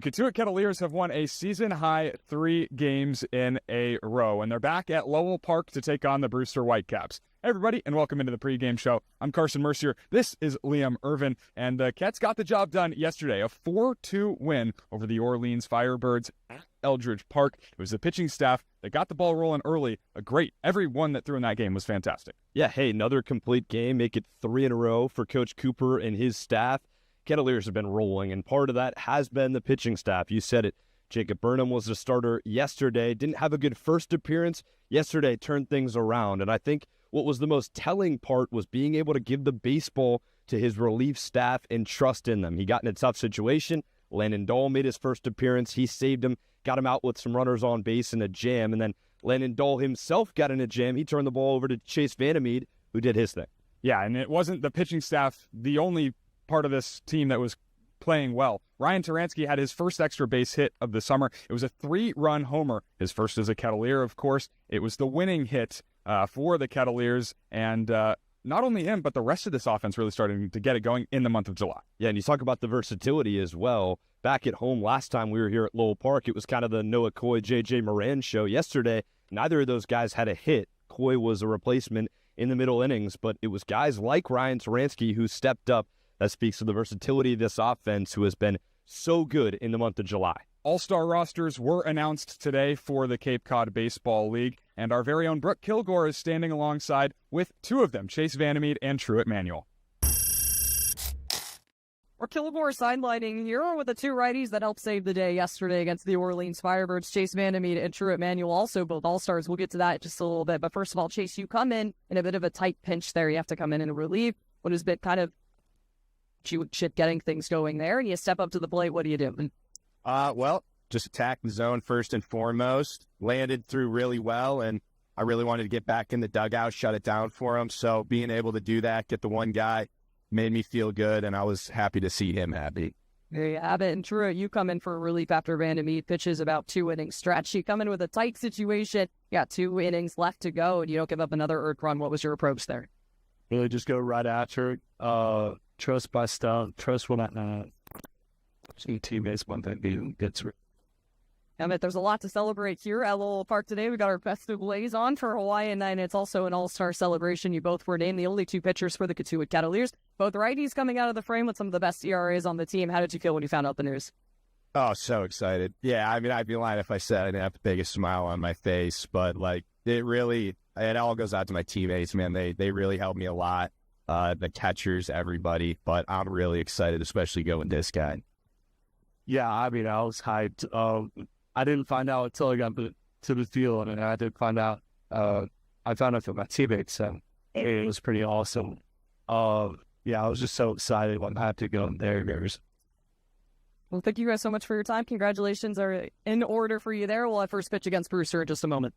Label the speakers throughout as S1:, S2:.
S1: The Cotuit Kettleers have won a season-high 3 games in a row, and they're back at Lowell Park to take on the Brewster White Caps. Hey everybody, and welcome into the pregame show. I'm Carson Mercier. This is Liam Ervin, and the Cats got the job done yesterday. A 4-2 win over the Orleans Firebirds at Eldridge Park. It was the pitching staff that got the ball rolling early. Everyone that threw in that game was fantastic.
S2: Yeah, hey, another complete game. Make it 3 in a row for Coach Cooper and his staff. Kettleers have been rolling, and part of that has been the pitching staff. You said it. Jacob Burnham was the starter yesterday. Didn't have a good first appearance. Yesterday turned things around, and I think what was the most telling part was being able to give the baseball to his relief staff and trust in them. He got in a tough situation. Landon Dahl made his first appearance. He saved him, got him out with some runners on base in a jam, and then Landon Dahl himself got in a jam. He turned the ball over to Chase Vandermeed, who did his thing.
S1: Yeah, and it wasn't the pitching staff the only part of this team that was playing well. Ryan Taransky had his first extra base hit of the summer. It was a 3-run homer, his first as a Kettleer, of course. It was the winning hit for the Kettleers, and not only him, but the rest of this offense really starting to get it going in the month of July.
S2: Yeah, and you talk about the versatility as well. Back at home last time we were here at Lowell Park, it was kind of the Noah Coy, J.J. Moran show. Yesterday, neither of those guys had a hit. Coy was a replacement in the middle innings, but it was guys like Ryan Taransky who stepped up. That speaks to the versatility of this offense, who has been so good in the month of July.
S1: All-star rosters were announced today for the Cape Cod Baseball League, and our very own Brooke Killgore is standing alongside with 2 of them, Chase Vandermeed and Truett Manuel.
S3: Or Killgore sidelining here with the 2 righties that helped save the day yesterday against the Orleans Firebirds. Chase Vandermeed and Truett Manuel, also both All-Stars. We'll get to that in just a little bit. But first of all, Chase, you come in a bit of a tight pinch there. You have to come in and relieve what has been kind of shit getting things going there, and you step up to the plate. What do you do?
S4: Well, just attack the zone first and foremost. Landed through really well, and I really wanted to get back in the dugout, shut it down for him. So being able to do that, get the one guy, made me feel good, and I was happy to see him happy.
S3: There you have it. And Truett, you come in for relief after Vandermeed pitches about 2 innings stretch. You come in with a tight situation. You got 2 innings left to go, and you don't give up another earth run. What was your approach there?
S5: Really just go right after it. Trust my stuff. Trust what I see teammates one thing gets.
S3: There's a lot to celebrate here at Lowell Park today. We got our festive blaze on for Hawaiian night, and it's also an all-star celebration. You both were named the only 2 pitchers for the Cotuit Kettleers. Both righties coming out of the frame with some of the best ERAs on the team. How did you feel when you found out the news?
S4: Oh, so excited. Yeah, I mean, I'd be lying if I said I didn't have the biggest smile on my face, but it all goes out to my teammates, man. They really helped me a lot. The catchers, everybody, but I'm really excited, especially going this guy.
S5: Yeah, I mean, I was hyped. I didn't find out until I got to the field, and I did find out. I found out from my teammates, so it was pretty awesome. Yeah, I was just so excited when I had to go there.
S3: Well, thank you guys so much for your time. Congratulations are in order for you there. We'll have first pitch against Brewster in just a moment.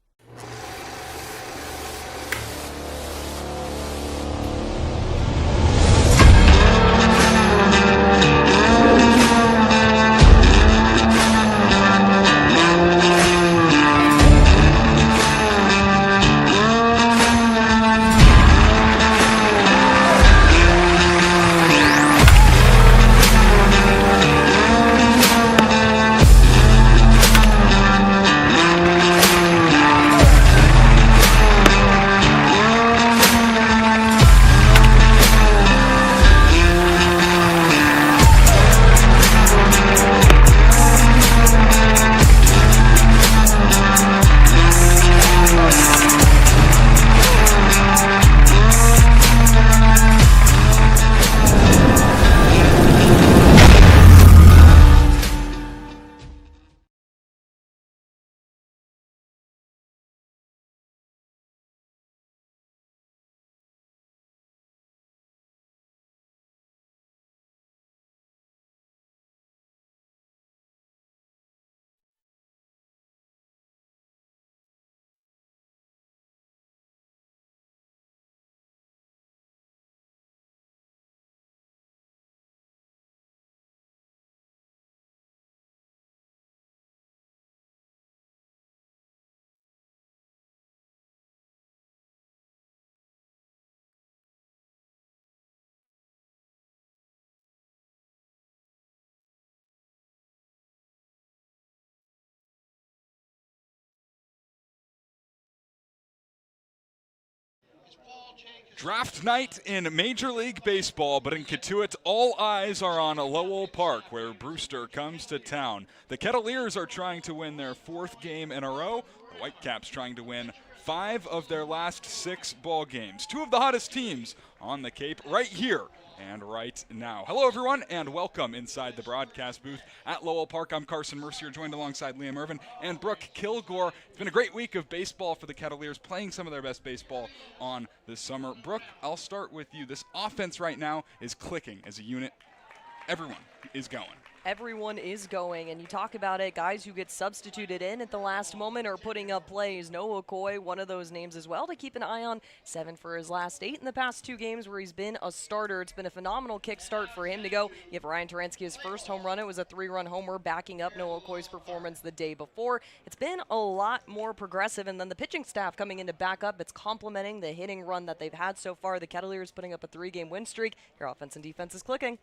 S1: Draft night in Major League Baseball, but in Cotuit, all eyes are on Lowell Park, where Brewster comes to town. The Kettleers are trying to win their 4th game in a row. The White Caps trying to win 5 of their last 6 ball games. 2 of the hottest teams on the Cape right here and right now. Hello, everyone, and welcome inside the broadcast booth at Lowell Park. I'm Carson Mercier, joined alongside Ervin and Brooke Killgore. It's been a great week of baseball for the Kettleers, playing some of their best baseball on this summer. Brooke, I'll start with you. This offense right now is clicking as a unit. Everyone is going.
S3: Everyone is going, and you talk about it, guys who get substituted in at the last moment are putting up plays. Noah Coy, one of those names as well to keep an eye on. 7 for his last 8 in the past 2 games where he's been a starter. It's been a phenomenal kickstart for him to go. You have Ryan Taransky, his first home run. It was a 3-run homer backing up Noah Coy's performance the day before. It's been a lot more progressive, and then the pitching staff coming in to back up. It's complementing the hitting run that they've had so far. The Kettleers putting up a 3-game win streak. Your offense and defense is clicking.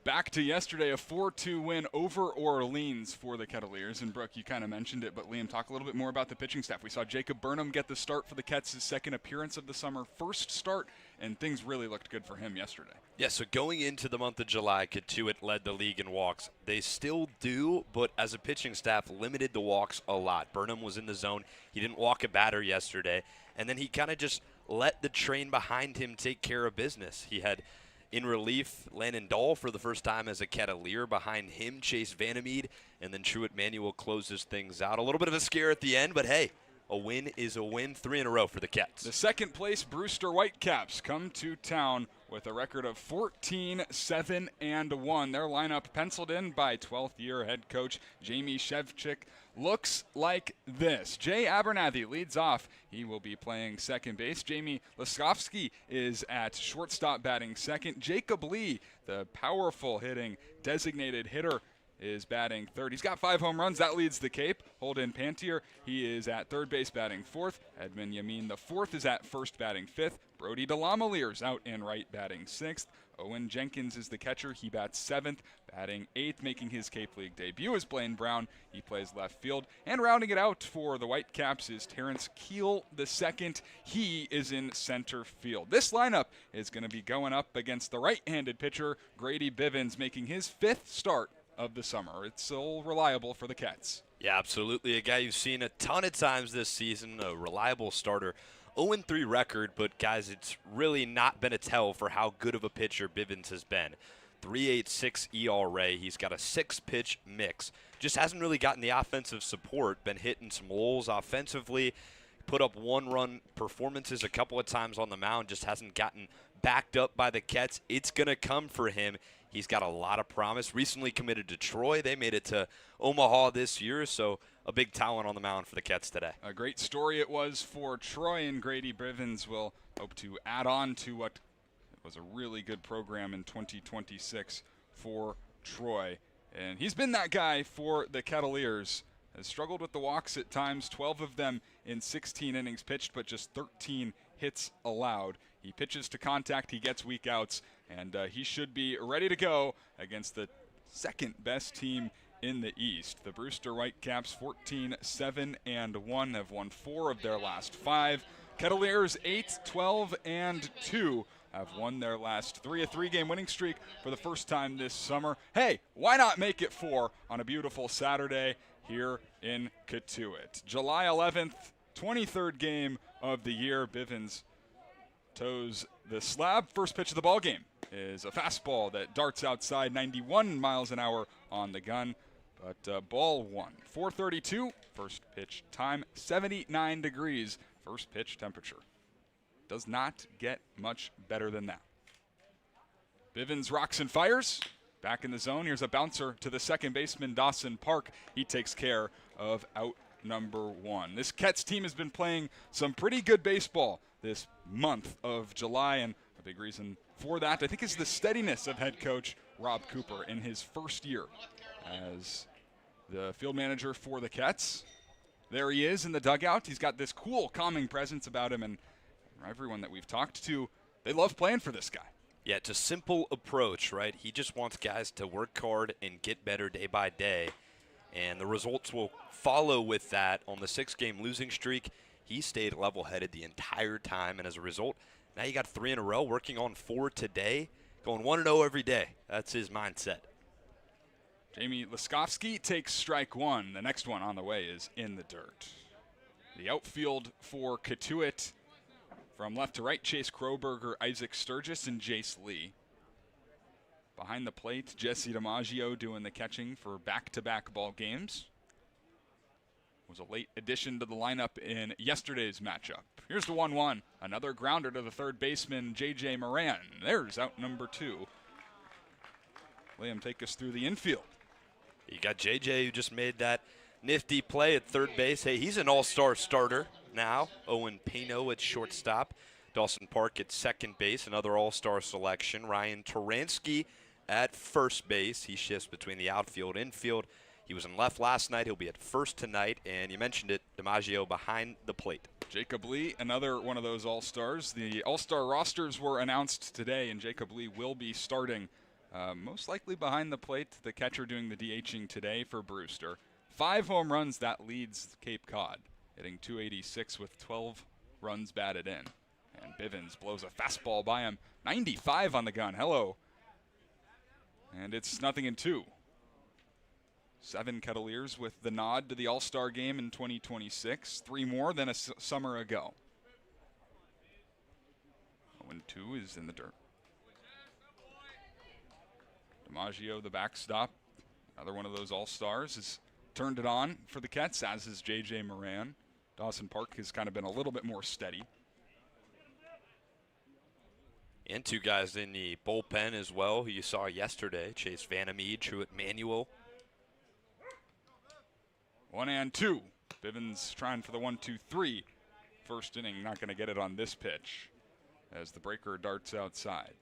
S1: Back to yesterday, a 4-2 win over Orleans for the Kettleers. And Brooke, you kind of mentioned it, but Liam, talk a little bit more about the pitching staff. We saw Jacob Burnham get the start for the Kets, his 2nd appearance of the summer, first start, and things really looked good for him yesterday.
S6: Yeah, so going into the month of July, Cotuit led the league in walks. They still do, but as a pitching staff, limited the walks a lot. Burnham was in the zone. He didn't walk a batter yesterday, and then he kind of just let the train behind him take care of business. He had in relief, Landon Dahl for the first time as a Kettleer. Behind him, Chase Vandermeed, and then Truett Manuel closes things out. A little bit of a scare at the end, but hey, a win is a win. 3 in a row for the Cats.
S1: The 2nd place Brewster White Caps come to town with a record of 14-7-1. Their lineup penciled in by 12th-year head coach Jamie Shevchik looks like this. Jay Abernathy leads off. He will be playing second base. Jamie Laskowski is at shortstop batting second. Jacob Lee, the powerful hitting designated hitter, is batting third. He's got 5 home runs. That leads the Cape. Holden Pantier, he is at third base batting fourth. Edmund Yamin, the fourth, is at first batting fifth. Brody DeLamaliers out in right batting sixth. Owen Jenkins is the catcher. He bats 7th, batting 8th, making his Cape League debut is Blaine Brown. He plays left field. And rounding it out for the White Caps is Terrence Keel II. He is in center field. This lineup is going to be going up against the right-handed pitcher, Grady Bivens, making his 5th start of the summer. It's so reliable for the Cats.
S6: Yeah, absolutely. A guy you've seen a ton of times this season, a reliable starter. 0-3 record, but guys, it's really not been a tell for how good of a pitcher Bivens has been. 3.86 ERA. He's got a 6-pitch mix. Just hasn't really gotten the offensive support. Been hitting some lulls offensively. Put up 1-run performances a couple of times on the mound. Just hasn't gotten backed up by the Cats. It's going to come for him. He's got a lot of promise. Recently committed to Troy. They made it to Omaha this year, so a big talent on the mound for the Cats today.
S1: A great story it was for Troy, and Grady Bivens will hope to add on to what was a really good program in 2026 for Troy. And he's been that guy for the Kettleers. Has struggled with the walks at times, 12 of them in 16 innings pitched, but just 13 hits allowed. He pitches to contact, he gets weak outs, and he should be ready to go against the 2nd best team in the East. The Brewster White Caps 14-7-1 have won 4 of their last 5. Kettleers 8-12-2 have won their last 3. A 3-game winning streak for the first time this summer. Hey, why not make it 4 on a beautiful Saturday here in Cotuit? July 11th, 23rd game of the year. Bivens toes the slab. First pitch of the ball game is a fastball that darts outside, 91 miles an hour on the gun, but ball 1. 4:32 first pitch time, 79 degrees first pitch temperature. Does not get much better than that. Bivens rocks and fires. Back in the zone. Here's a bouncer to the second baseman, Dawson Park. He takes care of out number 1. This Cats team has been playing some pretty good baseball this month of July, and a big reason for that, I think, is the steadiness of head coach Rob Cooper in his first year as the field manager for the Cats. There he is in the dugout. He's got this cool, calming presence about him, and everyone that we've talked to, they love playing for this guy.
S6: Yeah, it's a simple approach, right? He just wants guys to work hard and get better day by day, and the results will follow with that. On the 6-game losing streak, He stayed level-headed the entire time, and as a result, now you got 3 in a row, working on 4 today, going 1-0 every day. That's his mindset.
S1: Jamie Laskowski takes strike 1. The next one on the way is in the dirt. The outfield for Cotuit, from left to right, Chase Kroberger, Isaac Sturgis, and Jace Lee. Behind the plate, Jesse DiMaggio doing the catching for back-to-back ball games. Was a late addition to the lineup in yesterday's matchup. Here's the 1-1. Another grounder to the third baseman, J.J. Moran. There's out number 2. Liam, take us through the infield.
S6: You got J.J. who just made that nifty play at third base. Hey, he's an all-star starter now. Owen Payton at shortstop. Dawson Park at second base, another all-star selection. Ryan Turansky at first base. He shifts between the outfield and infield. He was in left last night. He'll be at first tonight. And you mentioned it, DiMaggio behind the plate.
S1: Jacob Lee, another one of those all-stars. The all-star rosters were announced today, and Jacob Lee will be starting most likely behind the plate. The catcher doing the DHing today for Brewster. 5 home runs, that leads Cape Cod, hitting .286 with 12 runs batted in. And Bivens blows a fastball by him. 95 on the gun. Hello. And it's 0-2. 7 Kettleers with the nod to the All-Star game in 2026. 3 more than a summer ago. 0-2 is in the dirt. DiMaggio, the backstop. Another one of those All-Stars, has turned it on for the Kets, as is J.J. Moran. Dawson Park has kind of been a little bit more steady.
S6: And 2 guys in the bullpen as well, who you saw yesterday. Chase Vandermeed, Truett Manuel.
S1: 1-2. Bivens trying for the 1-2-3. First inning, not going to get it on this pitch as the breaker darts outside.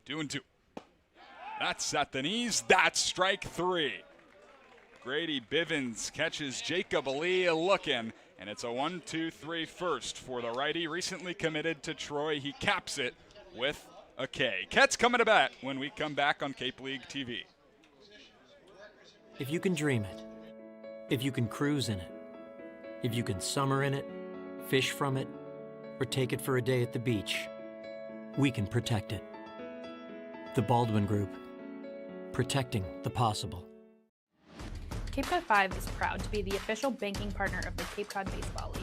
S1: 2-2. That's at the knees. That's strike 3. Grady Bivens catches Jacob Lee looking, and it's a 1-2-3 first for the righty, recently committed to Troy. He caps it with a K. Kets coming to bat when we come back on Cape League TV.
S7: If you can dream it, if you can cruise in it, if you can summer in it, fish from it, or take it for a day at the beach, we can protect it. The Baldwin Group, protecting the possible.
S8: Cape Cod 5 is proud to be the official banking partner of the Cape Cod Baseball League.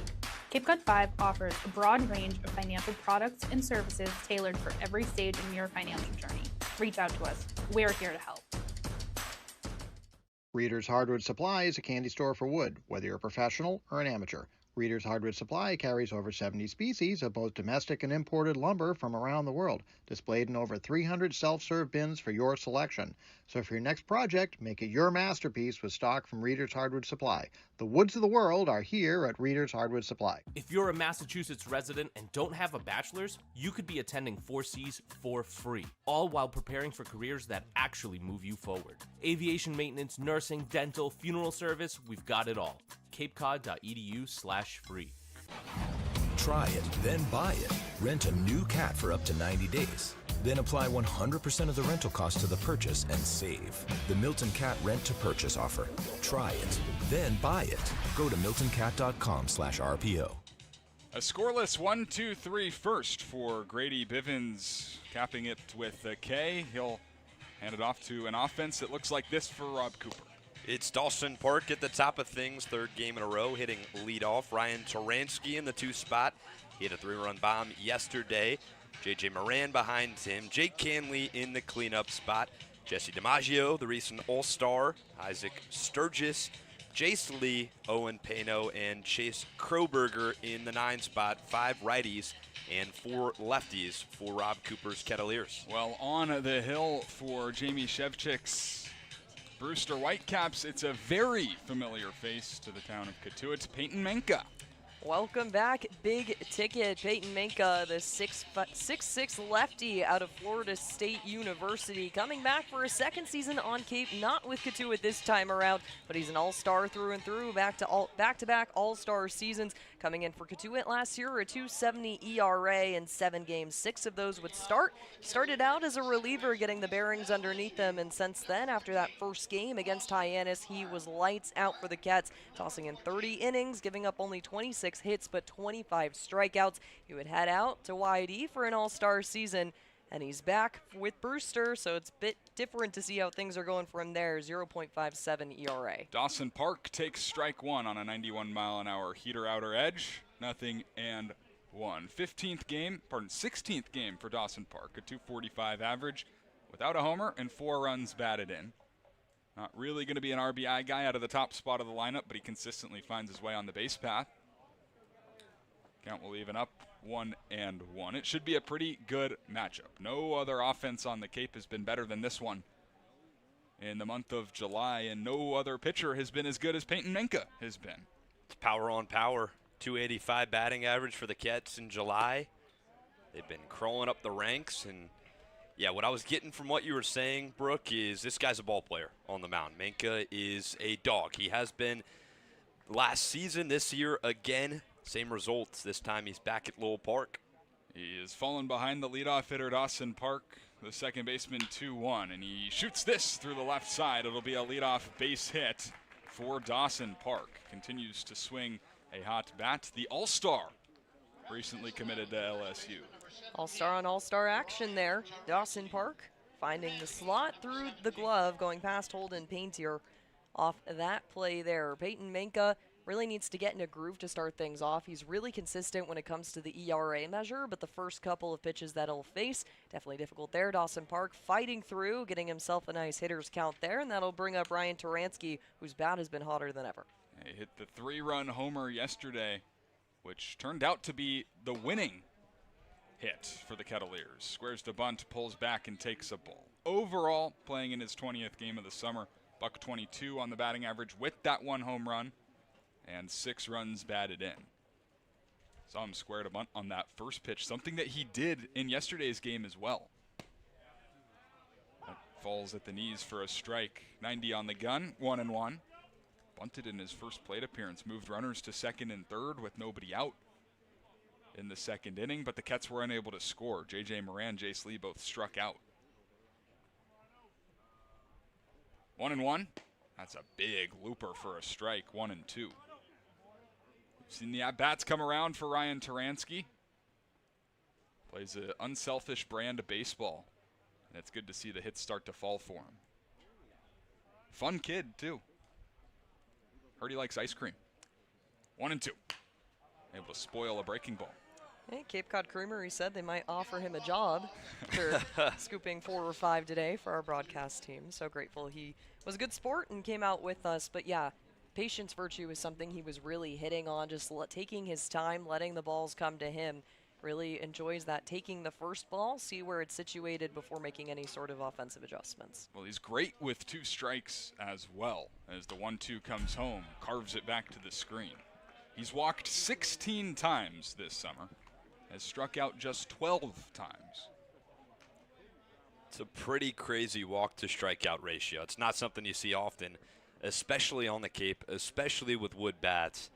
S8: Cape Cod 5 offers a broad range of financial products and services tailored for every stage in your financial journey. Reach out to us. We're here to help.
S9: Reader's Hardwood Supply is a candy store for wood, whether you're a professional or an amateur. Reader's Hardwood Supply carries over 70 species of both domestic and imported lumber from around the world, displayed in over 300 self-serve bins for your selection. So for your next project, make it your masterpiece with stock from Reader's Hardwood Supply. The woods of the world are here at Reader's Hardwood Supply.
S10: If you're a Massachusetts resident and don't have a bachelor's, you could be attending 4Cs for free, all while preparing for careers that actually move you forward. Aviation maintenance, nursing, dental, funeral service, we've got it all. capecod.edu/free.
S11: Try it, then buy it. Rent a new cat for up to 90 days. Then apply 100% of the rental cost to the purchase and save. The Milton Cat Rent to Purchase offer. Try it, then buy it. Go to miltoncat.com/RPO.
S1: A scoreless 1-2-3 first for Grady Bivens, capping it with a K. He'll hand it off to an offense that looks like this for Rob Cooper.
S6: It's Dawson Park at the top of things, 3rd game in a row, hitting leadoff. Ryan Turansky in the 2 spot. He had a 3-run bomb yesterday. J.J. Moran behind him. Jake Canley in the cleanup spot. Jesse DiMaggio, the recent All-Star. Isaac Sturgis, Jace Lee, Owen Payton, and Chase Kroberger in the 9 spot. 5 righties and 4 lefties for Rob Cooper's Kettleers.
S1: Well, on the hill for Jamie Shevchik's Brewster White Caps, it's a very familiar face to the town of Cotuit, Payton Manca.
S3: Welcome back, big ticket. Payton Manca, the 6'6" lefty out of Florida State University, coming back for a 2nd season on Cape, not with Cotuit this time around, but he's an all-star through and through, back-to-back all-star seasons. Coming in for Cotuit last year, a 2.70 ERA in 7 games. 6 of those would start. Started out as a reliever, getting the bearings underneath him, and since then, after that first game against Hyannis, he was lights out for the Cats, tossing in 30 innings, giving up only 26 hits but 25 strikeouts. He would head out to YD for an all-star season, and he's back with Brewster, so it's a bit different to see how things are going for him there. 0.57 ERA.
S1: Dawson Park takes strike one on a 91-mile-an-hour heater-outer edge. 0-1. 16th game for Dawson Park, a 245 average, without a homer and 4 runs batted in. Not really going to be an RBI guy out of the top spot of the lineup, but he consistently finds his way on the base path. Count will even up 1-1. It should be a pretty good matchup. No other offense on the Cape has been better than this one in the month of July, and no other pitcher has been as good as Payton Manca has been.
S6: It's power on power. 285 batting average for the Cats in July. They've been crawling up the ranks, and yeah, what I was getting from what you were saying, Brooke, is this guy's a ball player on the mound. Manca is a dog. He has been last season, this year again. Same results. This time he's back at Lowell Park.
S1: He is fallen behind the leadoff hitter, Dawson Park, the second baseman, 2-1, and he shoots this through the left side. It'll be a leadoff base hit for Dawson Park. Continues to swing a hot bat. The All-Star recently committed to LSU.
S3: All-Star on All-Star action there. Dawson Park finding the slot through the glove, going past Holden Paintier off that play there. Payton Manca really needs to get in a groove to start things off. He's really consistent when it comes to the ERA measure, but the first couple of pitches that he'll face, definitely difficult there. Dawson Park fighting through, getting himself a nice hitter's count there, and that'll bring up Ryan Taransky, whose bat has been hotter than ever.
S1: He hit the 3-run homer yesterday, which turned out to be the winning hit for the Kettleers. Squares to bunt, pulls back, and takes a ball. Overall, playing in his 20th game of the summer, .22 on the batting average with that 1 home run and 6 runs batted in. Saw him square to bunt on that first pitch, something that he did in yesterday's game as well. That falls at the knees for a strike. 90 on the gun, 1-1. Bunted in his first plate appearance, moved runners to second and third with nobody out in the second inning, but the Cats were unable to score. J.J. Moran, Jace Lee both struck out. 1-1. That's a big looper for a strike, 1-2. We've seen the at-bats come around for Ryan Taransky. Plays an unselfish brand of baseball, and it's good to see the hits start to fall for him. Fun kid, too. Heard he likes ice cream. 1-2. Able to spoil a breaking ball.
S3: Hey, Cape Cod Creamery said they might offer him a job for scooping 4 or 5 today for our broadcast team. So grateful he was a good sport and came out with us. But yeah, patience virtue is something he was really hitting on, just taking his time, letting the balls come to him. Really enjoys that, taking the first ball, see where it's situated before making any sort of offensive adjustments.
S1: Well, he's great with 2 strikes as well. As the 1-2 comes home, carves it back to the screen. He's walked 16 times this summer, has struck out just 12 times.
S6: It's a pretty crazy walk to strikeout ratio. It's not something you see often, especially on the Cape, especially with wood bats.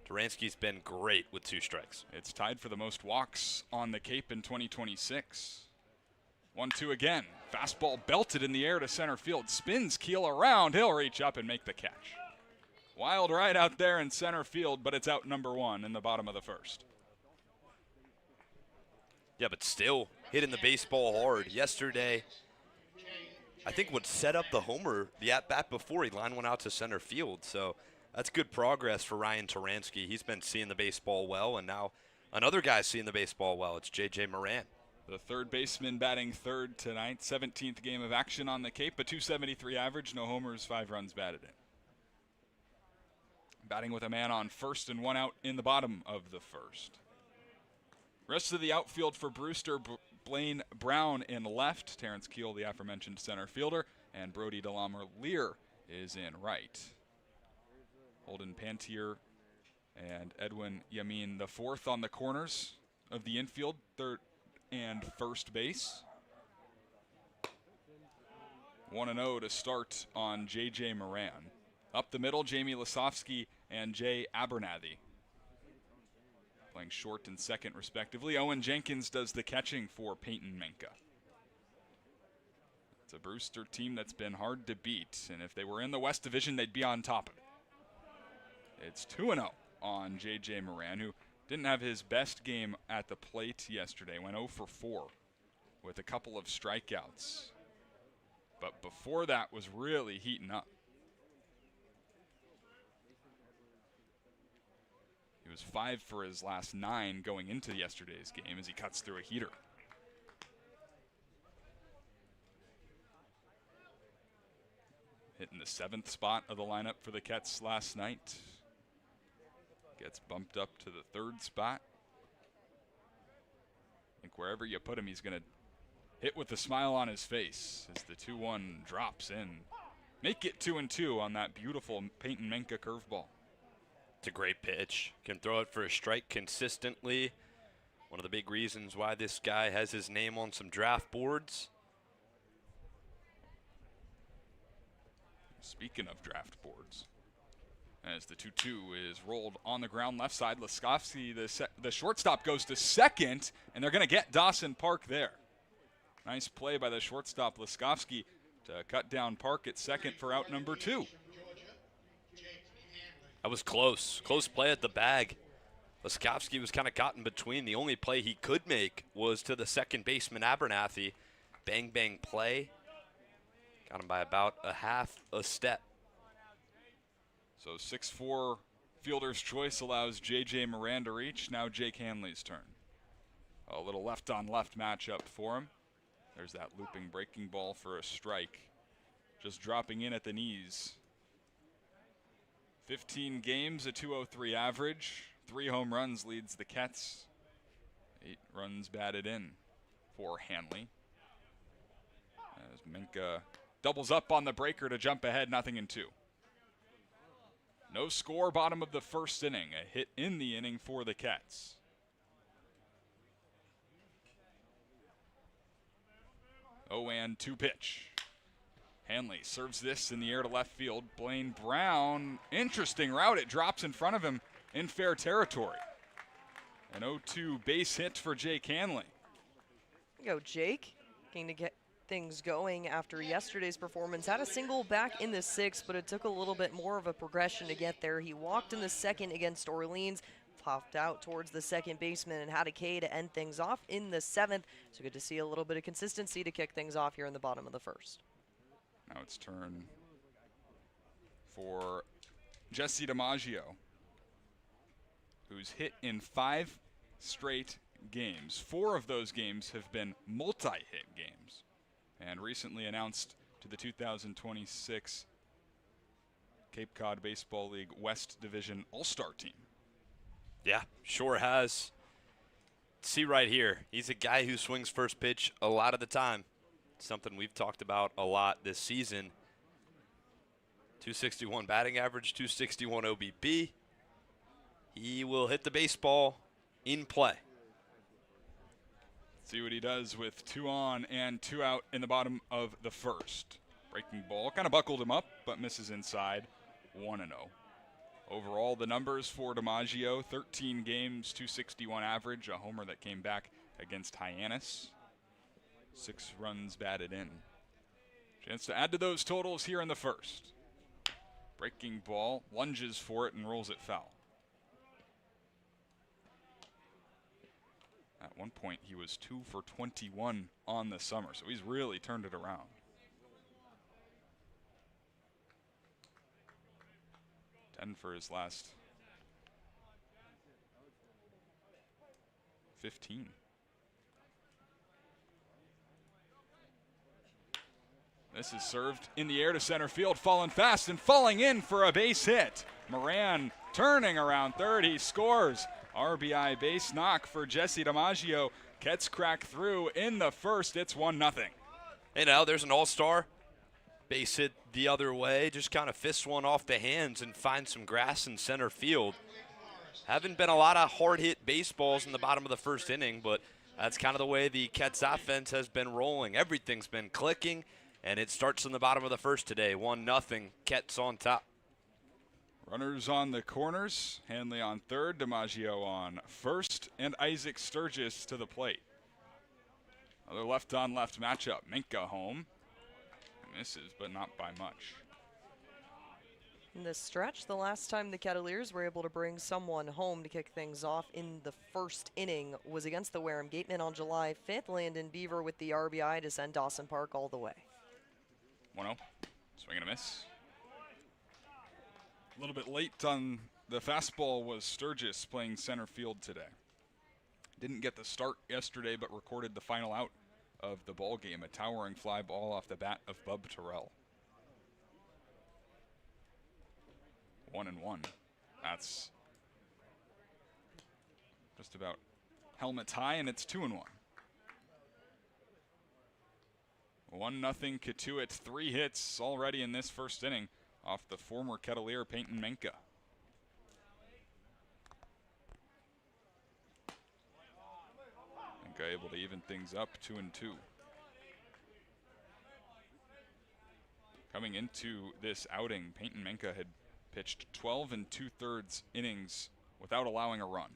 S6: Taransky's been great with 2 strikes.
S1: It's tied for the most walks on the Cape in 2026. 1-2 again. Fastball belted in the air to center field. Spins Keel around. He'll reach up and make the catch. Wild ride out there in center field, but it's out number 1 in the bottom of the first.
S6: Yeah, but still hitting the baseball hard. Yesterday, I think what set up the homer, the at-bat before, he lined one out to center field. So that's good progress for Ryan Taransky. He's been seeing the baseball well, and now another guy's seeing the baseball well. It's J.J. Moran.
S1: The third baseman batting third tonight. 17th game of action on the Cape. A .273 average, no homers, 5 runs batted in. Batting with a man on first and 1 out in the bottom of the first. Rest of the outfield for Brewster, Blaine Brown in left. Terrence Keel, the aforementioned center fielder. And Brody DeLamer-Lear is in right. Holden Pantier and Edwin Yamin the fourth on the corners of the infield, third and first base. 1-0 to start on J.J. Moran. Up the middle, Jamie Lasofsky and Jay Abernathy. playing short and second respectively. Owen Jenkins does the catching for Payton Manca. It's a Brewster team that's been hard to beat, and if they were in the West Division, they'd be on top of it. It's 2-0 on J.J. Moran, who didn't have his best game at the plate yesterday. Went 0 for 4 with a couple of strikeouts. But before that was really heating up. He was 5 for his last 9 going into yesterday's game as he cuts through a heater. Hitting the 7th spot of the lineup for the Kets last night. Gets bumped up to the 3rd spot. I think wherever you put him, he's going to hit with a smile on his face as the 2-1 drops in. Make it 2-2 on that beautiful Payton Manca curveball.
S6: It's a great pitch. Can throw it for a strike consistently. One of the big reasons why this guy has his name on some draft boards.
S1: Speaking of draft boards, as the 2-2 is rolled on the ground left side, Laskowski, the shortstop, goes to second, and they're going to get Dawson Park there. Nice play by the shortstop, Laskowski, to cut down Park at second for out number 2.
S6: That was close. Close play at the bag. Laskowski was kind of caught in between. The only play he could make was to the second baseman, Abernathy. Bang, bang play. Got him by about a half a step.
S1: So 6-4 fielder's choice allows J.J. Moran to reach. Now Jake Hanley's turn. A little left-on-left matchup for him. There's that looping breaking ball for a strike. Just dropping in at the knees. 15 games, a 203 average. 3 home runs leads the Kets. 8 runs batted in for Hanley. As Manca doubles up on the breaker to jump ahead, 0-2. No score, bottom of the first inning. A hit in the inning for the Kets. Oh, and 2 pitch. Hanley serves this in the air to left field. Blaine Brown, interesting route. It drops in front of him in fair territory. An 0-2 base hit for Jake Hanley.
S3: Go, Jake. Looking to get things going after yesterday's performance. Had a single back in the 6th, but it took a little bit more of a progression to get there. He walked in the 2nd against Orleans, popped out towards the second baseman, and had a K to end things off in the 7th. So good to see a little bit of consistency to kick things off here in the bottom of the 1st.
S1: Now it's turn for Jesse DiMaggio, who's hit in 5 straight games. 4 of those games have been multi-hit games, and recently announced to the 2026 Cape Cod Baseball League West Division All-Star team.
S6: Yeah, sure has. See right here, he's a guy who swings first pitch a lot of the time. Something we've talked about a lot this season. 261 batting average, 261 OBP. He will hit the baseball in play.
S1: See what he does with 2 on and 2 out in the bottom of the 1st. Breaking ball, kind of buckled him up, but misses inside. 1-0. Overall, the numbers for DiMaggio, 13 games, 261 average, a homer that came back against Hyannis. 6 runs batted in. Chance to add to those totals here in the 1st. Breaking ball, lunges for it and rolls it foul. At one point, he was 2 for 21 on the summer, so he's really turned it around. $10 for his last 15. This is served in the air to center field, falling fast and falling in for a base hit. Moran turning around third, he scores. RBI base knock for Jesse DiMaggio. Kets crack through in the 1st, it's 1-0.
S6: Hey, now there's an all-star. Base hit the other way, just kind of fists one off the hands and finds some grass in center field. Haven't been a lot of hard-hit baseballs in the bottom of the 1st inning, but that's kind of the way the Kets offense has been rolling. Everything's been clicking, and it starts in the bottom of the 1st today. 1-0, Kets on top.
S1: Runners on the corners. Hanley on third, DiMaggio on first, and Isaac Sturgis to the plate. Another left-on-left matchup. Manca home. Misses, but not by much.
S3: In this stretch, the last time the Kettleers were able to bring someone home to kick things off in the first inning was against the Wareham Gatemen on July 5th. Landon Beaver with the RBI to send Dawson Park all the way.
S1: 1-0. Swing and a miss. A little bit late on the fastball was Sturgis playing center field today. Didn't get the start yesterday, but recorded the final out of the ball game. A towering fly ball off the bat of Bub Terrell. 1-1. That's just about helmet high, and it's 2-1. 1-0 Cotuit. 3 hits already in this first inning off the former Kettleer Payton Manca. Manca able to even things up 2-2. Coming into this outing, Payton Manca had pitched 12 2/3 innings without allowing a run.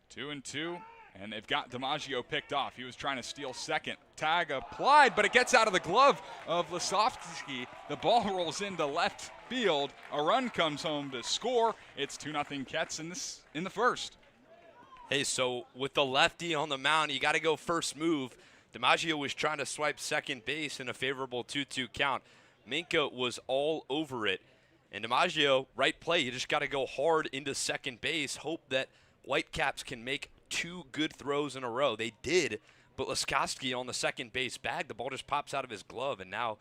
S1: Two and two, and they've got DiMaggio picked off. He was trying to steal second. Tag applied, but it gets out of the glove of Lasofsky. The ball rolls into left field. A run comes home to score. It's 2-0 Kets in the first.
S6: Hey, so with the lefty on the mound, you got to go first move. DiMaggio was trying to swipe second base in a favorable 2-2 count. Manca was all over it. And DiMaggio, right play, you just got to go hard into second base, hope that Whitecaps can make 2 good throws in a row. They did, but Lasofsky on the second base bag, the ball just pops out of his glove, and now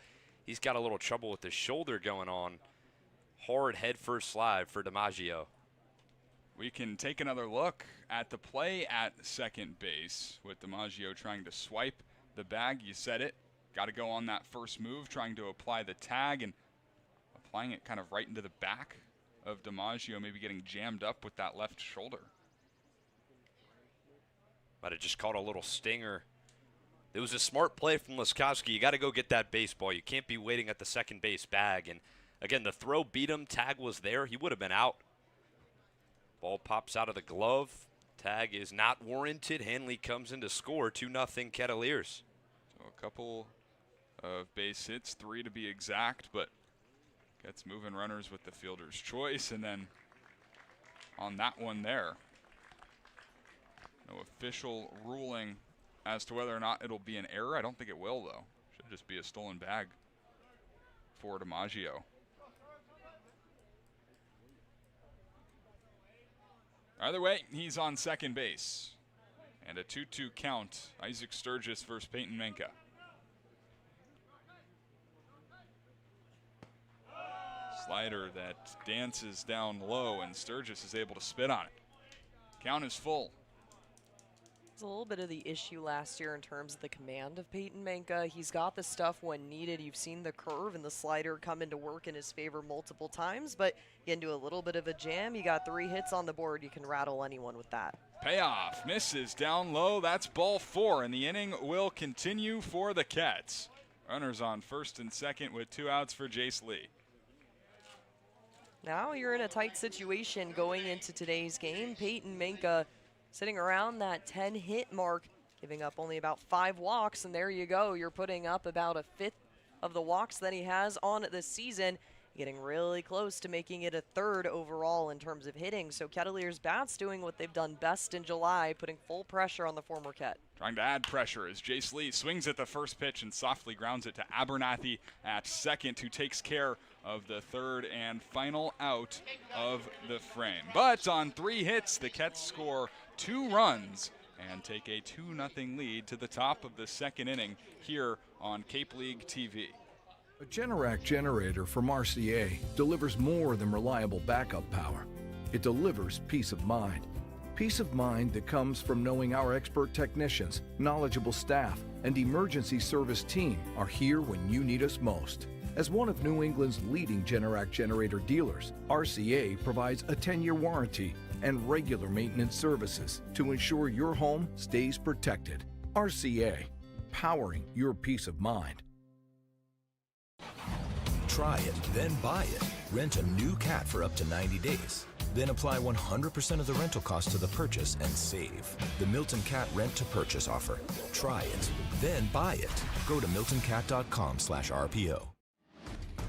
S6: he's got a little trouble with his shoulder going on. Hard head first slide for DiMaggio.
S1: We can take another look at the play at second base with DiMaggio trying to swipe the bag. You said it. Got to go on that first move, trying to apply the tag and applying it kind of right into the back of DiMaggio, maybe getting jammed up with that left shoulder.
S6: Might have just caught a little stinger. It was a smart play from Lasofsky. You got to go get that baseball. You can't be waiting at the second base bag. And again, the throw beat him. Tag was there. He would have been out. Ball pops out of the glove. Tag is not warranted. Hanley comes in to score. 2-0 Kettleers.
S1: So a couple of base hits, 3 to be exact, but gets moving runners with the fielder's choice. And then on that one there, no official ruling as to whether or not it'll be an error. I don't think it will, though. Should just be a stolen bag for DiMaggio. Either way, he's on second base. And a 2-2 count. Isaac Sturgis versus Payton Manca. Slider that dances down low, and Sturgis is able to spit on it. Count is full.
S3: It's a little bit of the issue last year in terms of the command of Payton Manca. He's got the stuff when needed. You've seen the curve and the slider come into work in his favor multiple times, but you can do a little bit of a jam. You got 3 hits on the board. You can rattle anyone with that.
S1: Payoff. Misses down low. That's ball 4, and the inning will continue for the Cats. Runners on first and second with 2 outs for Jace Lee.
S3: Now you're in a tight situation going into today's game. Payton Manca sitting around that 10-hit mark, giving up only about 5 walks, and there you go. You're putting up about a 1/5 of the walks that he has on the season, getting really close to making it a 3rd overall in terms of hitting. So Kettleers bats doing what they've done best in July, putting full pressure on the former Ket.
S1: Trying to add pressure as Jace Lee swings at the first pitch and softly grounds it to Abernathy at second, who takes care of the 3rd and final out of the frame. But on 3 hits, the Kets score 2 runs and take a 2-0 lead to the top of the 2nd inning here on Cape League TV.
S12: A Generac generator from Mercier delivers more than reliable backup power. It delivers peace of mind. Peace of mind that comes from knowing our expert technicians, knowledgeable staff, and emergency service team are here when you need us most. As one of New England's leading Generac generator dealers, RCA provides a 10-year warranty and regular maintenance services to ensure your home stays protected. RCA, powering your peace of mind.
S11: Try it, then buy it. Rent a new cat for up to 90 days. Then apply 100% of the rental cost to the purchase and save. The Milton Cat Rent to Purchase offer. Try it, then buy it. Go to miltoncat.com/RPO.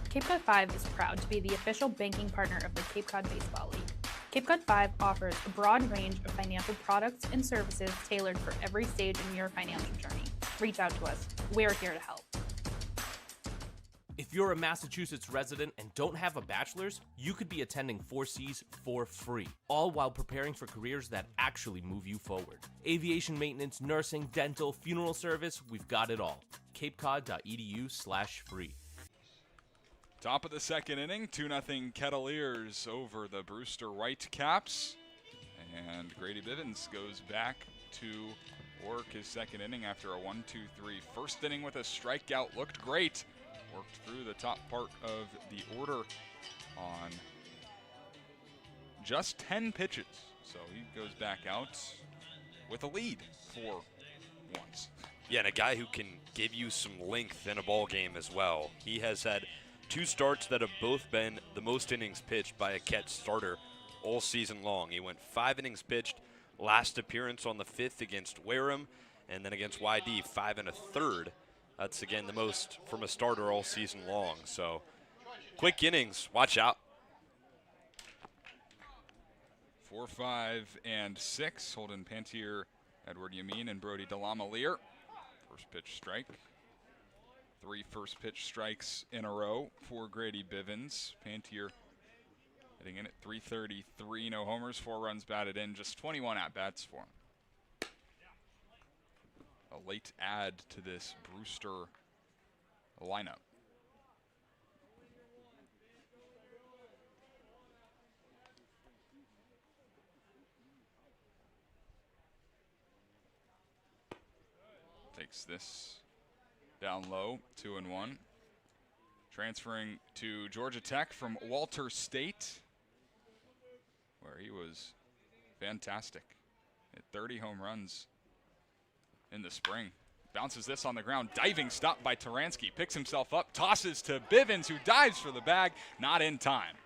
S8: Cape Cod 5 is proud to be the official banking partner of the Cape Cod Baseball League. Cape Cod 5 offers a broad range of financial products and services tailored for every stage in your financial journey. Reach out to us. We're here to help.
S10: If you're a Massachusetts resident and don't have a bachelor's, you could be attending 4Cs for free, all while preparing for careers that actually move you forward. Aviation maintenance, nursing, dental, funeral service, we've got it all. capecod.edu/free.
S1: Top of the second inning, 2-0 Kettleers over the Brewster White Caps. And Grady Bivens goes back to work his second inning after a 1-2-3 first inning with a strikeout. Looked great. Worked through the top part of the order on just 10 pitches. So he goes back out with a lead for once.
S6: Yeah, and a guy who can give you some length in a ball game as well. He has had 2 starts that have both been the most innings pitched by a Ket starter all season long. He went 5 innings pitched last appearance on the 5th against Wareham, and then against YD 5 1/3. That's, again, the most from a starter all season long. So, quick innings. Watch out.
S1: 4, 5, and 6. Holden Pantier, Edward Yamin, and Brody Delamalier. First pitch strike. 3 first pitch strikes in a row for Grady Bivens. Pantier hitting in at .333. No homers, 4 runs batted in. Just 21 at-bats for him. A late add to this Brewster lineup. Takes this down low, 2-1. Transferring to Georgia Tech from Walter State, where he was fantastic. Hit 30 home runs in the spring. Bounces this on the ground. Diving stop by Taransky. Picks himself up. Tosses to Bivens, who dives for the bag. Not in time.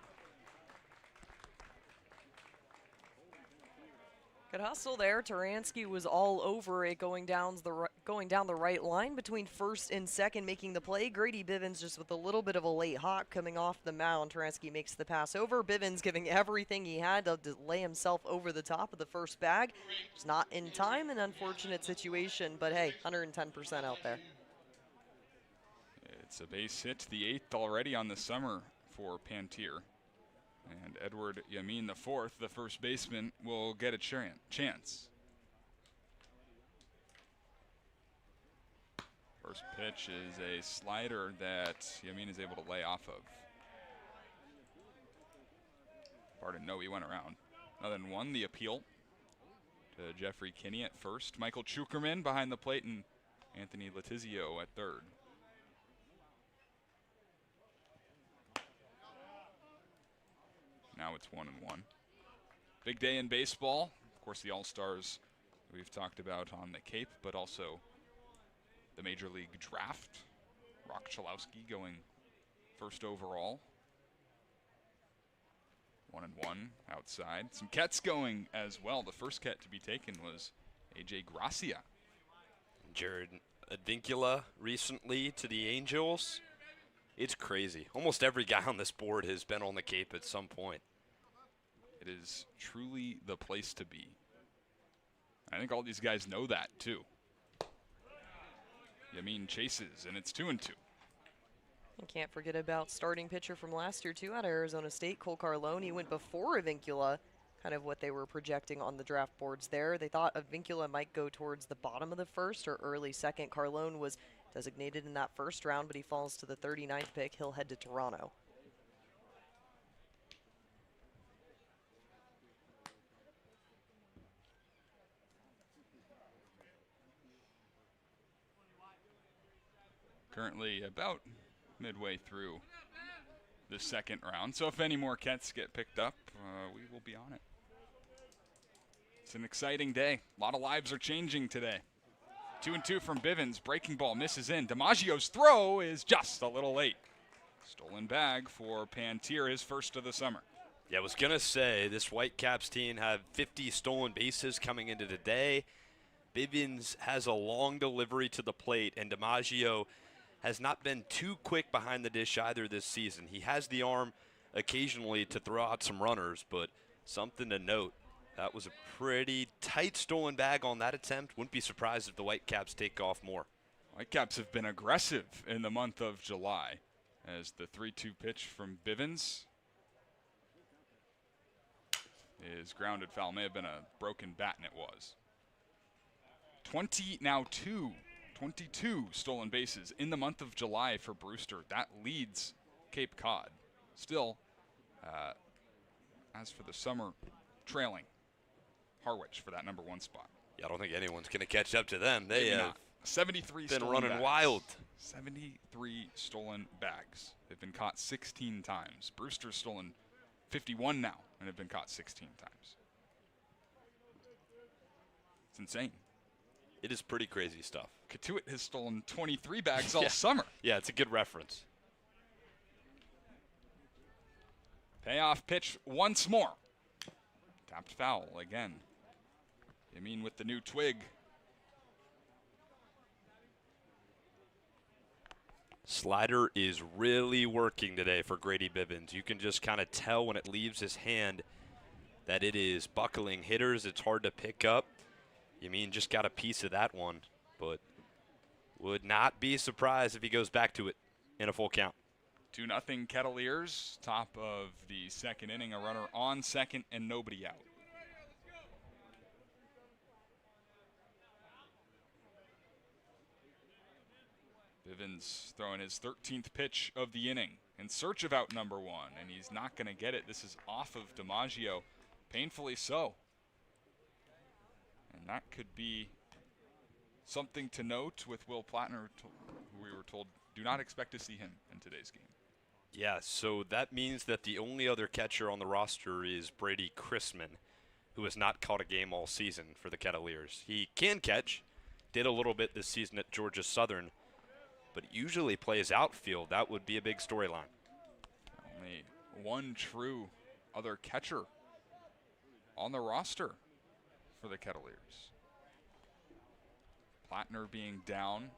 S3: Good hustle there. Taransky was all over it, going down the right line between first and second, making the play. Grady Bivens just with a little bit of a late hop coming off the mound. Taransky makes the pass over. Bivens giving everything he had to lay himself over the top of the first bag. It's not in time, an unfortunate situation, but hey, 110% out there.
S1: It's a base hit, the 8th already on the summer for Pantier. And Edward Yamin, the 4th, the first baseman, will get a chance. First pitch is a slider that Yamin is able to lay off of. Pardon, no, he went around. Another than 1, the appeal to Jeffrey Kinney at first. Michael Chukerman behind the plate and Anthony Letizio at third. Now it's 1-1. Big day in baseball. Of course, the All-Stars we've talked about on the Cape, but also the Major League Draft. Rock Chalowski going first overall. 1-1 outside. Some Kets going as well. The first Ket to be taken was A.J. Gracia.
S6: Jared Advincula recently to the Angels. It's crazy. Almost every guy on this board has been on the Cape at some point.
S1: It is truly the place to be. I think all these guys know that, too. Yamin chases, and it's 2-2.
S3: And can't forget about starting pitcher from last year, too, out of Arizona State, Cole Carlone. He went before Advincula, kind of what they were projecting on the draft boards there. They thought Advincula might go towards the bottom of the first or early second. Carlone was designated in that first round, but he falls to the 39th pick. He'll head to Toronto.
S1: Currently about midway through the second round. So if any more Kets get picked up, we will be on it. It's an exciting day. A lot of lives are changing today. 2-2 from Bivens. Breaking ball misses in. DiMaggio's throw is just a little late. Stolen bag for Pantier, his first of the summer.
S6: Yeah, I was going to say, this Whitecaps team have 50 stolen bases coming into today. Bivens has a long delivery to the plate, and DiMaggio has not been too quick behind the dish either this season. He has the arm occasionally to throw out some runners, but something to note, that was a pretty tight stolen bag on that attempt. Wouldn't be surprised if the Whitecaps take off more.
S1: Whitecaps have been aggressive in the month of July, as the 3-2 pitch from Bivens is grounded foul. May have been a broken bat, and it was. 22 stolen bases in the month of July for Brewster. That leads Cape Cod. Still, as for the summer, trailing Harwich for that number 1 spot.
S6: Yeah, I don't think anyone's going to catch up to them. They have
S1: 73
S6: been
S1: stolen
S6: running
S1: bags.
S6: wild.
S1: 73 stolen bags. They've been caught 16 times. Brewster's stolen 51 now and have been caught 16 times. It's insane.
S6: It is pretty crazy stuff.
S1: Cotuit has stolen 23 bags all summer.
S6: Yeah, it's a good reference.
S1: Payoff pitch once more. Tapped foul again. Yamin with the new twig.
S6: Slider is really working today for Grady Bivens. You can just kind of tell when it leaves his hand that it is buckling hitters. It's hard to pick up. Yamin just got a piece of that one, but would not be surprised if he goes back to it in a full count.
S1: 2-0 Kettleers, top of the second inning. A runner on second and nobody out. Bivens throwing his 13th pitch of the inning in search of out number 1, and he's not going to get it. This is off of DiMaggio, painfully so. And that could be something to note with Will Plattner, who we were told do not expect to see him in today's game.
S6: Yeah, so that means that the only other catcher on the roster is Brady Chrisman, who has not caught a game all season for the Kettleers. He can catch, did a little bit this season at Georgia Southern, but usually plays outfield. That would be a big storyline.
S1: Only one true other catcher on the roster for the Kettleers. Plattner being down.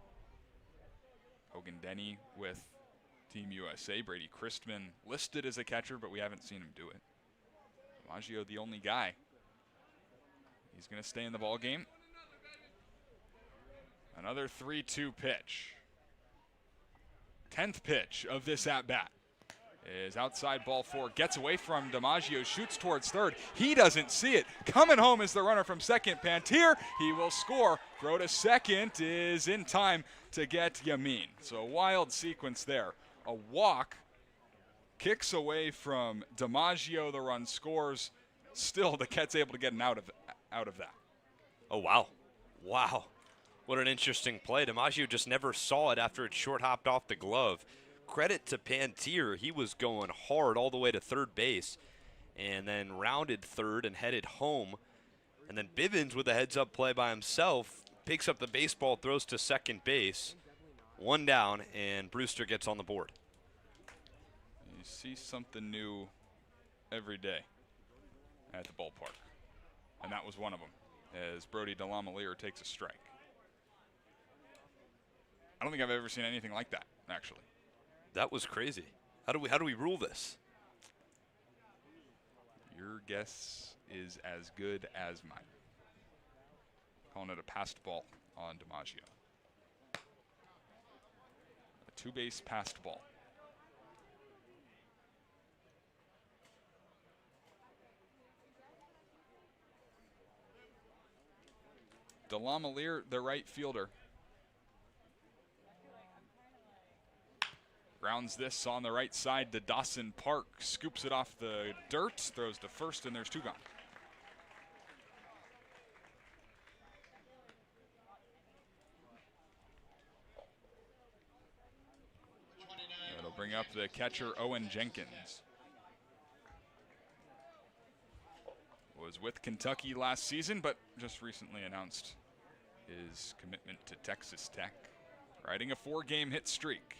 S1: Hogan Denny with Team USA. Brady Christman listed as a catcher, but we haven't seen him do it. DiMaggio, the only guy. He's going to stay in the ball game. Another 3-2 pitch. 10th pitch of this at-bat is outside ball 4. Gets away from DiMaggio, shoots towards third. He doesn't see it. Coming home is the runner from second, Pantier. He will score. Throw to second is in time to get Yamin. So a wild sequence there. A walk, kicks away from DiMaggio. The run scores. Still, the Ket's able to get an out of that.
S6: Oh, wow. Wow. What an interesting play. DiMaggio just never saw it after it short hopped off the glove. Credit to Pantier. He was going hard all the way to third base and then rounded third and headed home. And then Bivens with a heads-up play by himself picks up the baseball, throws to second base. 1 down, and Brewster gets on the board.
S1: You see something new every day at the ballpark. And that was one of them, as Brody DeLamelier takes a strike. I don't think I've ever seen anything like that, actually.
S6: That was crazy. How do we rule this?
S1: Your guess is as good as mine. Calling it a passed ball on DiMaggio. A 2-base passed ball. DeLamelier, the right fielder. Grounds this on the right side to Dawson Park. Scoops it off the dirt, throws to first, and there's 2 gone. That'll bring up the catcher, Owen Jenkins. Was with Kentucky last season, but just recently announced his commitment to Texas Tech, riding a 4-game hit streak.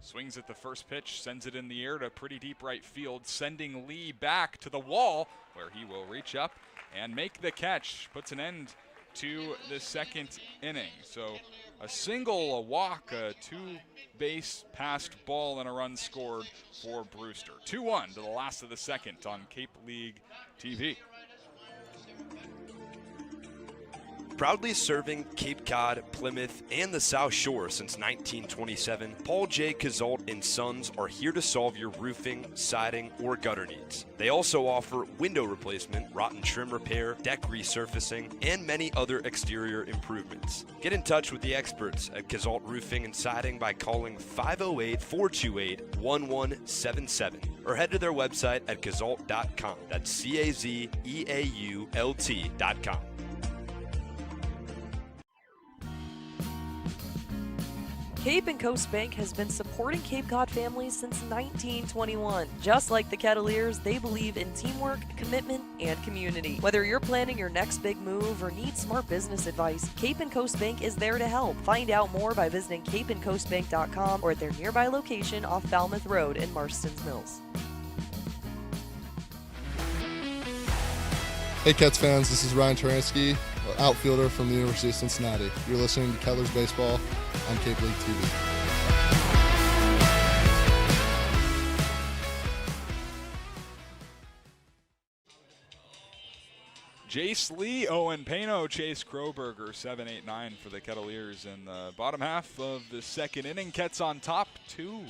S1: Swings at the first pitch, sends it in the air to pretty deep right field, sending Lee back to the wall, where he will reach up and make the catch. Puts an end to the second inning. So a single, a walk, a two-base passed ball, and a run scored for Brewster. 2-1 to the last of the second on Cape League TV.
S6: Proudly serving Cape Cod, Plymouth, and the South Shore since 1927, Paul J. Cazault and Sons are here to solve your roofing, siding, or gutter needs. They also offer window replacement, rotten trim repair, deck resurfacing, and many other exterior improvements. Get in touch with the experts at Cazault Roofing and Siding by calling 508-428-1177 or head to their website at cazault.com. That's CAZEAULT.com.
S3: Cape and Coast Bank has been supporting Cape Cod families since 1921. Just like the Kettleers, they believe in teamwork, commitment, and community. Whether you're planning your next big move or need smart business advice, Cape and Coast Bank is there to help. Find out more by visiting capeandcoastbank.com or at their nearby location off Falmouth Road in Marston's Mills.
S13: Hey Cats fans, this is Ryan Taransky, outfielder from the University of Cincinnati. You're listening to Kettlers Baseball on Cape League TV.
S1: Jace Lee, Owen Payno, Chase Kroberger, 7-8-9 for the Kettleers in the bottom half of the second inning. Kets on top, 2-1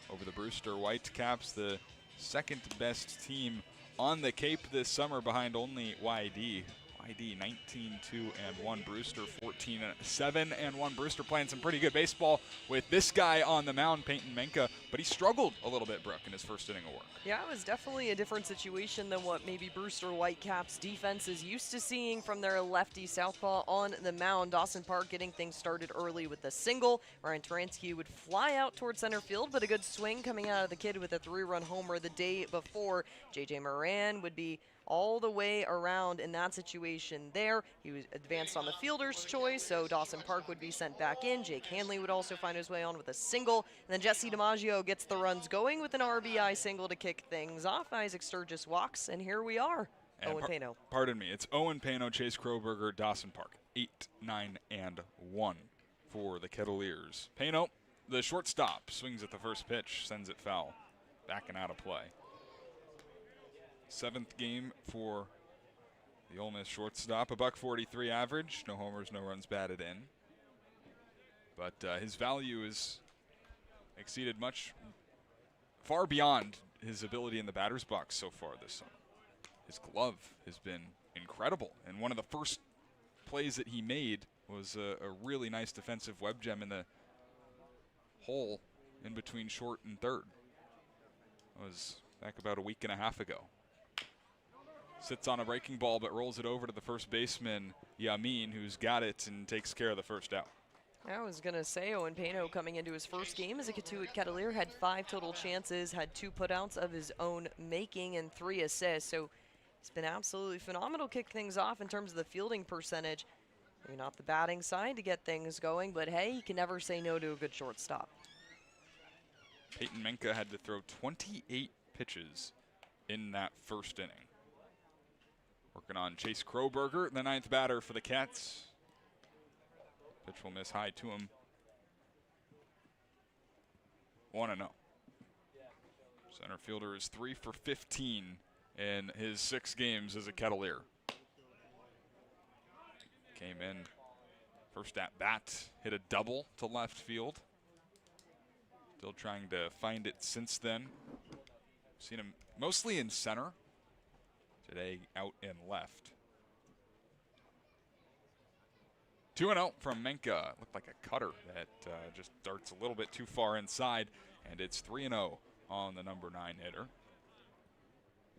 S1: over the Brewster White Caps, the second best team on the Cape this summer behind only YD. YD 19-2-1, Brewster 14-7-1. Brewster playing some pretty good baseball with this guy on the mound, Payton Manca, but he struggled a little bit, Brooke, in his first inning of work.
S3: Yeah, it was definitely a different situation than what maybe Brewster White Caps defense is used to seeing from their lefty southpaw on the mound. Dawson Park getting things started early with a single. Ryan Taransky would fly out towards center field, but a good swing coming out of the kid with a 3-run homer the day before. J.J. Moran would be all the way around in that situation there. He was advanced on the fielder's choice, so Dawson Park would be sent back in. Jake Hanley would also find his way on with a single. And then Jesse DiMaggio gets the runs going with an RBI single to kick things off. Isaac Sturgis walks, and here we are.
S1: And
S3: Owen Payno.
S1: Pardon me. It's Owen Payno, Chase Kroberger, Dawson Park. 8-9-1 for the Kettleers. Payno, the shortstop, swings at the first pitch, sends it foul. Backing out of play. 7th game for the Ole Miss shortstop. A .143 average. No homers, no runs batted in. But his value is exceeded far beyond his ability in the batter's box so far this summer. His glove has been incredible. And one of the first plays that he made was a really nice defensive web gem in the hole in between short and third. That was back about a week and a half ago. Sits on a breaking ball, but rolls it over to the first baseman, Yamin, who's got it and takes care of the first out.
S3: I was going to say, Owen Payno coming into his first game as a Cotuit Kettleer had 5 total chances, had 2 putouts of his own making, and 3 assists. So he's been absolutely phenomenal, kick things off in terms of the fielding percentage. Maybe not the batting side to get things going, but hey, you can never say no to a good shortstop.
S1: Payton Manca had to throw 28 pitches in that first inning. Working on Chase Kroberger, the 9th batter for the Cats. Pitch will miss high to him. 1-0. Center fielder is 3 for 15 in his 6 games as a Kettleer. Came in first at bat, hit a double to left field. Still trying to find it since then. Seen him mostly in center. Today out and left. 2-0 from Manca. Looked like a cutter that just darts a little bit too far inside, and it's 3-0 on the number 9 hitter.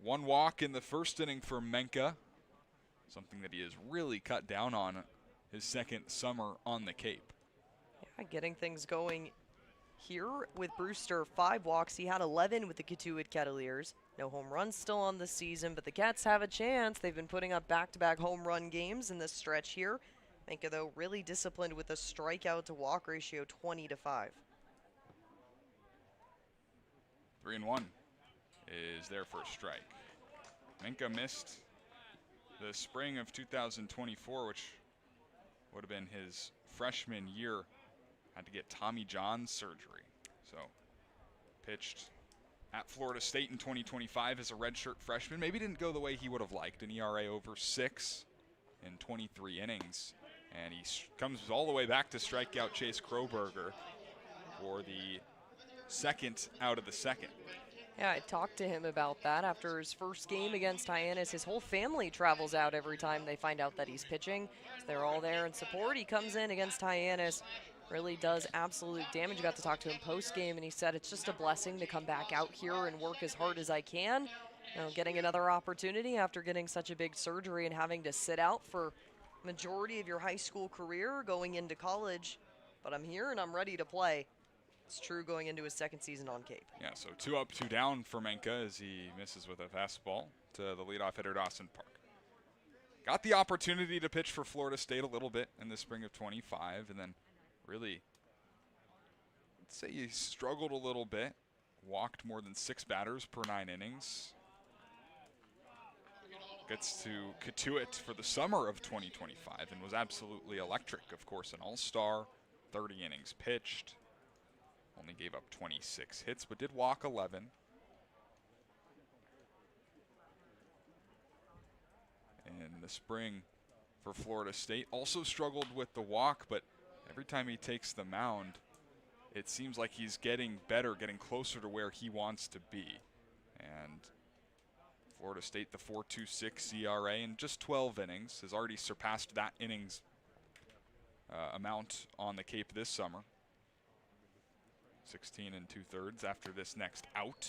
S1: 1 walk in the first inning for Manca, something that he has really cut down on his second summer on the Cape.
S3: Yeah, getting things going here with Brewster. 5 walks. He had 11 with the Cotuit Kettleers. No home runs still on the season, but the Cats have a chance. They've been putting up back-to-back home run games in this stretch here. Manca, though, really disciplined with a strikeout to walk ratio 20-5.
S1: 3-1 is their first strike. Manca missed the spring of 2024, which would have been his freshman year. Had to get Tommy John surgery. So pitched at Florida State in 2025 as a redshirt freshman. Maybe didn't go the way he would have liked. An ERA over 6 in 23 innings. And he comes all the way back to strike out Chase Kroberger for the second out of the second.
S3: Yeah, I talked to him about that after his first game against Hyannis. His whole family travels out every time they find out that he's pitching. So they're all there in support. He comes in against Hyannis, really does absolute damage. I got to talk to him post-game, and he said it's just a blessing to come back out here and work as hard as I can. You know, getting another opportunity after getting such a big surgery and having to sit out for majority of your high school career going into college. But I'm here and I'm ready to play. It's true going into his second season on Cape.
S1: Yeah, so 2 up, 2 down for Manca as he misses with a fastball to the leadoff hitter, Dawson Park. Got the opportunity to pitch for Florida State a little bit in the spring of 25, and then really, let's say he struggled a little bit, walked more than 6 batters per 9 innings. Gets to Cotuit for the summer of 2025 and was absolutely electric. Of course, an all-star, 30 innings pitched. Only gave up 26 hits, but did walk 11. In the spring for Florida State, also struggled with the walk, but every time he takes the mound, it seems like he's getting better, getting closer to where he wants to be. And Florida State, the 4.26 ERA in just 12 innings, has already surpassed that innings amount on the Cape this summer. 16 2/3 after this next out.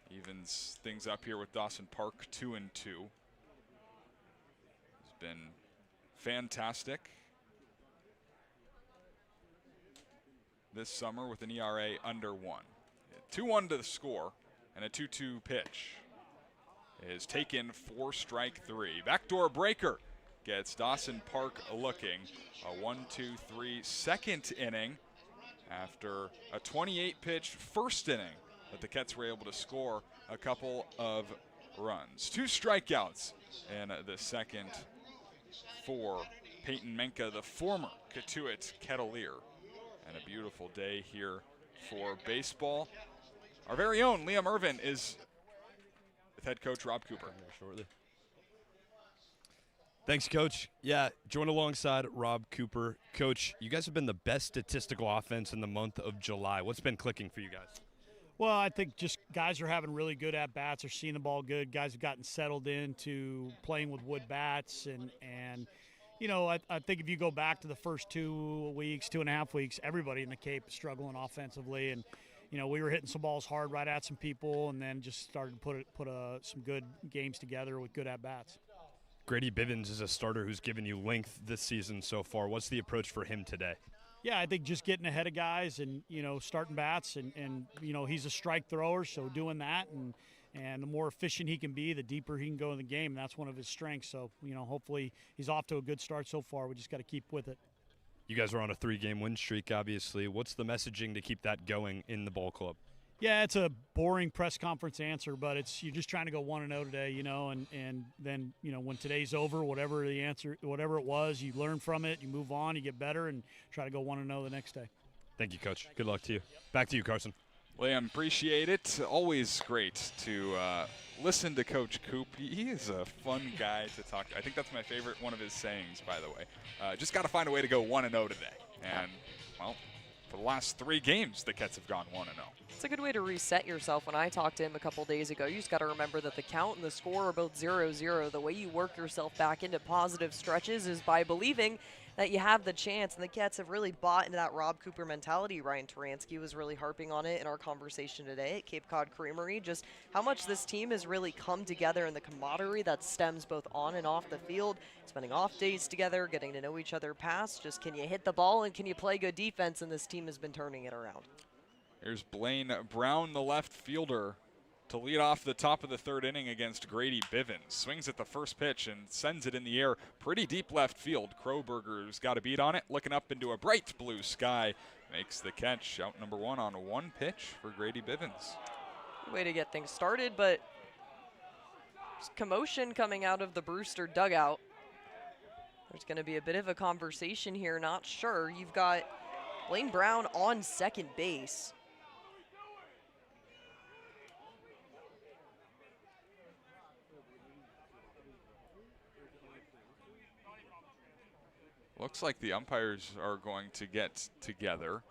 S1: Evens things up here with Dawson Park, 2-2. He's been fantastic this summer with an ERA under 1. 2-1 to the score, and a 2-2 pitch is taken for strike 3. Backdoor breaker gets Dawson Park looking. A 1-2-3 second inning after a 28-pitch first inning that the Kets were able to score a couple of runs. 2 strikeouts in the second for Payton Manca, the former Cotuit Kettleer. And a beautiful day here for baseball. Our very own Liam Ervin is with head coach Rob Cooper.
S2: Shortly. Thanks, Coach. Yeah, join alongside Rob Cooper. Coach, you guys have been the best statistical offense in the month of July. What's been clicking for you guys?
S14: Well, I think just guys are having really good at-bats, are seeing the ball good. Guys have gotten settled into playing with wood bats. And you know, I think if you go back to the first 2 weeks, 2.5 weeks, everybody in the Cape is struggling offensively. And, you know, we were hitting some balls hard right at some people and then just started to put some good games together with good at-bats.
S2: Grady Bivens is a starter who's given you length this season so far. What's the approach for him today?
S14: Yeah, I think just getting ahead of guys and, you know, starting bats and you know, he's a strike thrower, so doing that and the more efficient he can be, the deeper he can go in the game. And that's one of his strengths. So, you know, hopefully he's off to a good start so far. We just got to keep with it.
S2: You guys are on a 3-game win streak, obviously. What's the messaging to keep that going in the ball club?
S14: Yeah, it's a boring press conference answer, but you're just trying to go 1-0 today, you know, and then, you know, when today's over, whatever it was, you learn from it, you move on, you get better, and try to go 1-0 the next day.
S2: Thank you, Coach. Good luck to you. Back to you, Carson.
S1: Liam, appreciate it. Always great to listen to Coach Coop. He is a fun guy to talk to. I think that's my favorite one of his sayings, by the way. Just got to find a way to go 1-0 today. And, well, for the last 3 games, the Kets have gone 1-0.
S3: It's a good way to reset yourself. When I talked to him a couple days ago, you just got to remember that the count and the score are both 0-0. The way you work yourself back into positive stretches is by believing that you have the chance, and the Kets have really bought into that Rob Cooper mentality. Ryan Taransky was really harping on it in our conversation today at Cape Cod Creamery, just how much this team has really come together and the camaraderie that stems both on and off the field, spending off days together, getting to know each other past. Just can you hit the ball and can you play good defense, and this team has been turning it around.
S1: Here's Blaine Brown, the left fielder, to lead off the top of the 3rd inning against Grady Bivens. Swings at the first pitch and sends it in the air pretty deep left field. Kroberger's got a beat on it, looking up into a bright blue sky makes the catch. Out number 1 on 1 pitch for Grady Bivens.
S3: Way to get things started, but there's commotion coming out of the Brewster dugout. There's going to be a bit of a conversation here, not sure. You've got Blaine Brown on second base.
S1: Looks like the umpires are going to get together.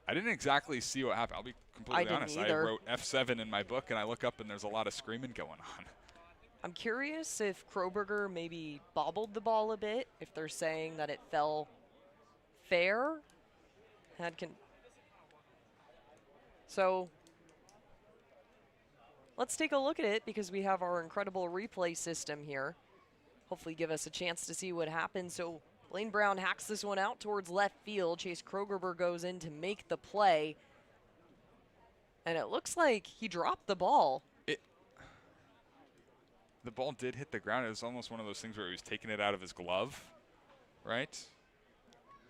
S1: I didn't exactly see what happened. I'll be completely honest.
S3: Either.
S1: I wrote F7 in my book, and I look up, and there's a lot of screaming going on.
S3: I'm curious if Kroberger maybe bobbled the ball a bit, if they're saying that it fell fair. So let's take a look at it because we have our incredible replay system here. Hopefully give us a chance to see what happened. So Blaine Brown hacks this one out towards left field. Chase Krogerber goes in to make the play. And it looks like he dropped the ball.
S1: The ball did hit the ground. It was almost one of those things where he was taking it out of his glove, right?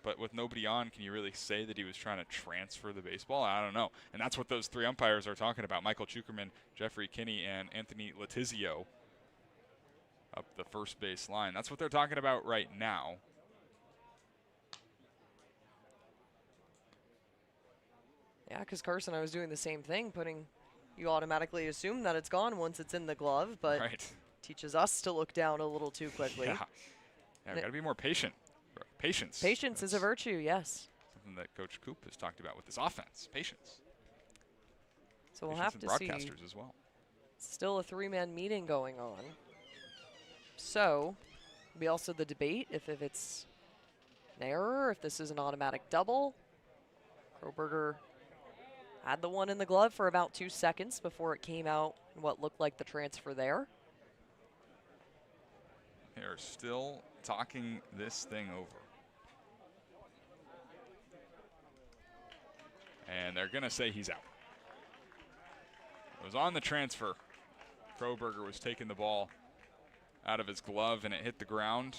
S1: But with nobody on, can you really say that he was trying to transfer the baseball? I don't know. And that's what those 3 umpires are talking about. Michael Chukerman, Jeffrey Kinney, and Anthony Letizio up the first base line. That's what they're talking about right now.
S3: Yeah, because Carson, I was doing the same thing, you automatically assume that it's gone once it's in the glove, but teaches us to look down a little too quickly.
S1: Yeah, we got to be more patient. Patience.
S3: Patience is a virtue, yes.
S1: Something that Coach Coop has talked about with his offense. Patience.
S3: So we'll
S1: Patience
S3: have to see.
S1: Broadcasters as well.
S3: Still a 3-man meeting going on. So, will be also the debate if it's an error, if this is an automatic double. Kroberger had the one in the glove for about 2 seconds before it came out and what looked like the transfer there.
S1: They're still talking this thing over. And they're going to say he's out. It was on the transfer. Kroberger was taking the ball out of his glove and it hit the ground.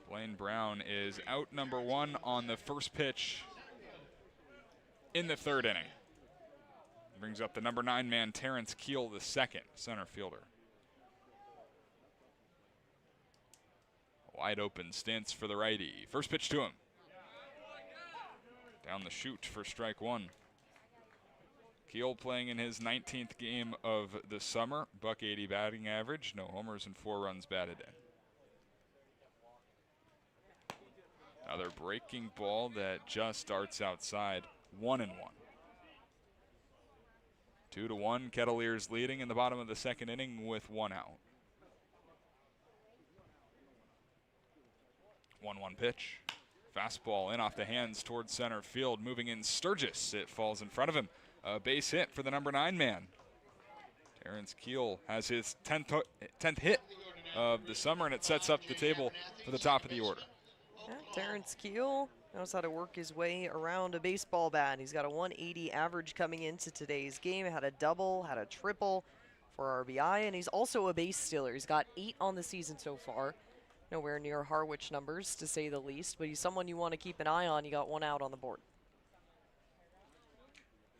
S1: Blaine Brown is out number 1 on the first pitch in the 3rd inning. Brings up the number 9 man, Terrence Keel, the second center fielder. Wide open stance for the righty. First pitch to him. Down the chute for strike 1. Keel playing in his 19th game of the summer. .180 batting average. No homers and 4 runs batted in. Another breaking ball that just darts outside. 1-1. 2-1. Kettleers leading in the bottom of the 2nd inning with 1 out. 1-1 pitch. Fastball in off the hands towards center field. Moving in Sturgis. It falls in front of him. A base hit for the number 9 man. Terrence Keel has his 10th hit of the summer, and it sets up the table for the top of the order.
S3: Yeah, Terrence Keel knows how to work his way around a baseball bat. He's got a 180 average coming into today's game. Had a double, had a triple for RBI, and he's also a base stealer. He's got 8 on the season so far. Nowhere near Harwich numbers, to say the least, but he's someone you want to keep an eye on. He got 1 out on the board.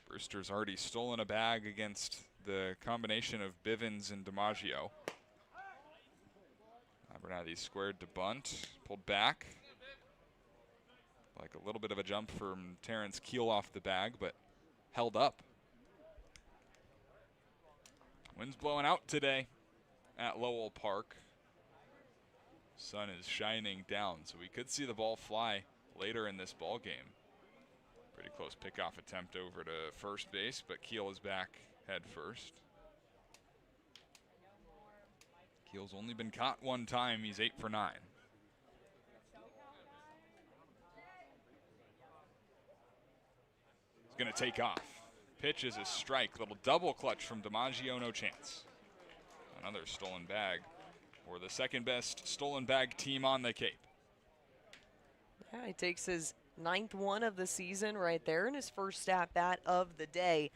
S1: Brewster's already stolen a bag against the combination of Bivens and DiMaggio. Abernathy squared to bunt, pulled back. Like a little bit of a jump from Terrence Keel off the bag, but held up. Wind's blowing out today at Lowell Park. Sun is shining down, so we could see the ball fly later in this ball game. Pretty close pickoff attempt over to first base, but Keel is back head first. Keel's only been caught 1 time. He's 8 for 9. He's going to take off. Pitch is a strike. Little double clutch from DiMaggio, no chance. Another stolen bag for the 2nd best stolen bag team on the Cape.
S3: Yeah, he takes his 9th one of the season right there in his first at-bat of the day.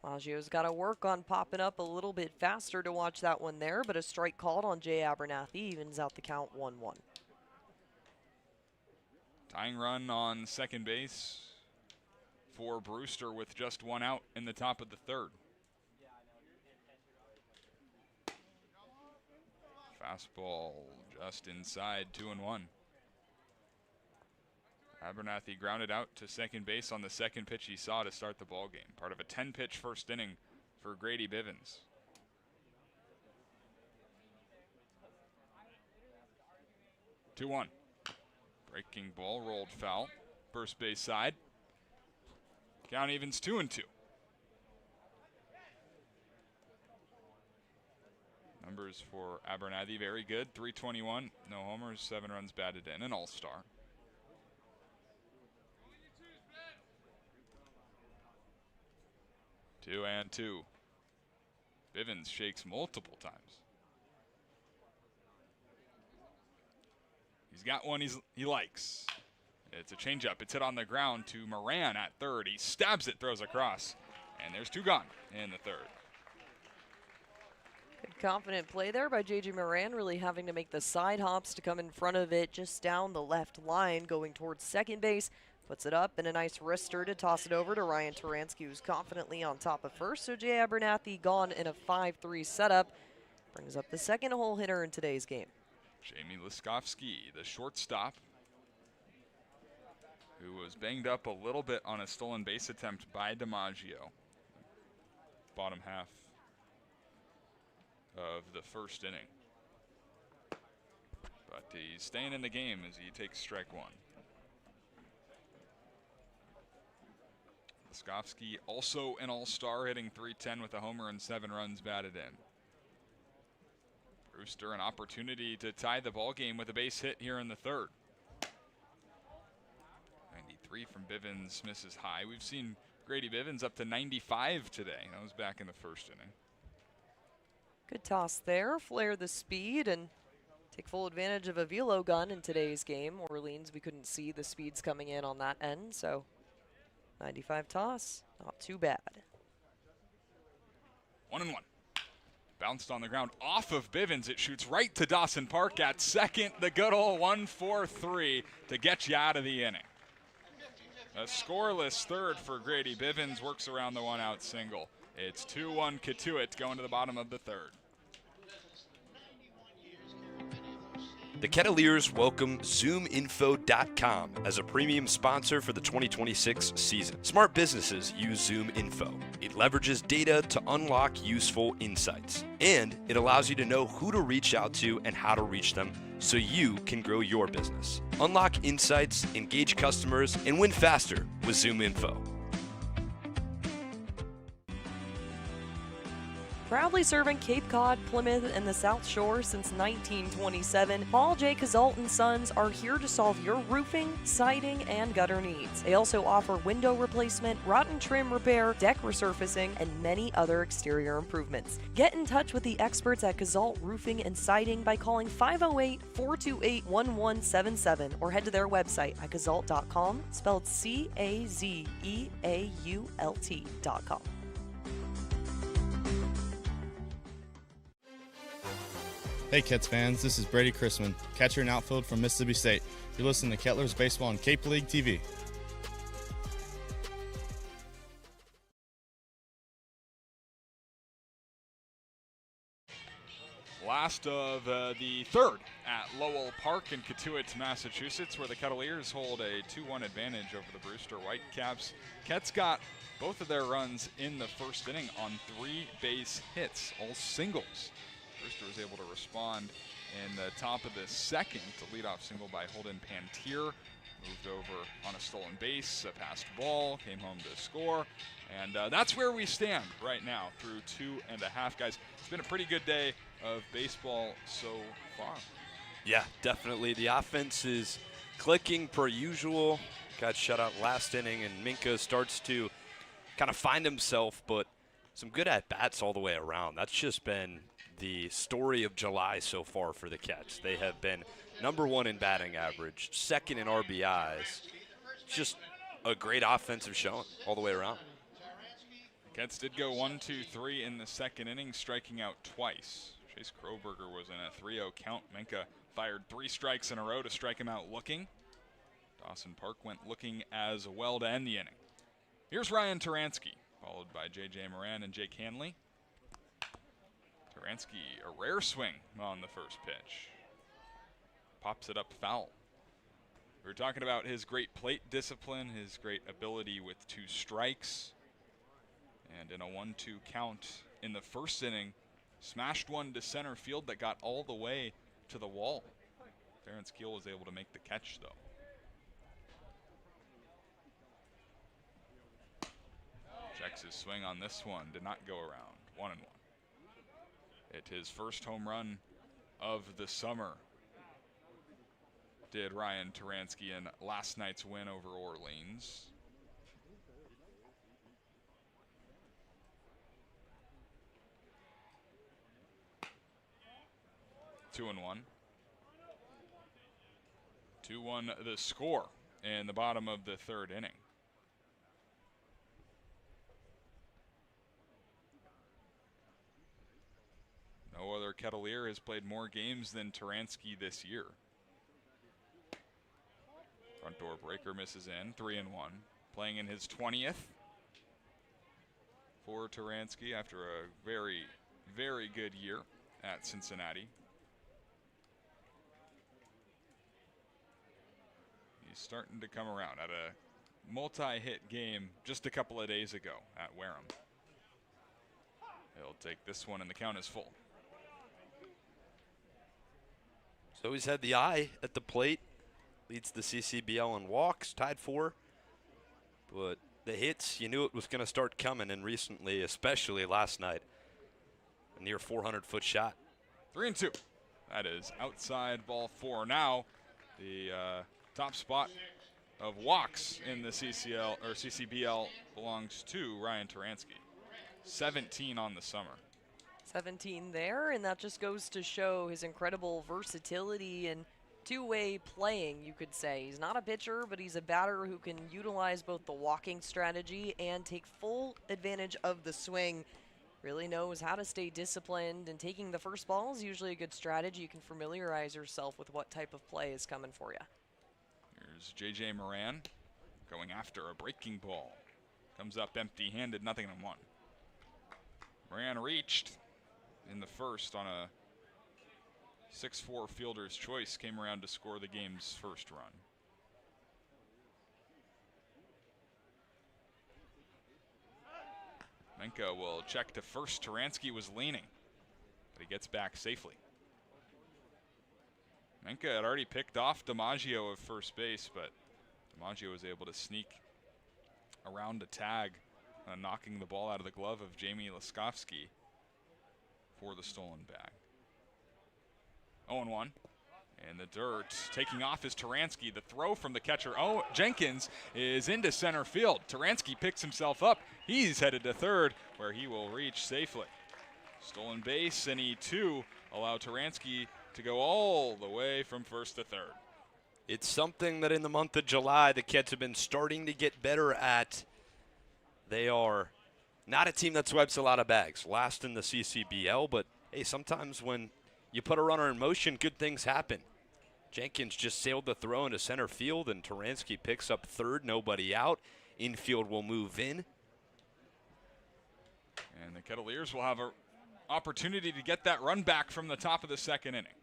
S3: Maggio's got to work on popping up a little bit faster to watch that one there, but a strike called on Jay Abernathy evens out the count 1-1.
S1: Tying run on second base for Brewster with just one out in the top of the third. Fastball just inside, 2-1. Abernathy grounded out to second base on the second pitch he saw to start the ball game. Part of a 10-pitch first inning for Grady Bivens. 2-1. Breaking ball rolled foul. First base side. Count evens 2-2. Numbers for Abernathy very good. 321, no homers, 7 runs batted in, an all-star. Two and two. Bivens shakes multiple times. He's got one he likes. It's a changeup. It's hit on the ground to Moran at third. He stabs it, throws across, and there's 2 gone in the third.
S3: Good confident play there by J.J. Moran, really having to make the side hops to come in front of it just down the left line, going towards second base. Puts it up and a nice wrister to toss it over to Ryan Taransky, who's confidently on top of first. So Jay Abernathy gone in a 5-3 setup. Brings up the second hole hitter in today's game.
S1: Jamie Liskowski, the shortstop, who was banged up a little bit on a stolen base attempt by DiMaggio. Bottom half of the first inning. But he's staying in the game as he takes strike one. Liskowski also an all-star, hitting .310 with a homer and 7 runs batted in. Brewster an opportunity to tie the ball game with a base hit here in the third. 93 from Bivens misses high. We've seen Grady Bivens up to 95 today. That was back in the first inning.
S3: Good toss there. Flare the speed and take full advantage of a velo gun in today's game. Orleans, we couldn't see the speeds coming in on that end, so 95 toss, not too bad.
S1: 1-1. Bounced on the ground off of Bivens. It shoots right to Dawson Park at second. The good old 1-4-3 to get you out of the inning. A scoreless third for Grady Bivens. Works around the 1-out single. It's 2-1 Cotuit going to the bottom of the third.
S6: The Kettleers welcome ZoomInfo.com as a premium sponsor for the 2026 season. Smart businesses use ZoomInfo. It leverages data to unlock useful insights, and it allows you to know who to reach out to and how to reach them so you can grow your business. Unlock insights, engage customers, and win faster with ZoomInfo.
S3: Proudly serving Cape Cod, Plymouth, and the South Shore since 1927, Paul J. Cazalt & Sons are here to solve your roofing, siding, and gutter needs. They also offer window replacement, rotten trim repair, deck resurfacing, and many other exterior improvements. Get in touch with the experts at Cazalt Roofing and Siding by calling 508-428-1177 or head to their website at cazalt.com, spelled CAZEAULT.com.
S15: Hey Kets fans, this is Brady Chrisman, catcher and outfield from Mississippi State. You're listening to Kettleers Baseball on Cape League TV.
S1: Last of the third at Lowell Park in Cotuit, Massachusetts, where the Kettleers hold a 2-1 advantage over the Brewster White Caps. Kets got both of their runs in the first inning on 3 base hits, all singles. Brewster was able to respond in the top of the second to leadoff single by Holden Pantier. Moved over on a stolen base, a passed ball, came home to score. And that's where we stand right now through 2.5. Guys, it's been a pretty good day of baseball so far.
S6: Yeah, definitely. The offense is clicking per usual. Got shut out last inning, and Manca starts to kind of find himself, but some good at-bats all the way around. That's just been the story of July so far for the Cats. They have been #1 in batting average, 2nd in RBIs. Just a great offensive showing all the way around.
S1: Cats did go 1-2-3 in the second inning, striking out twice. Chase Kroberger was in a 3-0 count. Manca fired 3 strikes in a row to strike him out looking. Dawson Park went looking as well to end the inning. Here's Ryan Taransky, followed by J.J. Moran and Jake Hanley. Taransky, a rare swing on the first pitch. Pops it up foul. We were talking about his great plate discipline, his great ability with 2 strikes. And in a 1-2 count in the first inning, smashed one to center field that got all the way to the wall. Terrence Keel was able to make the catch, though. Checks his swing on this one, did not go around. 1-1. Hit his first home run of the summer, did Ryan Taransky in last night's win over Orleans. Two and 1. 2-1 the score in the bottom of the third inning. No other Kettleer has played more games than Taransky this year. Front door breaker misses in, 3-1. Playing in his 20th for Taransky after a very, very good year at Cincinnati. He's starting to come around. At a multi-hit game just a couple of days ago at Wareham. He'll take this one and the count is full.
S6: So he's had the eye at the plate. Leads the CCBL in walks, tied 4. But the hits, you knew it was going to start coming, and recently, especially last night, a near 400-foot shot.
S1: 3-2. That is outside ball 4. Now, the top spot of walks in the CCBL belongs to Ryan Taransky. 17 on the summer.
S3: 17 there, and that just goes to show his incredible versatility and two-way playing, you could say. He's not a pitcher, but he's a batter who can utilize both the walking strategy and take full advantage of the swing. Really knows how to stay disciplined, and taking the first ball is usually a good strategy. You can familiarize yourself with what type of play is coming for you.
S1: Here's J.J. Moran going after a breaking ball. Comes up empty-handed, 0-1. Moran reached in the first on a 6-4 fielder's choice, came around to score the game's first run. Manca will check to first. Taransky was leaning, but he gets back safely. Manca had already picked off DiMaggio of first base, but DiMaggio was able to sneak around a tag, knocking the ball out of the glove of Jamie Laskowski for the stolen bag. 0-1. And the dirt taking off is Taransky. The throw from the catcher, Jenkins, is into center field. Taransky picks himself up. He's headed to third, where he will reach safely. Stolen base, and he too allow Taransky to go all the way from first to third.
S6: It's something that in the month of July the Kets have been starting to get better at. They are not a team that swipes a lot of bags. Last in the CCBL, but hey, sometimes when you put a runner in motion, good things happen. Jenkins just sailed the throw into center field, and Taransky picks up third, nobody out. Infield will move in.
S1: And the Kettleers will have an opportunity to get that run back from the top of the second inning.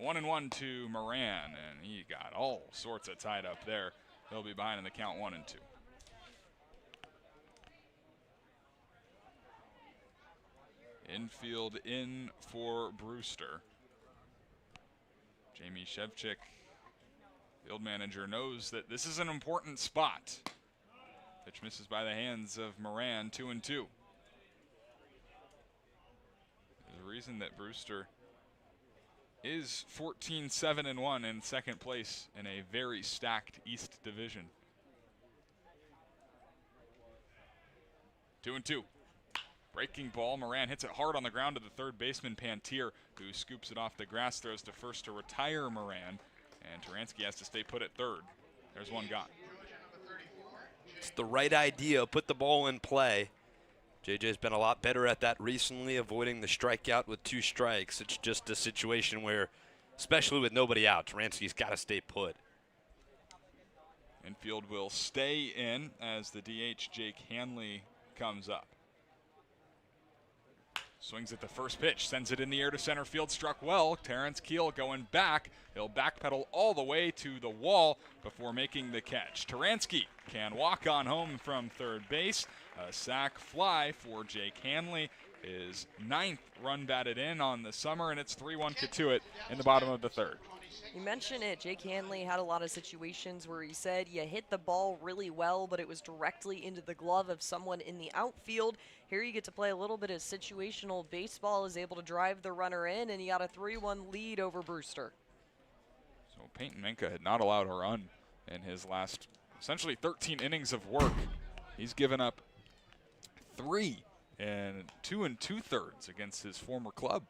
S1: 1-1 to Moran, and he got all sorts of tied up there. He'll be behind in the count 1-2. Infield in for Brewster. Jamie Shevchik, field manager, knows that this is an important spot. Pitch misses by the hands of Moran, 2-2. There's a reason that Brewster is 14-7-1 in second place in a very stacked East Division. 2-2. Breaking ball, Moran hits it hard on the ground to the third baseman, Pantier, who scoops it off the grass, throws to first to retire Moran, and Taransky has to stay put at third. There's one gone.
S6: It's the right idea, put the ball in play. JJ's been a lot better at that recently, avoiding the strikeout with 2 strikes. It's just a situation where, especially with nobody out, Taransky's got to stay put.
S1: Infield will stay in as the DH Jake Hanley comes up. Swings at the first pitch, sends it in the air to center field, struck well. Terrence Keel going back. He'll backpedal all the way to the wall before making the catch. Taransky can walk on home from third base. A sac fly for Jake Hanley. His 9th run batted in on the summer, and it's 3-1 Cotuit in the bottom of the third.
S3: You mentioned it. Jake Hanley had a lot of situations where he said you hit the ball really well, but it was directly into the glove of someone in the outfield. Here you get to play a little bit of situational baseball, is able to drive the runner in, and you got a 3-1 lead over Brewster.
S1: So Payton Manca had not allowed a run in his last essentially 13 innings of work. He's given up 3 and 2 2/3 against his former club.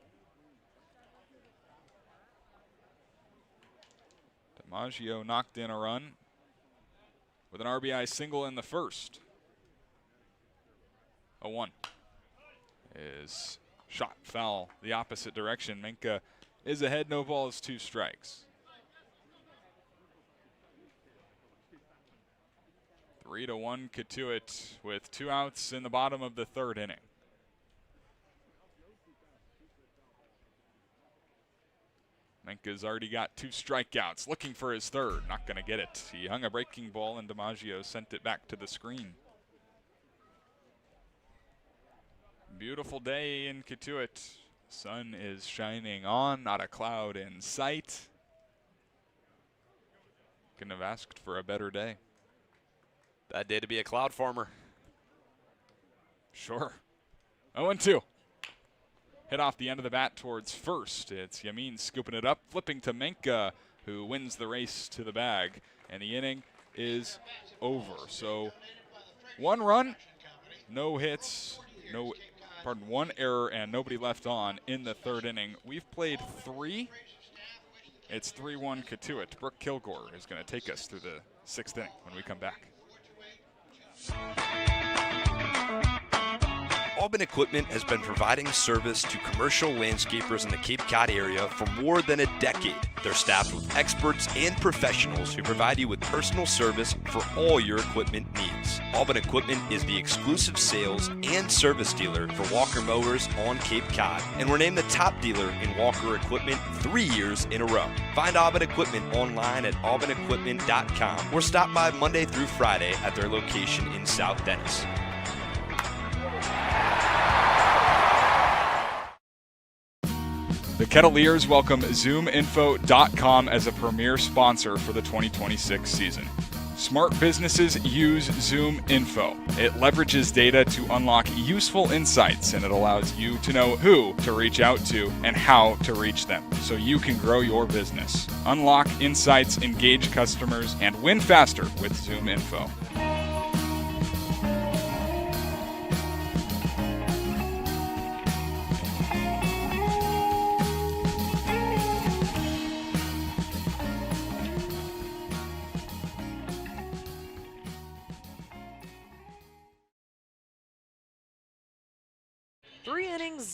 S1: DiMaggio knocked in a run with an RBI single in the first. 0-1 is shot foul the opposite direction. Manca is ahead, no balls, 2 strikes. 3-1 Cotuit with 2 outs in the bottom of the third inning. Manca's already got 2 strikeouts, looking for his third, not going to get it. He hung a breaking ball and DiMaggio sent it back to the screen. Beautiful day in Cotuit. Sun is shining on, not a cloud in sight. Couldn't have asked for a better day.
S6: Bad day to be a cloud farmer.
S1: Sure. 0-2. Hit off the end of the bat towards first. It's Yamin scooping it up, flipping to Manca, who wins the race to the bag. And the inning is over. So 1 run, no hits, 1 error, and nobody left on in the third inning. We've played 3. It's 3-1 Cotuit. Brooke Killgore is going to take us through the 6th inning when we come back.
S6: Aubin Equipment has been providing service to commercial landscapers in the Cape Cod area for more than a decade. They're staffed with experts and professionals who provide you with personal service for all your equipment needs. Aubin Equipment is the exclusive sales and service dealer for Walker Mowers on Cape Cod, and we're named the top dealer in Walker Equipment 3 years in a row. Find Aubin Equipment online at aubinequipment.com or stop by Monday through Friday at their location in South Dennis.
S1: The Kettleers welcome ZoomInfo.com as a premier sponsor for the 2026 season. Smart businesses use ZoomInfo. It leverages data to unlock useful insights, and it allows you to know who to reach out to and how to reach them so you can grow your business. Unlock insights, engage customers, and win faster with ZoomInfo.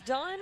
S3: Done.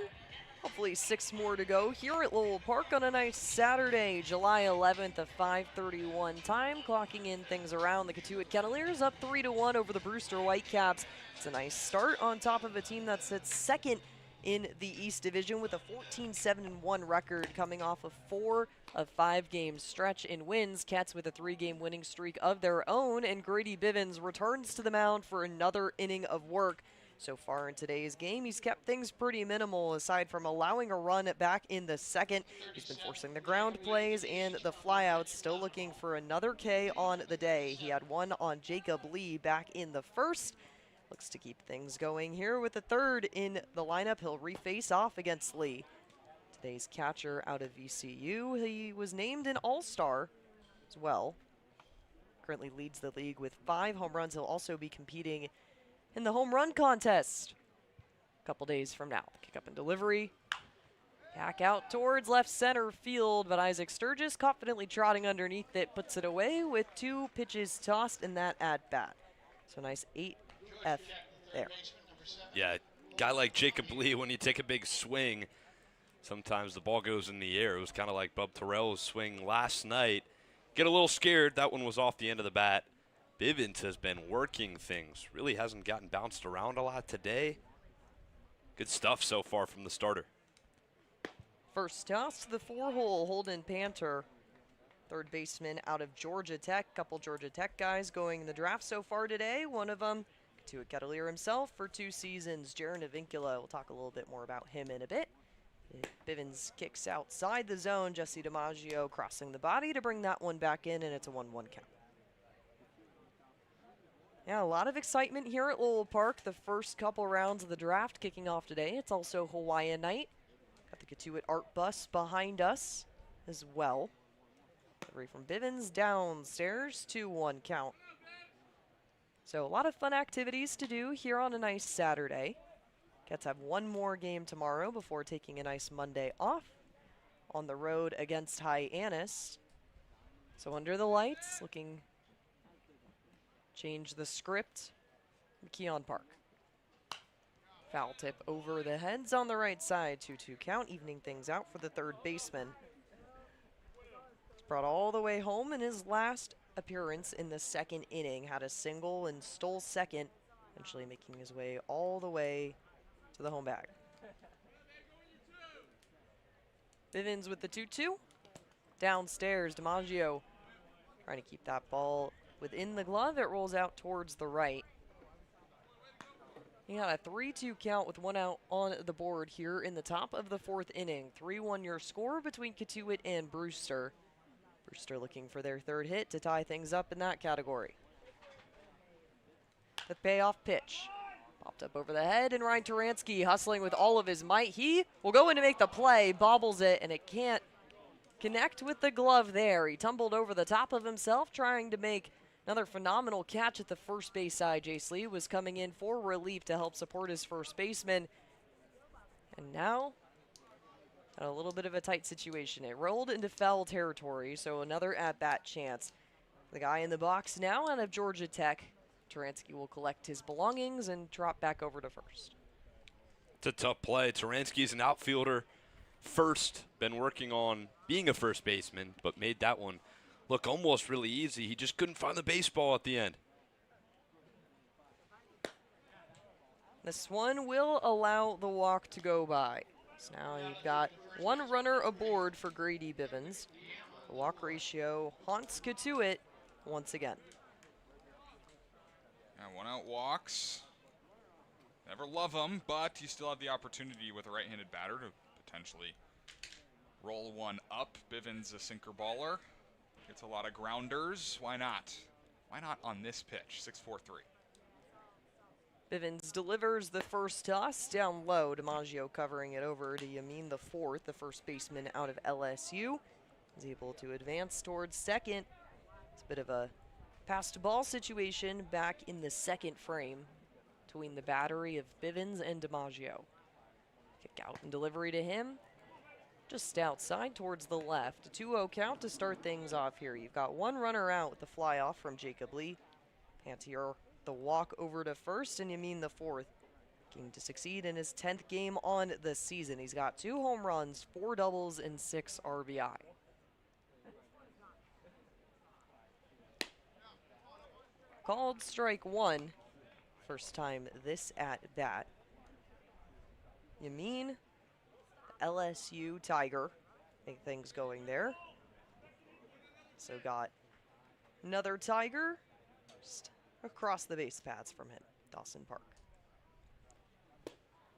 S3: Hopefully 6 more to go here at Lowell Park on a nice Saturday, July 11th at 5:31 time. Clocking in things around, the Cotuit Kettleers up 3-1 over the Brewster White Caps. It's a nice start on top of a team that sits second in the East Division with a 14-7-1 record, coming off a 4 of 5 game stretch in wins. Cats with a 3-game winning streak of their own, and Grady Bivens returns to the mound for another inning of work. So far in today's game, he's kept things pretty minimal, aside from allowing a run back in the second. He's been forcing the ground plays and the flyouts, still looking for another K on the day. He had one on Jacob Lee back in the first. Looks to keep things going here with the third in the lineup. He'll reface off against Lee. Today's catcher out of VCU. He was named an All-Star as well. Currently leads the league with 5 home runs. He'll also be competing in the home run contest a couple days from now. Kick up and delivery. Back out towards left center field, but Isaac Sturgis confidently trotting underneath it, puts it away with 2 pitches tossed in that at-bat. So nice 8F there.
S6: Yeah, guy like Jacob Lee, when you take a big swing, sometimes the ball goes in the air. It was kind of like Bub Terrell's swing last night. Get a little scared. That one was off the end of the bat. Bivens has been working things. Really hasn't gotten bounced around a lot today. Good stuff so far from the starter.
S3: First toss to the 4-hole, Holden Panther, third baseman out of Georgia Tech. Couple Georgia Tech guys going in the draft so far today. One of them, Cotuit Kettleers himself for 2 seasons, Jaron Avincula. We'll talk a little bit more about him in a bit. Bivens kicks outside the zone. Jesse DiMaggio crossing the body to bring that one back in, and it's a 1-1 count. Yeah, a lot of excitement here at Lowell Park. The first couple rounds of the draft kicking off today. It's also Hawaiian night. Got the Cotuit art bus behind us as well. Delivery from Bivens downstairs, 2-1 count. So a lot of fun activities to do here on a nice Saturday. Cats have one more game tomorrow before taking a nice Monday off on the road against Hyannis. So under the lights, looking change the script. Keon Park. Foul tip over the heads on the right side, 2-2 count, evening things out for the third baseman. He's brought all the way home in his last appearance in the second inning. Had a single and stole second, eventually making his way all the way to the home bag. Bivens with the 2-2. Downstairs, DiMaggio trying to keep that ball within the glove. It rolls out towards the right. He had a 3-2 count with 1 out on the board here in the top of the 4th inning. 3-1 your score between Cotuit and Brewster. Brewster looking for their 3rd hit to tie things up in that category. The payoff pitch. Popped up over the head, and Ryan Turansky hustling with all of his might. He will go in to make the play, bobbles it, and it can't connect with the glove there. He tumbled over the top of himself, trying to make another phenomenal catch at the first base side. Jace Lee was coming in for relief to help support his first baseman. And now, a little bit of a tight situation. It rolled into foul territory, so another at-bat chance. The guy in the box now out of Georgia Tech. Turansky will collect his belongings and drop back over to first.
S6: It's a tough play. Turansky's an outfielder first, been working on being a first baseman, but made that one look almost really easy. He just couldn't find the baseball at the end.
S3: This one will allow the walk to go by. So now you've got 1 runner aboard for Grady Bivens. The walk ratio haunts Cotuit once again.
S16: And 1 out walks. Never love them, but you still have the opportunity with a right-handed batter to potentially roll one up. Bivens, a sinker baller. Gets a lot of grounders. Why not? Why not on this pitch? 6-4-3.
S3: Bivens delivers the first toss down low. DiMaggio covering it over to Yamin the 4th, the first baseman out of LSU. Is able to advance towards second. It's a bit of a passed ball situation back in the second frame between the battery of Bivens and DiMaggio. Kick out and delivery to him. Just outside towards the left. A 2-0 count to start things off here. You've got 1 runner out with the fly off from Jacob Lee. Pantier the walk over to first, and Yamin the 4th. Looking to succeed in his 10th game on the season. He's got 2 home runs, 4 doubles, and 6 RBI. Called strike 1. First time this at bat. Yamin, LSU Tiger, make things going there. So got another Tiger just across the base paths from him, Dawson Park.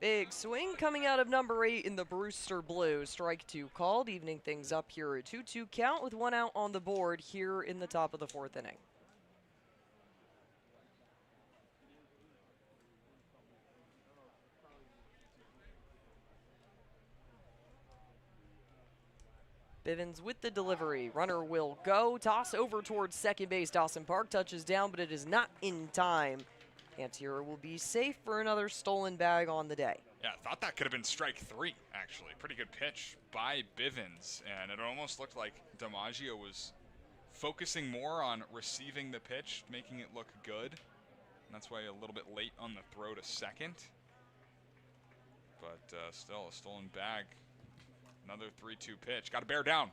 S3: Big swing coming out of number 8 in the Brewster Blue. Strike 2 called, evening things up here. A 2-2 count with 1 out on the board here in the top of the 4th inning. Bivens with the delivery. Runner will go. Toss over towards second base. Dawson Park touches down, but it is not in time. Pantier will be safe for another stolen bag on the day.
S16: Yeah, I thought that could have been strike 3, actually. Pretty good pitch by Bivens, and it almost looked like DiMaggio was focusing more on receiving the pitch, making it look good. And that's why a little bit late on the throw to second. But still a stolen bag. Another 3-2 pitch. Got to bear down.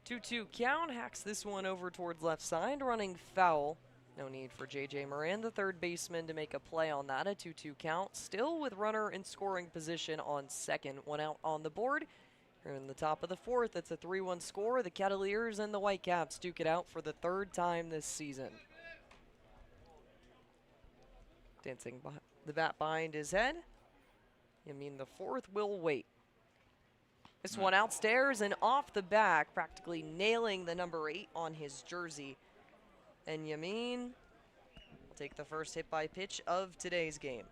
S3: 2-2 count. Hacks this one over towards left side. Running foul No need for J.J. Moran, the third baseman, to make a play on that. A 2-2 count. Still with runner in scoring position on second. One out on the board. Here in the top of the fourth, it's a 3-1 score. The Kettleers and the White Caps duke it out for the third time this season. Dancing the bat behind his head. You mean the fourth will wait. This one outstairs and off the back, practically nailing the number 8 on his jersey. And Yamin will take the first hit by pitch of today's game.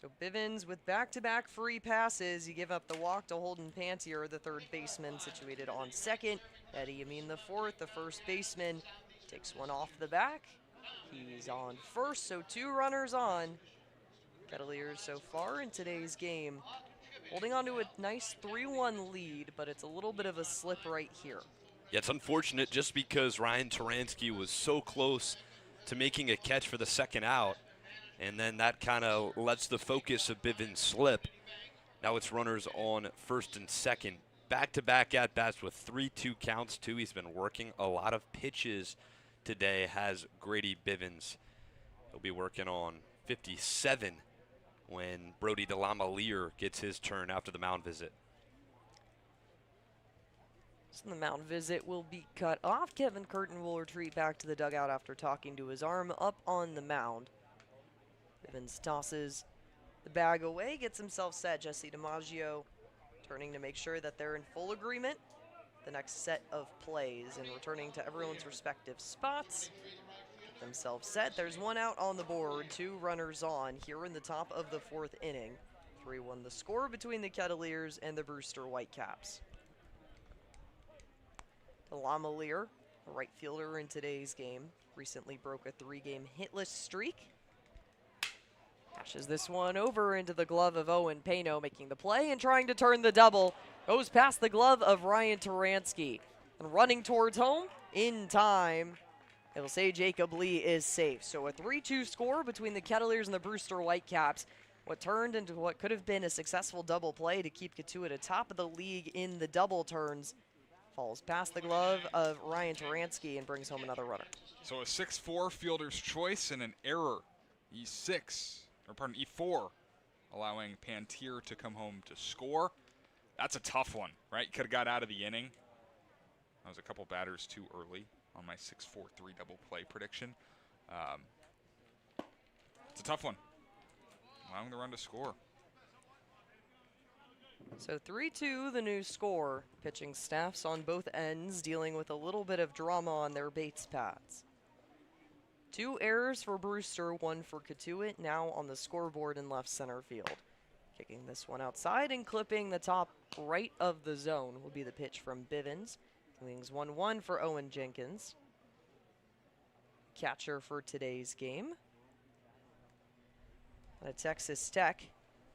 S3: So Bivens with back-to-back free passes. You give up the walk to Holden Pantier, the third baseman situated on second. Eddie Yamin the fourth, the first baseman, takes one off the back. He's on first, so 2 runners on. Kettleers so far in today's game, holding on to a nice 3-1 lead, but it's a little bit of a slip right here.
S6: Yeah, it's unfortunate just because Ryan Taransky was so close to making a catch for the second out, and then that kind of lets the focus of Bivens slip. Now it's runners on first and second. Back-to-back at-bats with 3-2 counts, too. He's been working a lot of pitches today, has Grady Bivens. He'll be working on 57 when Brody DeLamalier gets his turn after the mound visit.
S3: So the mound visit will be cut off. Kevin Curtin will retreat back to the dugout after talking to his arm up on the mound. Bivens tosses the bag away, gets himself set. Jesse DiMaggio turning to make sure that they're in full agreement. The next set of plays and returning to everyone's respective spots. Themselves set. There's one out on the board, 2 runners on here in the top of the fourth inning. 3-1 the score between the Kettleers and the Brewster White Caps. Lamalier, a right fielder in today's game, recently broke a 3-game hitless streak. Dashes this one over into the glove of Owen Payno, making the play and trying to turn the double. Goes past the glove of Ryan Taransky and running towards home in time. It will say Jacob Lee is safe. So a 3-2 score between the Kettleers and the Brewster White Caps. What turned into what could have been a successful double play to keep Cotuit atop of the league in the double turns. Falls past the glove of Ryan Taransky and brings home another runner.
S16: So a 6-4 fielder's choice and an error. E4, allowing Pantier to come home to score. That's a tough one, right? You could have got out of the inning. That was a couple batters too early on my 6-4-3 double play prediction. It's a tough one. Allowing the run to score.
S3: So 3-2 the new score. Pitching staffs on both ends dealing with a little bit of drama on their baits pads. 2 errors for Brewster, 1 for Cotuit, now on the scoreboard in left center field. Kicking this one outside and clipping the top right of the zone will be the pitch from Bivens. Things 1-1 for Owen Jenkins. Catcher for today's game. At Texas Tech,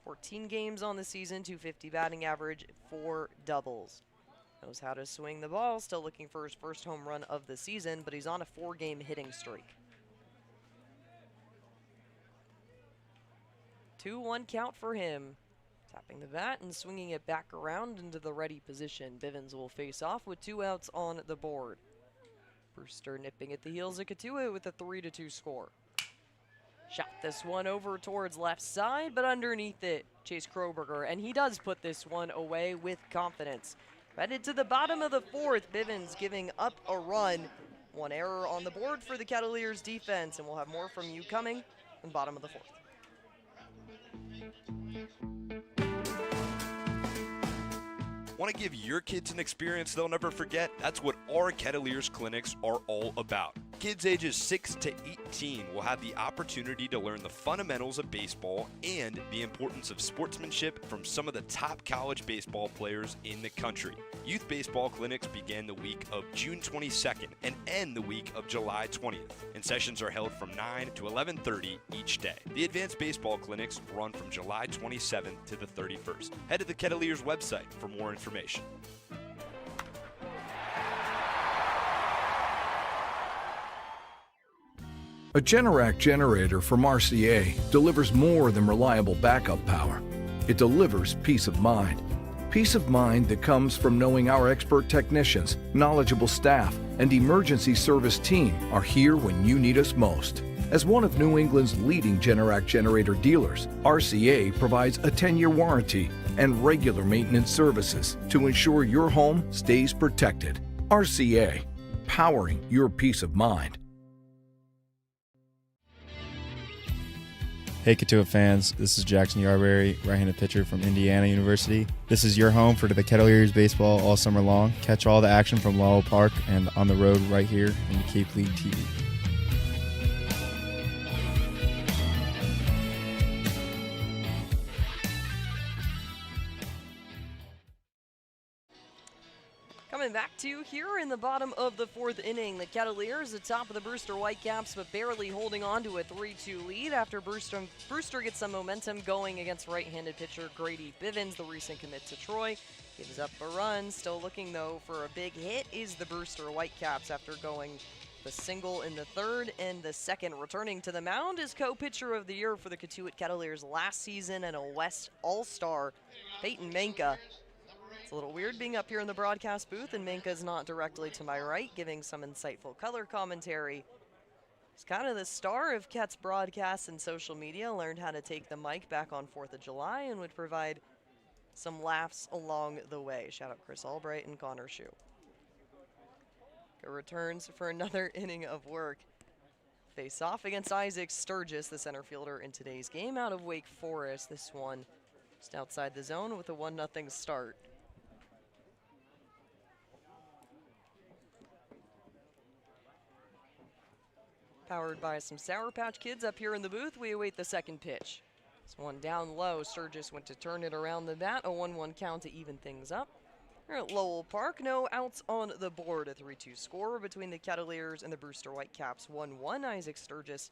S3: 14 games on the season, .250 batting average, 4 doubles. Knows how to swing the ball, still looking for his first home run of the season, but he's on a 4-game hitting streak. 2-1 count for him. Tapping the bat and swinging it back around into the ready position. Bivens will face off with 2 outs on the board. Brewster nipping at the heels of Cotuit with a 3-2 score. Shot this one over towards left side, but underneath it, Chase Kroberger, and he does put this one away with confidence. Headed to the bottom of the fourth, Bivens giving up a run. 1 error on the board for the Kettleers defense, and we'll have more from you coming in the bottom of the fourth.
S6: Want to give your kids an experience they'll never forget? That's what our Kettleers clinics are all about. Kids ages 6 to 18 will have the opportunity to learn the fundamentals of baseball and the importance of sportsmanship from some of the top college baseball players in the country. Youth baseball clinics begin the week of June 22nd and end the week of July 20th, and sessions are held from 9 to 11:30 each day. The advanced baseball clinics run from July 27th to the 31st. Head to the Kettleers website for more information.
S12: A Generac generator from Mercier delivers more than reliable backup power. It delivers peace of mind. Peace of mind that comes from knowing our expert technicians, knowledgeable staff, and emergency service team are here when you need us most. As one of New England's leading Generac generator dealers, RCA provides a 10-year warranty and regular maintenance services to ensure your home stays protected. RCA, powering your peace of mind.
S17: Hey Cotuit fans, this is Jackson Yarberry, right-handed pitcher from Indiana University. This is your home for the Kettleers baseball all summer long. Catch all the action from Lowell Park and on the road right here in the Cape League TV.
S3: Coming back to here in the bottom of the fourth inning, the Kettleers atop of the Brewster White Caps, but barely holding on to a 3-2 lead after Brewster gets some momentum going against right-handed pitcher Grady Bivens, the recent commit to Troy. Gives up a run. Still looking, though, for a big hit is the Brewster White Caps after going the single in the third and the second. Returning to the mound is co-pitcher of the year for the Cotuit Kettleers last season and a West All-Star, Payton Manca. It's a little weird being up here in the broadcast booth, and Manca's not directly to my right, giving some insightful color commentary. He's kind of the star of Ket's broadcasts and social media, learned how to take the mic back on 4th of July, and would provide some laughs along the way. Shout out Chris Albright and Connor Shue. Returns for another inning of work. Face off against Isaac Sturgis, the center fielder in today's game out of Wake Forest. This one just outside the zone with a 1-0 start. Powered by some Sour Patch Kids up here in the booth, we await the second pitch. This one down low. Sturgis went to turn it around the bat. A 1-1 count to even things up. Here at Lowell Park, no outs on the board. A 3-2 score between the Kettleers and the Brewster White Caps. 1-1. Isaac Sturgis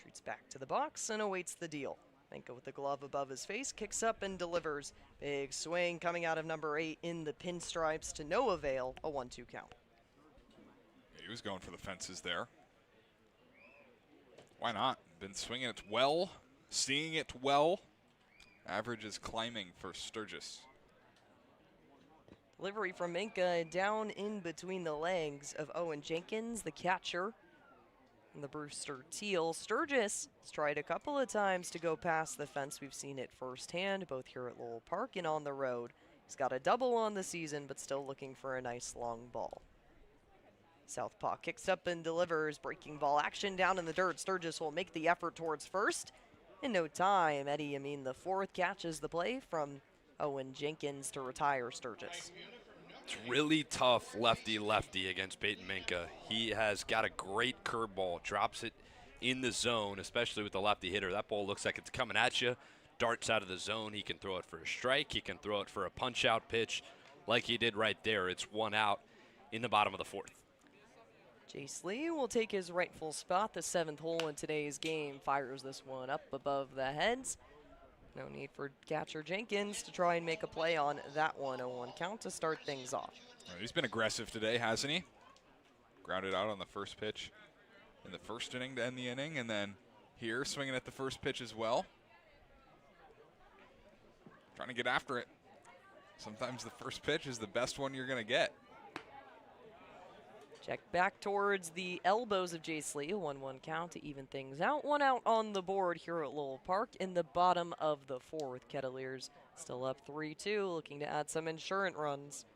S3: treats back to the box and awaits the deal. Manca with the glove above his face, kicks up and delivers. Big swing coming out of number 8 in the pinstripes to no avail. A 1-2 count.
S16: He was going for the fences there. Why not? Been swinging it well, seeing it well. Average is climbing for Sturgis.
S3: Delivery from Manca down in between the legs of Owen Jenkins, the catcher, and the Brewster Teal. Sturgis has tried a couple of times to go past the fence. We've seen it firsthand, both here at Lowell Park and on the road. He's got a double on the season, but still looking for a nice long ball. Southpaw kicks up and delivers. Breaking ball action down in the dirt. Sturgis will make the effort towards first. In no time, Eddie Amin the fourth catches the play from Owen Jenkins to retire Sturgis.
S6: It's really tough lefty-lefty against Payton Manca. He has got a great curveball. Drops it in the zone, especially with the lefty hitter. That ball looks like it's coming at you. Darts out of the zone. He can throw it for a strike. He can throw it for a punch-out pitch like he did right there. It's 1 out in the bottom of the fourth.
S3: Jace Lee will take his rightful spot. The 7th hole in today's game fires this one up above the heads. No need for catcher Jenkins to try and make a play on that one. 0-1 count to start things off.
S16: He's been aggressive today, hasn't he? Grounded out on the first pitch in the first inning to end the inning, and then here swinging at the first pitch as well. Trying to get after it. Sometimes the first pitch is the best one you're going to get.
S3: Check back towards the elbows of Jace Lee. 1-1 count to even things out. 1 out on the board here at Lowell Park in the bottom of the fourth. Kettleers still up 3-2, looking to add some insurance runs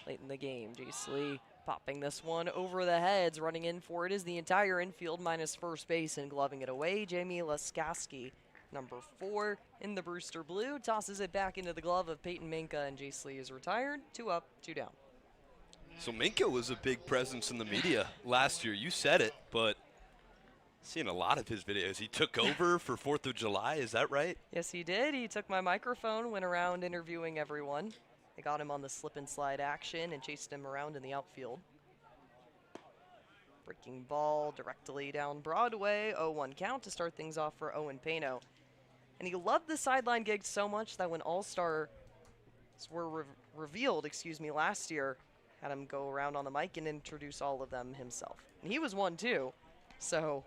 S3: late in the game. Jace Lee popping this one over the heads. Running in for it is the entire infield minus first base and gloving it away. Jamie Laskaski, number 4 in the Brewster blue, tosses it back into the glove of Payton Manca, and Jace Lee is retired. 2 up, 2 down.
S6: So Manca was a big presence in the media last year. You said it, but seen a lot of his videos. He took over for 4th of July, is that right?
S3: Yes, he did. He took my microphone, went around interviewing everyone. They got him on the slip and slide action and chased him around in the outfield. Breaking ball directly down Broadway. 0-1 count to start things off for Owen Payno. And he loved the sideline gig so much that when All-Stars were revealed, last year, had him go around on the mic and introduce all of them himself. And he was one too, so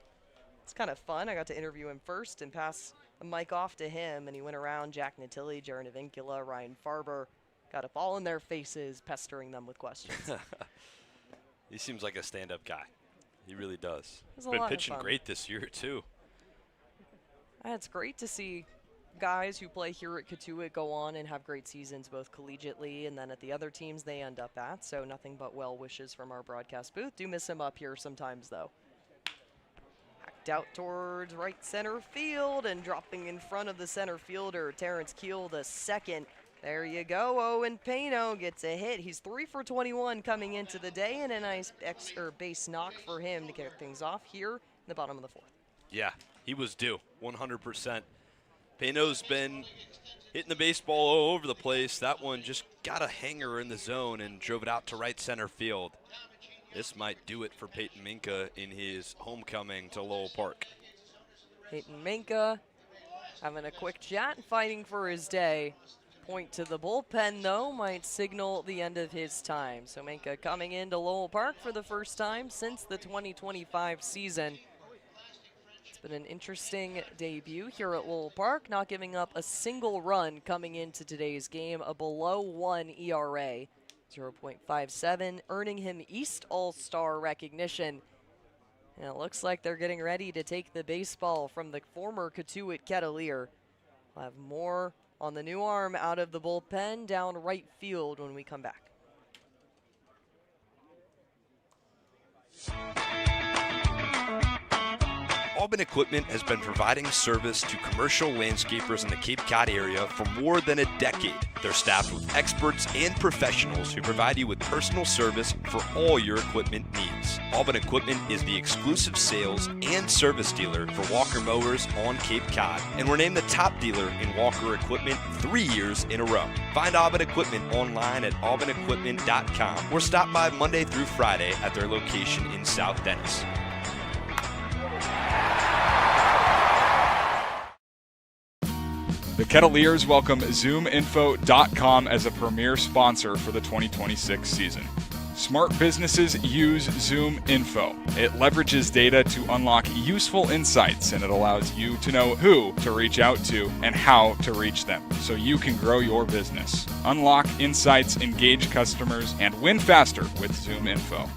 S3: it's kind of fun. I got to interview him first and pass the mic off to him, and he went around Jack Natilli, Jaron Avincula, Ryan Farber, got it all in their faces, pestering them with questions.
S6: He seems like a stand-up guy. He really does.
S3: was a
S6: Been
S3: lot of
S6: pitching
S3: fun.
S6: great this year, too.
S3: It's great to see guys who play here at Cotuit go on and have great seasons both collegiately and then at the other teams they end up at. So nothing but well wishes from our broadcast booth. Do miss him up here sometimes, though. Hacked out towards right center field and dropping in front of the center fielder, Terrence Keel, the second. There you go. Owen Payton gets a hit. He's 3 for 21 coming into the day, and a nice base knock for him to get things off here in the bottom of the fourth.
S6: Yeah, he was due, 100%. Payton's been hitting the baseball all over the place. That one just got a hanger in the zone and drove it out to right center field. This might do it for Payton Manca in his homecoming to Lowell Park.
S3: Payton Manca having a quick chat, fighting for his day. Point to the bullpen, though, might signal the end of his time. So Manca coming into Lowell Park for the first time since the 2025 season. It's been an interesting debut here at Lowell Park, not giving up a single run coming into today's game, a below 1 ERA, 0.57, earning him East All-Star recognition. And it looks like they're getting ready to take the baseball from the former Cotuit Kettleer. We'll have more on the new arm out of the bullpen down right field when we come back.
S6: Auburn Equipment has been providing service to commercial landscapers in the Cape Cod area for more than a decade. They're staffed with experts and professionals who provide you with personal service for all your equipment needs. Auburn Equipment is the exclusive sales and service dealer for Walker Mowers on Cape Cod, and we're named the top dealer in Walker Equipment 3 years in a row. Find Auburn Equipment online at auburnequipment.com or stop by Monday through Friday at their location in South Dennis.
S1: The Kettleers welcome ZoomInfo.com as a premier sponsor for the 2026 season. Smart businesses use ZoomInfo. It leverages data to unlock useful insights, and it allows you to know who to reach out to and how to reach them so you can grow your business. Unlock insights, engage customers, and win faster with ZoomInfo.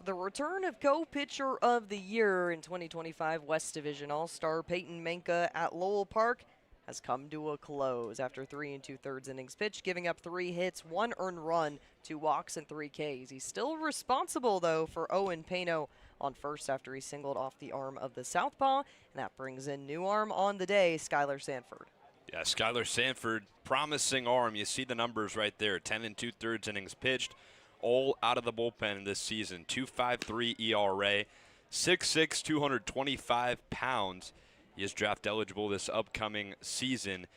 S3: The return of co-pitcher of the year in 2025 West Division All-Star Payton Manca at Lowell Park has come to a close after 3 2/3 innings pitched, giving up 3 hits, 1 earned run, 2 walks, and 3 Ks. He's still responsible, though, for Owen Payton on first after he singled off the arm of the southpaw, and that brings in new arm on the day, Skylar Sanford.
S6: Yeah, Skylar Sanford, promising arm. You see the numbers right there, 10 2/3 innings pitched. All out of the bullpen this season. 2.53 ERA, 6'6", 225 pounds. He is draft eligible this upcoming season,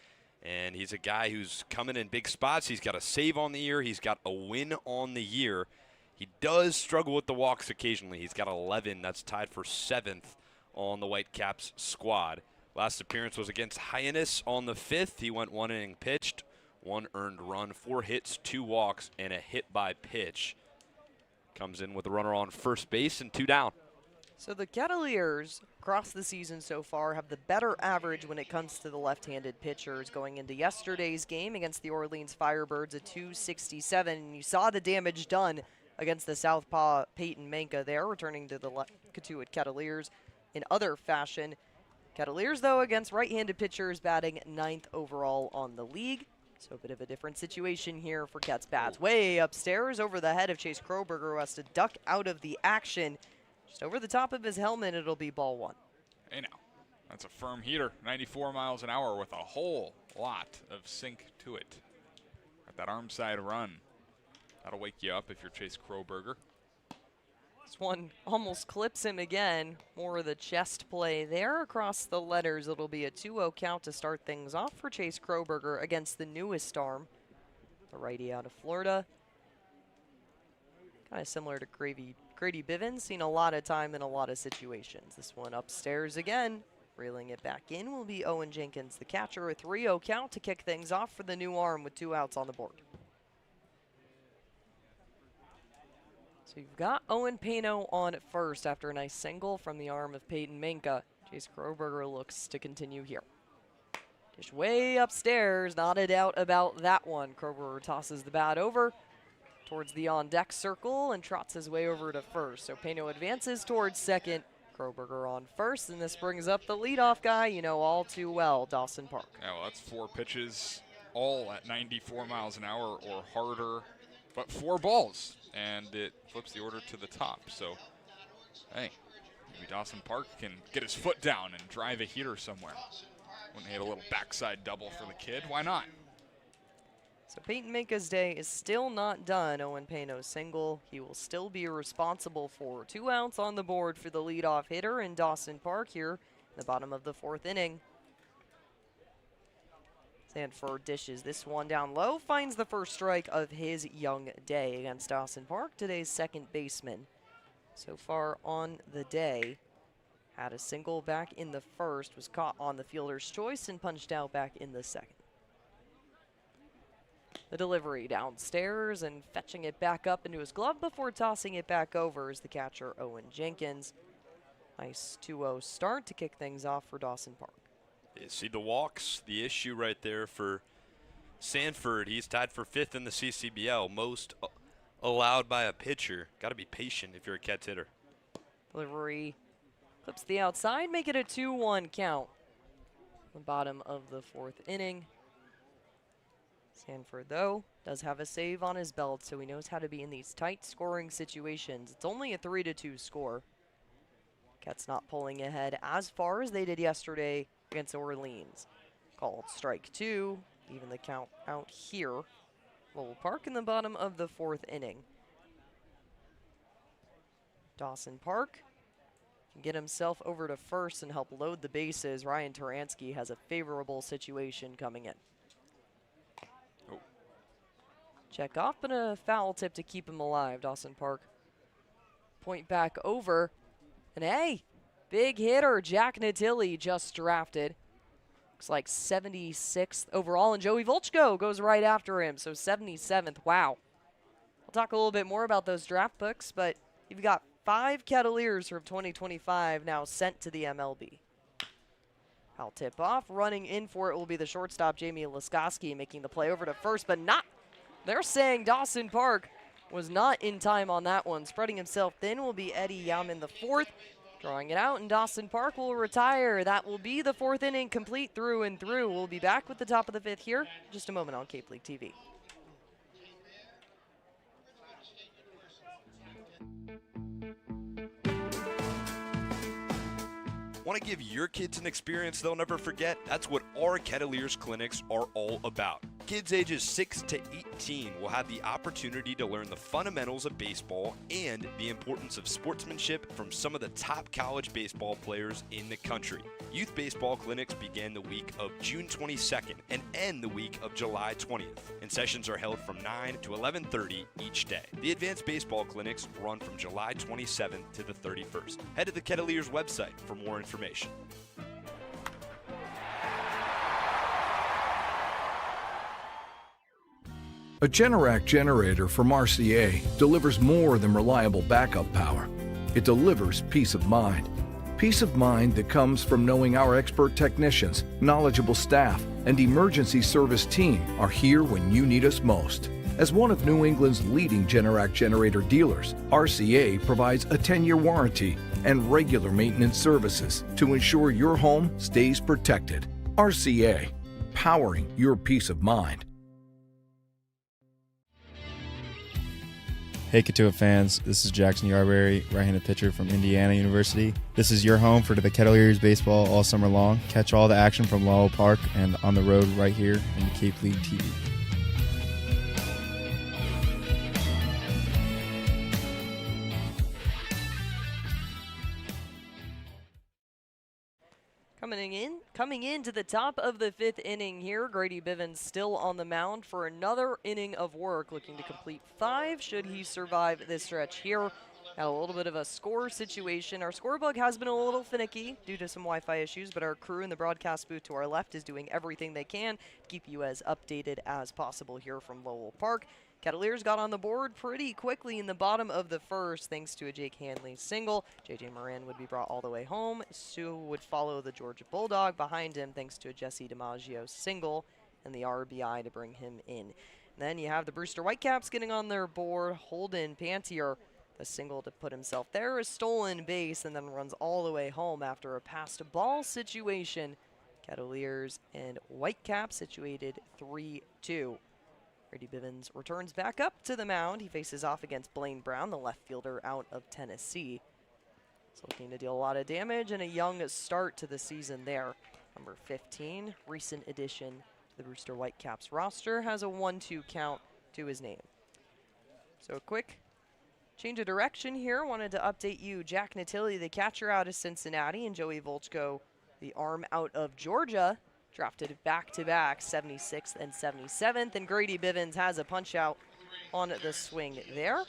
S6: and he's a guy who's coming in big spots. He's got a save on the year. He's got a win on the year. He does struggle with the walks occasionally. He's got 11. That's tied for 7th on the White Caps squad. Last appearance was against Hyannis on the 5th. He went 1 inning pitched. 1 earned run, 4 hits, 2 walks, and a hit by pitch. Comes in with a runner on first base and 2 down.
S3: So the Kettleers across the season so far have the better average when it comes to the left-handed pitchers, going into yesterday's game against the Orleans Firebirds at 267. And you saw the damage done against the southpaw Payton Manca there, returning to the Cotuit Kettleers in other fashion. Kettleers, though, against right-handed pitchers, batting 9th overall on the league. So a bit of a different situation here for Ket's bats. Way upstairs over the head of Chase Kroberger, who has to duck out of the action. Just over the top of his helmet, it'll be ball 1.
S16: Hey now, that's a firm heater, 94 miles an hour with a whole lot of sink to it. Got that arm side run. That'll wake you up if you're Chase Kroberger.
S3: This one almost clips him again. More of the chest play there across the letters. It'll be a 2-0 count to start things off for Chase Kroberger against the newest arm, the righty out of Florida. Kind of similar to Grady Bivens seen a lot of time in a lot of situations. This one upstairs again. Reeling it back in will be Owen Jenkins, the catcher, a 3-0 count to kick things off for the new arm with 2 outs on the board. So you've got Owen Payton on at first after a nice single from the arm of Payton Manca. Chase Kroberger looks to continue here. Dish way upstairs, not a doubt about that one. Kroberger tosses the bat over towards the on-deck circle and trots his way over to first. So Payton advances towards second. Kroberger on first, and this brings up the leadoff guy you know all too well, Dawson Park.
S16: Yeah, well, that's 4 pitches, all at 94 miles an hour or harder, but 4 balls, and it flips the order to the top. So, hey, maybe Dawson Park can get his foot down and drive a heater somewhere. When they hit a little backside double for the kid, why not?
S3: So Payton Manca's day is still not done. Owen Payton's single. He will still be responsible for 2 outs on the board for the leadoff hitter in Dawson Park here in the bottom of the 4th inning. Sanford dishes this one down low, finds the first strike of his young day against Dawson Park, today's second baseman. So far on the day, had a single back in the first, was caught on the fielder's choice and punched out back in the second. The delivery downstairs and fetching it back up into his glove before tossing it back over is the catcher, Owen Jenkins. Nice 2-0 start to kick things off for Dawson Park.
S6: You see the walks, the issue right there for Sanford. He's tied for 5th in the CCBL, most allowed by a pitcher. Got to be patient if you're a Cats hitter.
S3: Delivery clips the outside, make it a 2-1 count. The bottom of the 4th inning. Sanford, though, does have a save on his belt, so he knows how to be in these tight scoring situations. It's only a 3-2 score. Cats not pulling ahead as far as they did yesterday against Orleans. Called strike 2, even the count out here. Lowell Park in the bottom of the 4th inning. Dawson Park can get himself over to first and help load the bases. Ryan Taransky has a favorable situation coming in. Check off, but a foul tip to keep him alive. Dawson Park point back over. And hey, big hitter, Jack Natilli just drafted. Looks like 76th overall, and Joey Volchko goes right after him, so 77th. Wow. We'll talk a little bit more about those draft books, but you've got 5 Kettleers from 2025 now sent to the MLB. Foul tip off. Running in for it will be the shortstop, Jamie Laskoski, making the play over to first, but not. They're saying Dawson Park was not in time on that one. Spreading himself thin will be Eddie Yam in the 4th. Drawing it out, and Dawson Park will retire. That will be the 4th inning complete through and through. We'll be back with the top of the 5th here in just a moment on Cape League TV.
S6: Want to give your kids an experience they'll never forget? That's what our Kettleers clinics are all about. Kids ages 6 to 18 will have the opportunity to learn the fundamentals of baseball and the importance of sportsmanship from some of the top college baseball players in the country. Youth baseball clinics begin the week of June 22nd and end the week of July 20th, and sessions are held from 9 to 11:30 each day. The advanced baseball clinics run from July 27th to the 31st. Head to the Kettleers website for more information.
S12: A Generac generator from RCA delivers more than reliable backup power. It delivers peace of mind. Peace of mind that comes from knowing our expert technicians, knowledgeable staff, and emergency service team are here when you need us most. As one of New England's leading Generac generator dealers, RCA provides a 10-year warranty and regular maintenance services to ensure your home stays protected. RCA, powering your peace of mind.
S17: Hey Cotuit fans, this is Jackson Yarberry, right-handed pitcher from Indiana University. This is your home for the Kettleers baseball all summer long. Catch all the action from Lowell Park and on the road right here in Cape League TV.
S3: Coming into the top of the 5th inning here, Grady Bivens still on the mound for another inning of work, looking to complete 5 should he survive this stretch here Got a little bit of a score situation. Our score bug has been a little finicky due to some Wi-Fi issues, but our crew in the broadcast booth to our left is doing everything they can to keep you as updated as possible here from Lowell Park. Kettleers got on the board pretty quickly in the bottom of the first thanks to a Jake Hanley single. J.J. Moran would be brought all the way home. Sue would follow the Georgia Bulldog behind him thanks to a Jesse DiMaggio single and the RBI to bring him in. And then you have the Brewster White Caps getting on their board. Holden Pantier, a single to put himself there, a stolen base, and then runs all the way home after a passed ball situation. Kettleers and White Caps situated 3-2. Grady Bivens returns back up to the mound. He faces off against Blaine Brown, the left fielder out of Tennessee. He's looking to deal a lot of damage and a young start to the season there. Number 15, recent addition to the Brewster White Caps roster, has a 1-2 count to his name. So a quick change of direction here. Wanted to update you. Jack Natilli, the catcher out of Cincinnati, and Joey Volchko, the arm out of Georgia, drafted back-to-back 76th and 77th, and Grady Bivens has a punch-out on the swing there.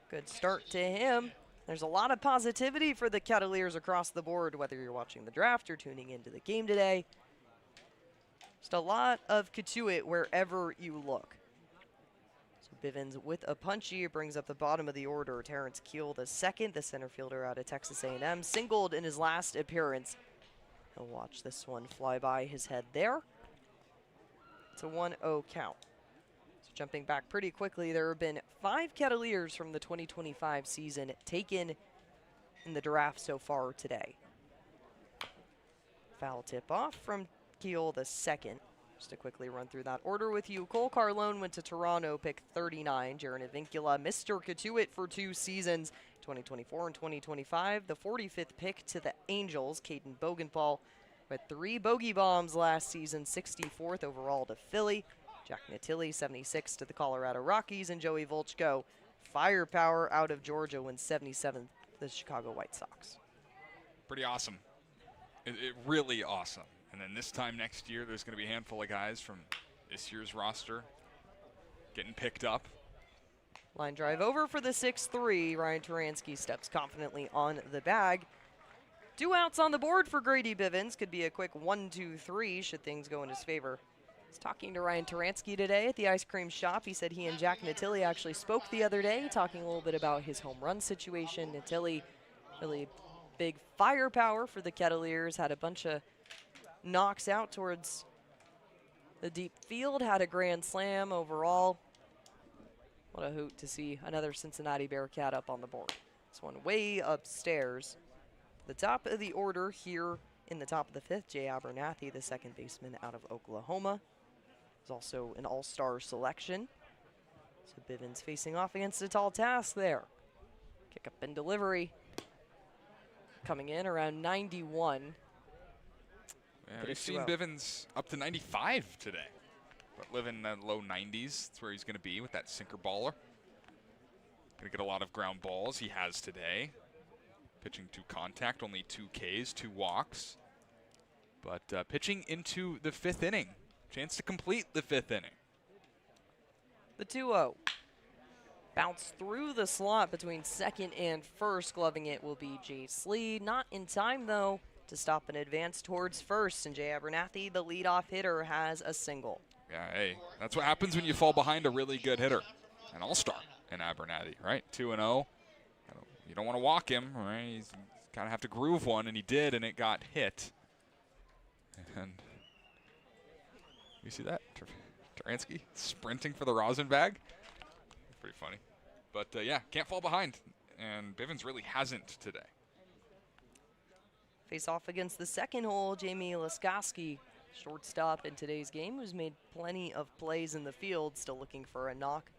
S3: Good start to him. There's a lot of positivity for the Kettleers across the board, whether you're watching the draft or tuning into the game today. Just a lot of Cotuit wherever you look. So Bivens with a punchy brings up the bottom of the order. Terrence Keel, the second, the center fielder out of Texas A&M, singled in his last appearance. He'll watch this one fly by his head there. It's a 1-0 count. So jumping back pretty quickly, there have been 5 Kettleers from the 2025 season taken in the draft so far today. Foul tip off from Keel, the second. Just to quickly run through that order with you. Cole Carlone went to Toronto, pick 39. Jaron Avincula, Mr. Cotuit for 2 seasons, 2024 and 2025. The 45th pick to the Angels, Caden Bogenfall, with 3 bogey bombs last season, 64th overall to Philly. Jack Natilli, 76th to the Colorado Rockies, and Joey Volchko, firepower out of Georgia, wins 77th to the Chicago White Sox.
S16: Pretty awesome. It really awesome. And then this time next year, there's going to be a handful of guys from this year's roster getting picked up.
S3: Line drive over for the 6-3. Ryan Turansky steps confidently on the bag. 2 outs on the board for Grady Bivens. Could be a quick 1-2-3 should things go in his favor. I was talking to Ryan Turansky today at the ice cream shop. He said he and Jack Natilli actually spoke the other day, talking a little bit about his home run situation. Natilli, really big firepower for the Kettleers, had a bunch of knocks out towards the deep field, had a grand slam overall. What a hoot to see another Cincinnati Bearcat up on the board. This one way upstairs. The top of the order here in the top of the 5th, Jay Abernathy, the second baseman out of Oklahoma. Is also an all-star selection. So Bivens facing off against a tall task there. Kick up and delivery. Coming in around 91.
S16: Yeah, we've seen Bivens up to 95 today. But living in the low 90s, that's where he's going to be with that sinker baller. Going to get a lot of ground balls. He has today. Pitching to contact, only 2 Ks, 2 walks. But pitching into the 5th inning. Chance to complete the 5th inning.
S3: The 2-0. Bounce through the slot between second and first. Gloving it will be Jay Slee. Not in time, though, to stop an advance towards first. And Jay Abernathy, the leadoff hitter, has a single.
S16: Yeah, hey, that's what happens when you fall behind a really good hitter. An all-star in Abernathy, right? 2-0. You don't want to walk him, right? He's kind of have to groove one, and he did, and it got hit. And you see that? Turansky sprinting for the rosin bag. Pretty funny. But, yeah, can't fall behind. And Bivens really hasn't today.
S3: Face off against the second hole, Jamie Laskowski, shortstop in today's game, who's made plenty of plays in the field, still looking for a knock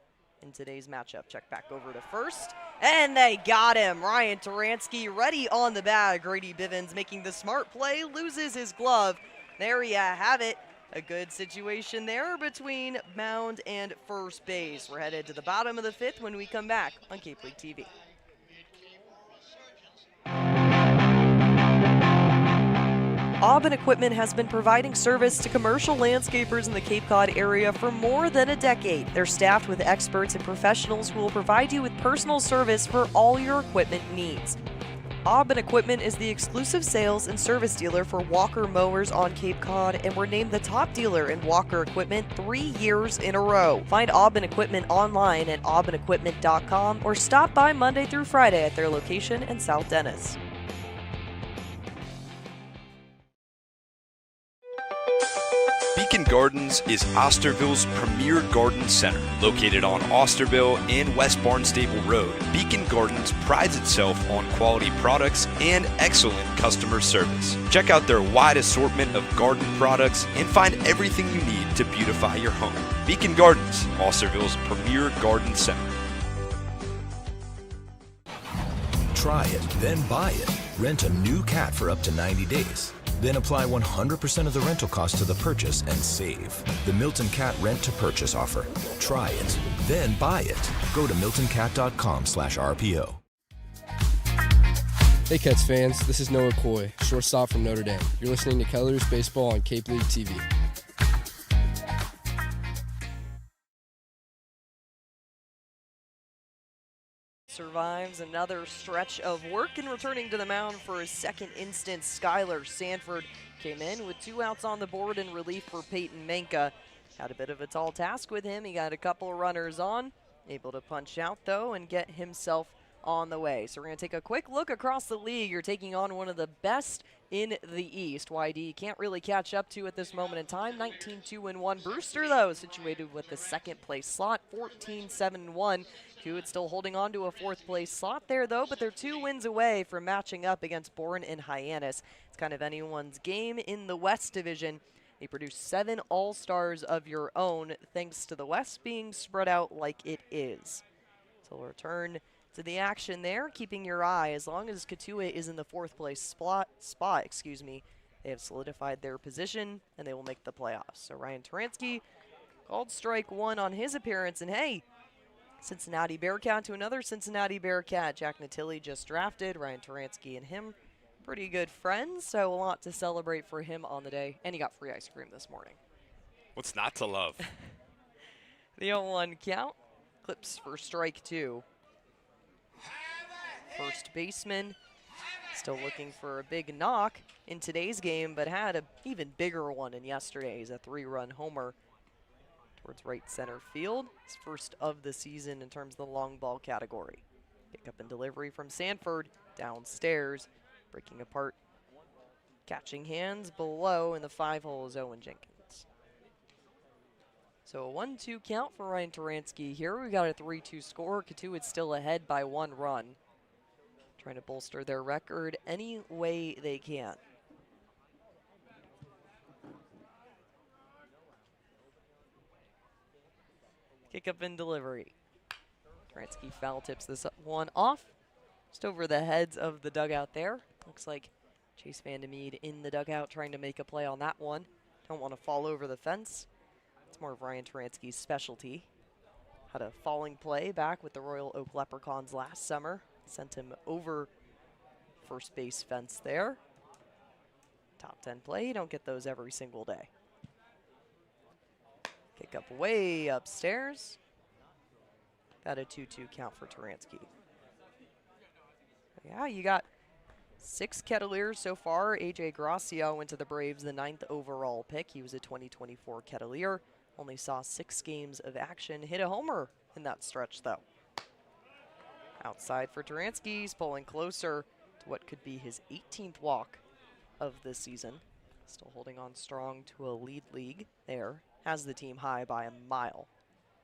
S3: in today's matchup. Check back over to first, and they got him. Ryan Turansky ready on the bag. Grady Bivens making the smart play, loses his glove. There you have it. A good situation there between mound and first base. We're headed to the bottom of the 5th when we come back on Cape League TV. Aubin Equipment has been providing service to commercial landscapers in the Cape Cod area for more than a decade. They're staffed with experts and professionals who will provide you with personal service for all your equipment needs. Aubin Equipment is the exclusive sales and service dealer for Walker mowers on Cape Cod, and we're named the top dealer in Walker equipment 3 years in a row. Find Aubin Equipment online at aubinequipment.com or stop by Monday through Friday at their location in South Dennis.
S6: Beacon Gardens is Osterville's premier garden center. Located on Osterville and West Barnstable Road, Beacon Gardens prides itself on quality products and excellent customer service. Check out their wide assortment of garden products and find everything you need to beautify your home. Beacon Gardens, Osterville's premier garden center.
S11: Try it, then buy it. Rent a new cat for up to 90 days. Then apply 100% of the rental cost to the purchase and save. The Milton Cat Rent to Purchase offer. Try it, then buy it. Go to miltoncat.com/RPO.
S18: Hey Cats fans, this is Noah Coy, shortstop from Notre Dame. You're listening to Kettleers Baseball on Cape League TV.
S3: Survives another stretch of work and returning to the mound for his second instance. Skylar Sanford came in with 2 outs on the board in relief for Payton Manca. Had a bit of a tall task with him. He got a couple runners on, able to punch out though and get himself on the way. So we're going to take a quick look across the league. You're taking on one of the best in the East. YD can't really catch up to at this moment in time. 19-2-1. Brewster, though, situated with the second place slot, 14-7-1. Cotuit still holding on to a 4th place slot there, though, but they're 2 wins away from matching up against Bourne and Hyannis. It's kind of anyone's game in the West Division. They produced 7 All-Stars of your own, thanks to the West being spread out like it is. So we'll return to the action there, keeping your eye. As long as Cotuit is in the 4th place spot, they have solidified their position, and they will make the playoffs. So Ryan Taransky called strike 1 on his appearance, and hey, Cincinnati Bearcat to another Cincinnati Bearcat. Jack Natilli just drafted. Ryan Taransky and him pretty good friends, so a lot to celebrate for him on the day. And he got free ice cream this morning.
S6: What's not to love?
S3: The 0-1 count. Clips for strike 2. First baseman still looking for a big knock in today's game, but had an even bigger one in yesterday's, a 3-run homer towards right center field. His first of the season in terms of the long ball category. Pickup and delivery from Sanford downstairs, breaking apart catching hands below in the 5-hole is Owen Jenkins. So a 1-2 count for Ryan Taransky here. We got a 3-2 score. Cotuit's still ahead by 1 run. Trying to bolster their record any way they can. Kick up and delivery. Taransky foul tips this one off. Just over the heads of the dugout there. Looks like Chase Vandermeed in the dugout trying to make a play on that one. Don't want to fall over the fence. It's more of Ryan Taransky's specialty. Had a falling play back with the Royal Oak Leprechauns last summer. Sent him over first base fence there. Top 10 play, you don't get those every single day. Kick up way upstairs. Got a 2-2 count for Taransky. Yeah, you got 6 Kettleers so far. AJ Gracio went to the Braves, the 9th overall pick. He was a 2024 Kettleer. Only saw 6 games of action. Hit a homer in that stretch, though. Outside for Taransky. He's pulling closer to what could be his 18th walk of this season. Still holding on strong to a lead league there. Has the team high by a mile.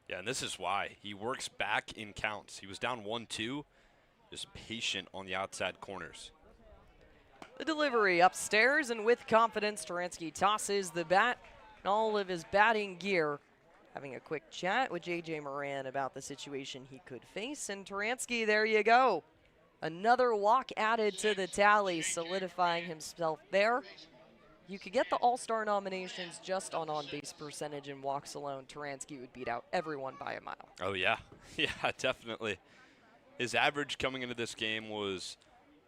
S6: Yeah, and this is why. He works back in counts. He was down 1-2, just patient on the outside corners.
S3: The delivery upstairs, and with confidence, Taransky tosses the bat in all of his batting gear. Having a quick chat with J.J. Moran about the situation he could face, and Taransky, there you go. Another walk added to the tally, solidifying himself there. You could get the All-Star nominations just on on-base percentage and walks alone. Taransky would beat out everyone by a mile.
S6: Oh, yeah. Yeah, definitely. His average coming into this game was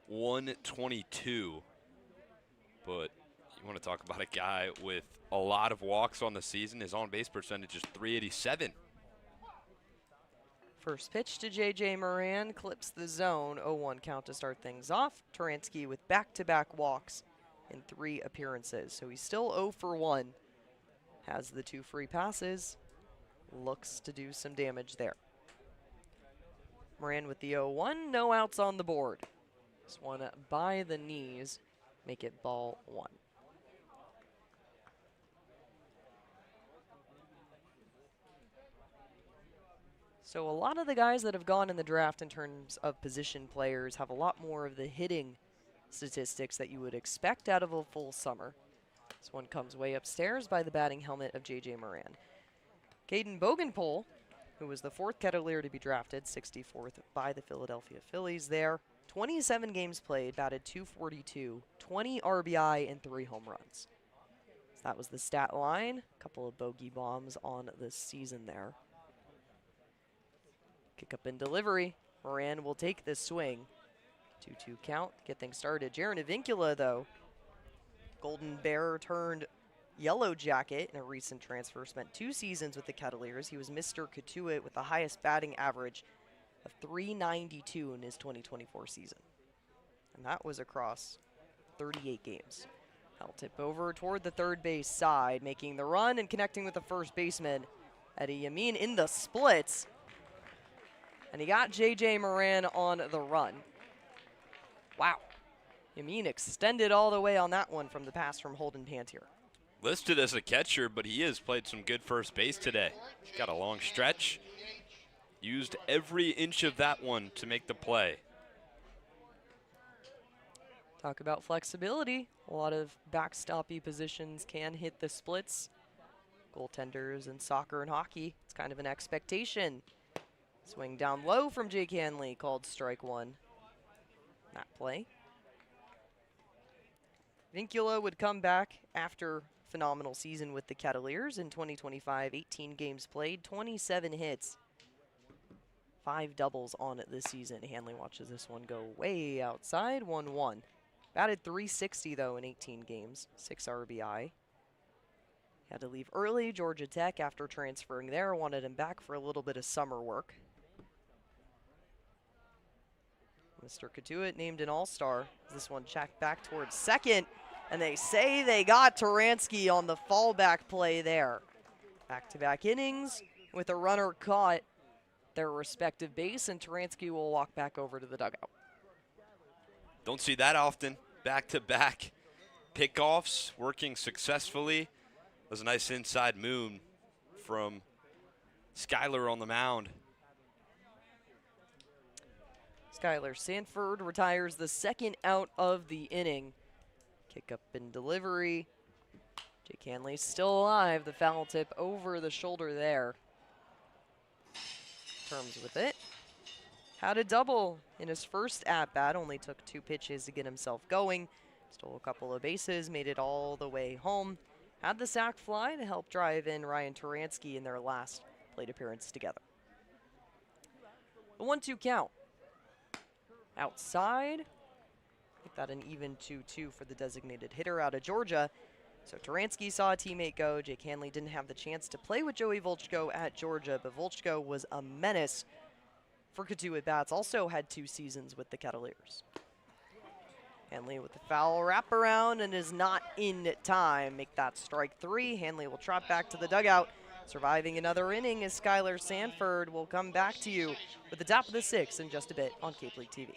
S6: 122, but he to talk about a guy with a lot of walks on the season. His on-base percentage is .387.
S3: First pitch to J.J. Moran, clips the zone, 0-1 count to start things off. Turansky with back-to-back walks in 3 appearances, so he's still 0 for 1. Has the 2 free passes, looks to do some damage there. Moran with the 0-1, no outs on the board. This one by the knees, make it ball 1. So a lot of the guys that have gone in the draft in terms of position players have a lot more of the hitting statistics that you would expect out of a full summer. This one comes way upstairs by the batting helmet of J.J. Moran. Caden Bogenpole, who was the 4th Kettleer to be drafted, 64th by the Philadelphia Phillies there. 27 games played, batted .242, 20 RBI, and 3 home runs. So that was the stat line. A couple of bogey bombs on the season there. Kick up in delivery. Moran will take this swing. 2-2 count, get things started. Jaron Avincula, though, Golden Bear turned Yellow Jacket in a recent transfer, spent 2 seasons with the Kettleers. He was Mr. Cotuit with the highest batting average of .392 in his 2024 season. And that was across 38 games. I'll tip over toward the third base side, making the run and connecting with the first baseman, Eddie Yamin, in the splits. And he got J.J. Moran on the run. Wow. Yamin extended all the way on that one from the pass from Holden Pantier.
S6: Listed as a catcher, but he has played some good first base today. He's got a long stretch. Used every inch of that one to make the play.
S3: Talk about flexibility. A lot of backstoppy positions can hit the splits. Goaltenders in soccer and hockey, it's kind of an expectation. Swing down low from Jake Hanley, called strike 1. That play. Vincula would come back after phenomenal season with the Kettleers in 2025. 18 games played, 27 hits, 5 doubles on it this season. Hanley watches this one go way outside, 1-1. Batted .360 though in 18 games, 6 RBI. Had to leave early. Georgia Tech, after transferring there, wanted him back for a little bit of summer work. Mr. Cotuit named an all-star. This one checked back towards second, and they say they got Turansky on the fallback play there. Back-to-back innings with a runner caught their respective base, and Turansky will walk back over to the dugout.
S6: Don't see that often. Back-to-back pickoffs working successfully. That was a nice inside moon from Skyler on the mound.
S3: Skyler Sanford retires the second out of the inning. Kick up in delivery. Jake Hanley still alive. The foul tip over the shoulder there. Terms with it. Had a double in his first at-bat. Only took 2 pitches to get himself going. Stole a couple of bases, made it all the way home. Had the sac fly to help drive in Ryan Turansky in their last plate appearance together. A 1-2 count. Outside. Make that an even 2-2 for the designated hitter out of Georgia. So Turansky saw a teammate go. Jake Hanley didn't have the chance to play with Joey Volchko at Georgia, but Volchko was a menace for Cotuit bats. Also had 2 seasons with the Kettleers. Hanley with the foul wraparound and is not in time. Make that strike 3. Hanley will trot back to the dugout. Surviving another inning is Skyler Sanford. We'll come back to you with the top of the 6 in just a bit on Cape League TV.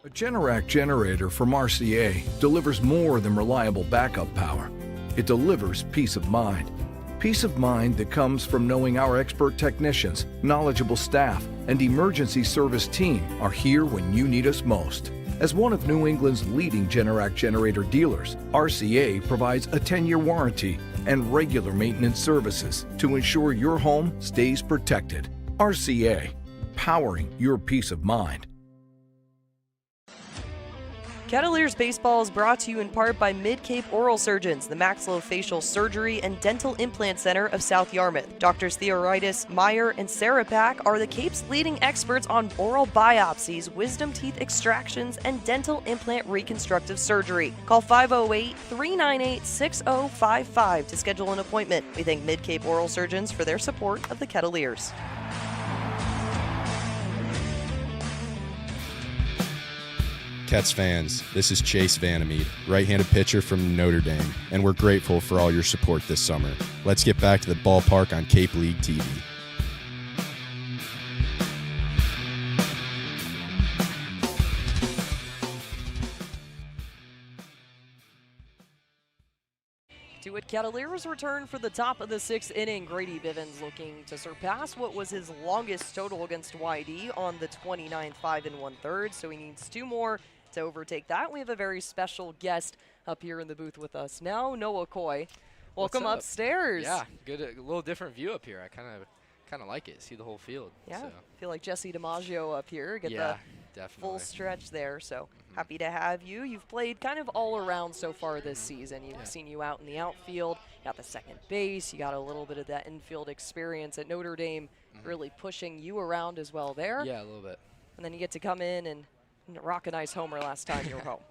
S12: A Generac generator from RCA delivers more than reliable backup power. It delivers peace of mind. Peace of mind that comes from knowing our expert technicians, knowledgeable staff, and emergency service team are here when you need us most. As one of New England's leading Generac generator dealers, RCA provides a 10-year warranty and regular maintenance services to ensure your home stays protected. RCA, powering your peace of mind.
S3: Kettleers Baseball is brought to you in part by Mid-Cape Oral Surgeons, the Maxillofacial Surgery and Dental Implant Center of South Yarmouth. Doctors Theoritis, Meyer, and Sarah Pack are the Cape's leading experts on oral biopsies, wisdom teeth extractions, and dental implant reconstructive surgery. Call 508-398-6055 to schedule an appointment. We thank Mid-Cape Oral Surgeons for their support of the Kettleers.
S19: Cats fans, this is Chase Vandermeed, right-handed pitcher from Notre Dame, and we're grateful for all your support this summer. Let's get back to the ballpark on Cape League TV.
S3: Cotuit Kettleers return for the top of the 6th inning. Grady Bivens looking to surpass what was his longest total against YD on the 29th 5 1/3, so he needs 2 more to overtake that. We have a very special guest up here in the booth with us now, Noah Coy. Welcome upstairs.
S20: Yeah, good. A little different view up here. I kind of like it. See the whole field.
S3: Yeah,
S20: so.
S3: feel like Jesse DiMaggio up here. Get
S20: yeah,
S3: the
S20: definitely.
S3: full stretch there. So happy to have you. You've played kind of all around so far this season. You've seen you out in the outfield. You got the second base. You got a little bit of that infield experience at Notre Dame, really pushing you around as well there.
S20: Yeah, a little bit.
S3: And then you get to come in and rock a nice homer last time you were home.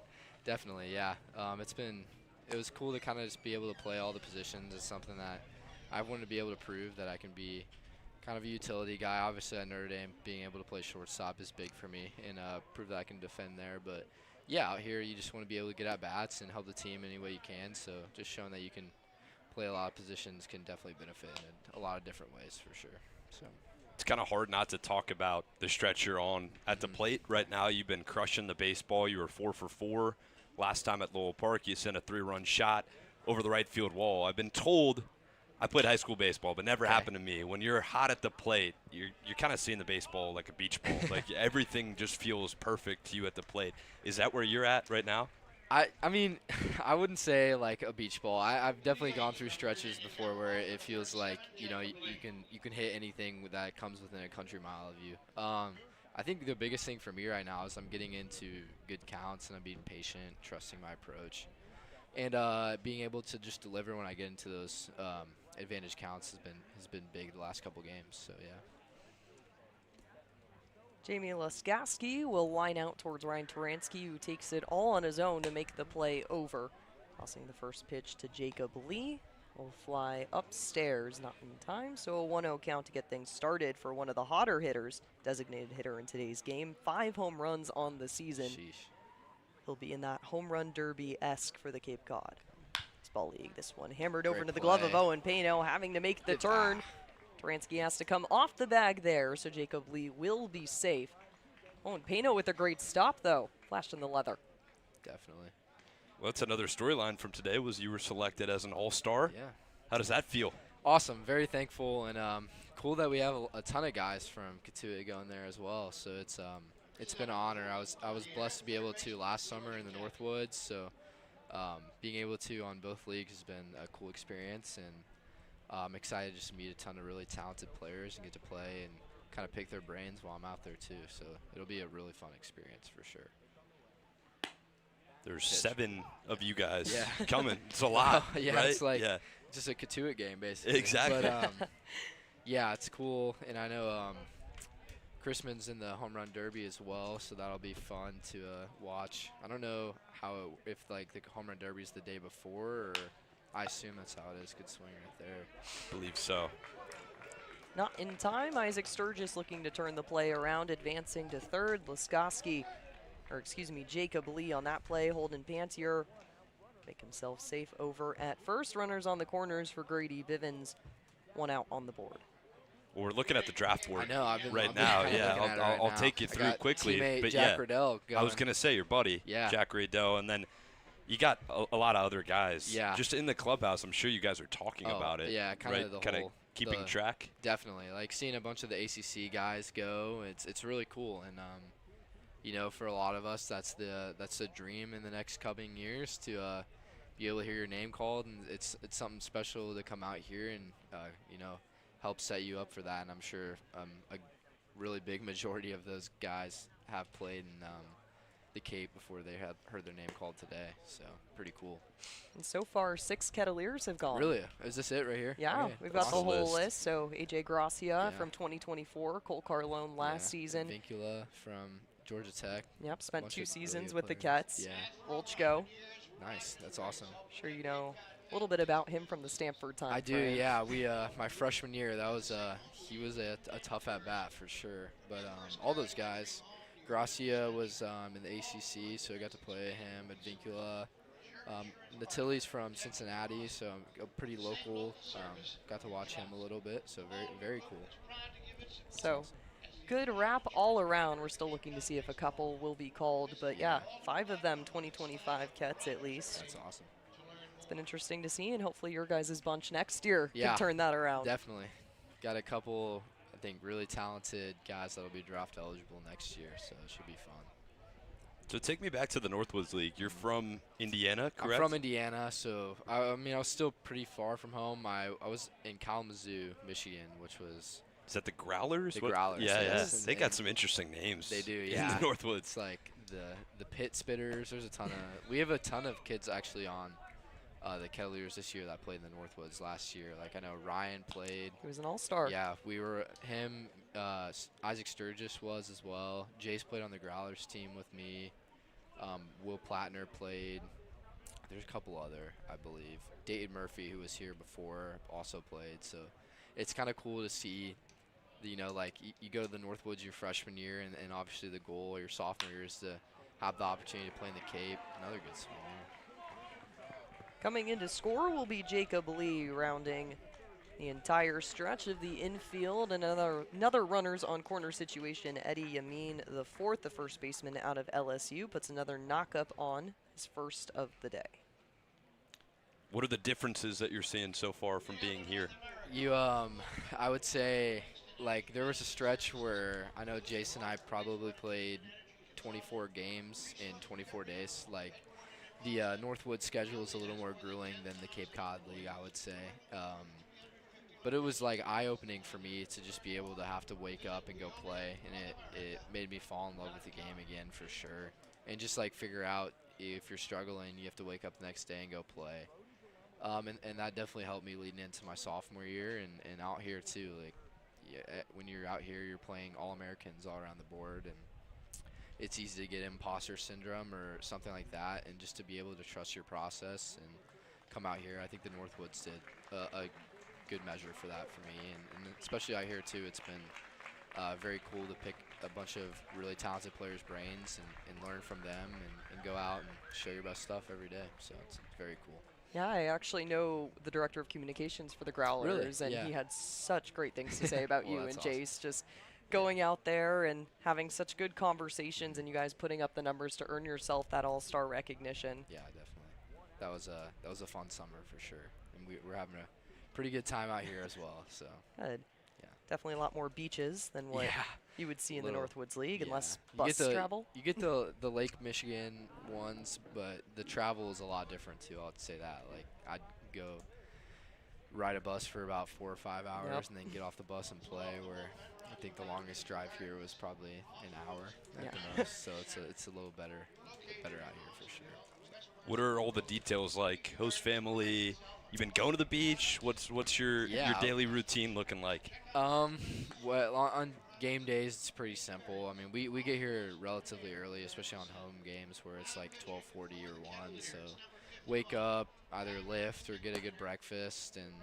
S20: Definitely, yeah. It was cool to kind of just be able to play all the positions. It's something that I wanted to be able to prove that I can be kind of a utility guy. Obviously at Notre Dame, being able to play shortstop is big for me and prove that I can defend there. But yeah, out here you just want to be able to get at bats and help the team any way you can. So just showing that you can play a lot of positions can definitely benefit in a lot of different ways for sure. So.
S6: It's kind of hard not to talk about the stretch you're on at the plate right now. You've been crushing the baseball. You were 4 for 4 last time at Lowell Park. You sent a 3-run shot over the right field wall. I've been told, I played high school baseball, but never happened to me. When you're hot at the plate, you're kind of seeing the baseball like a beach ball. Like everything just feels perfect to you at the plate. Is that where you're at right now?
S20: I mean, I wouldn't say like a beach ball. I've definitely gone through stretches before where it feels like you can hit anything that comes within a country mile of you. I think the biggest thing for me right now is I'm getting into good counts and I'm being patient, trusting my approach, and being able to just deliver when I get into those advantage counts has been big the last couple games. So yeah.
S3: Jamie Laskaski will line out towards Ryan Taransky, who takes it all on his own to make the play over. Tossing the first pitch to Jacob Lee. Will fly upstairs, not in time, so a 1-0 count to get things started for one of the hotter hitters, designated hitter in today's game. 5 home runs on the season.
S20: Sheesh.
S3: He'll be in that home run derby-esque for the Cape Cod Baseball League. This one hammered
S20: Great
S3: over into the
S20: play.
S3: glove of Owen Payton, having to make the turn. Taransky has to come off the bag there, so Jacob Lee will be safe. Owen Payton with a great stop, though. Flashed in the leather.
S20: Definitely.
S6: Well, that's another storyline from today was you were selected as an all-star.
S20: Yeah.
S6: How does that feel?
S20: Awesome. Very thankful and cool that we have a ton of guys from Cotuit going there as well. So it's been an honor. I was blessed to be able to last summer in the Northwoods. So being able to on both leagues has been a cool experience, and I'm excited just to meet a ton of really talented players and get to play and kind of pick their brains while I'm out there too. So it'll be a really fun experience for sure.
S6: There's 7 of you guys coming. It's a lot,
S20: yeah,
S6: right?
S20: It's like just a Cotuit game, basically.
S6: Exactly.
S20: But, yeah, it's cool. And I know Chrisman's in the Home Run Derby as well, so that'll be fun to watch. I don't know if like the Home Run Derby is the day before, or I assume that's how it is. Good swing right there.
S6: Believe so.
S3: Not in time. Isaac Sturgis looking to turn the play around, advancing to third. Jacob Lee on that play. Holden Pantier make himself safe over at first. Runners on the corners for Grady Bivens. 1 out on the board.
S6: Well, we're looking at the draft board
S20: now.
S6: I'll take you through quickly. But
S20: Jack Riddell
S6: I was going to say your buddy, Jack Riddell, and then you got a lot of other guys.
S20: Yeah.
S6: Just in the clubhouse, I'm sure you guys are talking about it.
S20: Yeah, kind of
S6: keeping track.
S20: Definitely, like seeing a bunch of the ACC guys go. It's really cool, and you know, for a lot of us, that's the dream in the next coming years to be able to hear your name called, and it's something special to come out here and you know, help set you up for that. And I'm sure a really big majority of those guys have played, and the Cape before they had heard their name called today. So pretty cool.
S3: And so far, 6 Kettleers have gone.
S20: Really? Is this it right here?
S3: Yeah,
S20: Okay.
S3: we've got
S20: That's
S3: the whole
S20: list.
S3: list. So AJ Gracia from 2024, Cole Carlone last season.
S20: Vincula from Georgia Tech.
S3: Yep, spent
S20: Bunch
S3: 2
S20: of
S3: seasons
S20: really
S3: with the
S20: good players.
S3: Kets.
S20: Yeah.
S3: Wolchko.
S20: Nice. That's awesome.
S3: Sure you know a little bit about him from the Stanford time.
S20: I do, yeah. We my freshman year, that was he was a tough at bat for sure. But all those guys, Gracia was in the ACC, so I got to play him. Vincula, Natili's from Cincinnati, so pretty local. Got to watch him a little bit, so very cool.
S3: So good wrap all around. We're still looking to see if a couple will be called, but yeah, 5 of them 2025 Kets at least.
S20: That's awesome.
S3: It's been interesting to see, and hopefully your guys' bunch next year
S20: Yeah,
S3: can turn that around.
S20: Definitely. Got a couple, I think, really talented guys that will be draft eligible next year, so it should be fun.
S6: So take me back to the Northwoods League. You're from Indiana, correct?
S20: I'm from Indiana, so I mean I was still pretty far from home. I was in Kalamazoo, Michigan, which was.
S6: Is that the Growlers?
S20: The Growlers.
S6: Yeah,
S20: yes.
S6: They got some interesting names.
S20: They do, yeah.
S6: In the Northwoods.
S20: It's like the Pit Spitters. There's a ton of. We have a ton of kids actually on the Kettleers this year that played in the Northwoods last year. Like I know Ryan played.
S3: He was an all-star.
S20: Yeah, we were him. Isaac Sturgis was as well. Jace played on the Growlers team with me. Will Plattner played. There's a couple other, I believe. Dayton Murphy, who was here before, also played. So it's kind of cool to see. You know, like you go to the Northwoods your freshman year, and obviously the goal your sophomore year is to have the opportunity to play in the Cape. Another good swing year.
S3: Coming into score will be Jacob Lee, rounding the entire stretch of the infield. And another runners on corner situation. Eddie Yamin, the 4th, the first baseman out of LSU, puts another knock-up on his first of the day.
S6: What are the differences that you're seeing so far from being here?
S20: I would say, like, there was a stretch where I know Jason and I probably played 24 games in 24 days. Like, the Northwood schedule is a little more grueling than the Cape Cod League, I would say. But it was, like, eye-opening for me to just be able to have to wake up and go play. And it made me fall in love with the game again for sure. And just, like, figure out if you're struggling, you have to wake up the next day and go play. And that definitely helped me leading into my sophomore year and out here too. Like, when you're out here, you're playing All-Americans all around the board, and it's easy to get imposter syndrome or something like that. And just to be able to trust your process and come out here, I think the Northwoods did a good measure for that for me. And especially out here too, it's been very cool to pick a bunch of really talented players' brains and learn from them and go out and show your best stuff every day. So it's very cool.
S3: Yeah, I actually know the director of communications for the Growlers, and he had such great things to say about you and Jace. Just going out there and having such good conversations, and you guys putting up the numbers to earn yourself that all-star recognition.
S20: Yeah, definitely. That was a fun summer for sure, and we're having a pretty good time out here as well. So
S3: good.
S20: Yeah,
S3: definitely a lot more beaches than what you would see in the Northwoods League, and less bus travel.
S20: You get the Lake Michigan ones, but the travel is a lot different too. I'll say that. Like, I'd go ride a bus for about 4 or 5 hours and then get off the bus and play. Where I think the longest drive here was probably an hour at the most. So it's a little better out here for sure.
S6: What are all the details like? Host family. You've been going to the beach. What's your daily routine looking like?
S20: Well, on game days, it's pretty simple. I mean, we get here relatively early, especially on home games where it's like 12:40 or 1. So wake up, either lift or get a good breakfast, and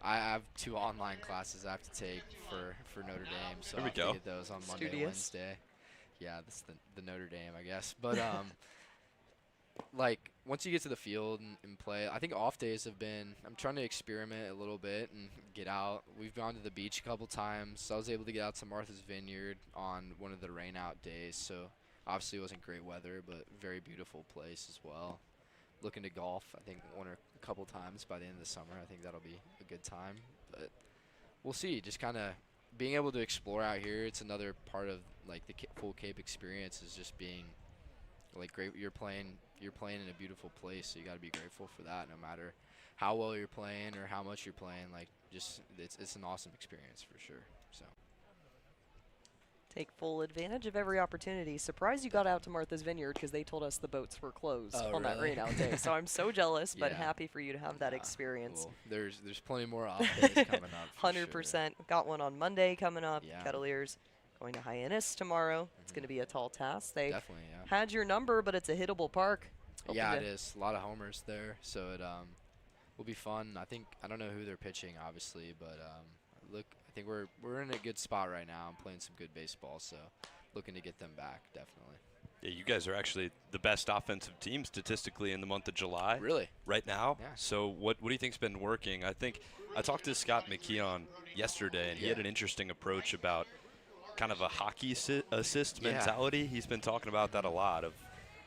S20: I have 2 online classes I have to take for Notre Dame. So I have to get those on Monday and Wednesday. Yeah, that's the Notre Dame, I guess. But like, once you get to the field and play, I think off days have been, I'm trying to experiment a little bit and get out. We've gone to the beach a couple times. I was able to get out to Martha's Vineyard on one of the rain out days. So obviously it wasn't great weather, but very beautiful place as well. Looking to golf, I think one or a couple times by the end of the summer. I think that'll be a good time. But we'll see. Just kind of being able to explore out here. It's another part of, like, the full Cape experience is just being, like, great. You're playing in a beautiful place, so you got to be grateful for that. No matter how well you're playing or how much you're playing, like, just it's an awesome experience for sure. So
S3: Take full advantage of every opportunity. Surprised you got out to Martha's Vineyard because they told us the boats were closed on that rain out day. So I'm so jealous, but happy for you to have that experience.
S20: Well, there's plenty more off days coming up.
S3: 100%. Sure. Got one on Monday coming up. Kettleers going to Hyannis tomorrow. It's going to be a tall task. They had your number, but it's a hittable park.
S20: It is. A lot of homers there, so it will be fun. I don't know who they're pitching, obviously, but I think we're in a good spot right now. I'm playing some good baseball, so looking to get them back, definitely.
S6: Yeah, you guys are actually the best offensive team statistically in the month of July.
S20: Really?
S6: Right now?
S20: Yeah.
S6: So what do you think's been working? I think I talked to Scott McKeon yesterday, and he had an interesting approach about kind of a hockey assist mentality. He's been talking about that a lot, of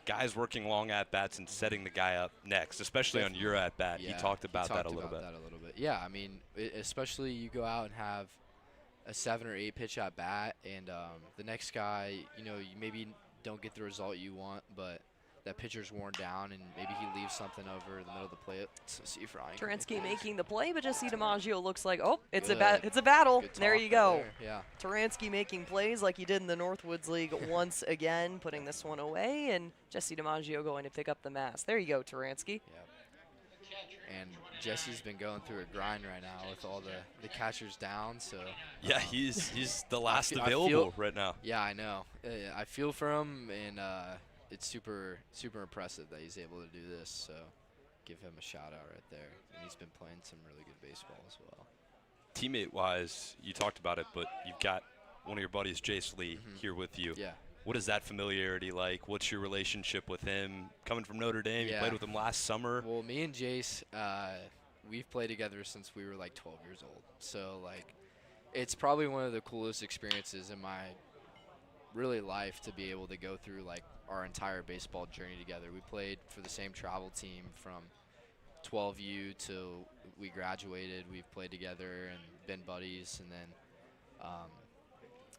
S6: guys working long at-bats and setting the guy up next, especially on your at-bat. He talked about that a little bit.
S20: Yeah, I mean, especially you go out and have a 7 or 8 pitch at-bat, and the next guy, you maybe don't get the result you want, but that pitcher's worn down, and maybe he leaves something over in the middle of the plate. So see if Ryan
S3: Taransky making the play, but Jesse DiMaggio looks like, it's a battle. There you go.
S20: Yeah.
S3: Taransky making plays like he did in the Northwoods League once again, putting this one away, and Jesse DiMaggio going to pick up the mask. There you go, Taransky.
S20: Yeah. And Jesse's been going through a grind right now with all the catchers down. So
S6: yeah, he's the last available right now.
S20: Yeah, I know. I feel for him, and it's super impressive that he's able to do this. So give him a shout out right there. And he's been playing some really good baseball as well.
S6: Teammate wise, you talked about it, but you've got one of your buddies, Jace Lee, here with you.
S20: Yeah.
S6: What is that familiarity like? What's your relationship with him? Coming from Notre Dame, you played with him last summer.
S20: Well, me and Jace, we've played together since we were like 12 years old. So like, it's probably one of the coolest experiences in my really life to be able to go through like our entire baseball journey together. We played for the same travel team from 12U till we graduated. We've played together and been buddies, and then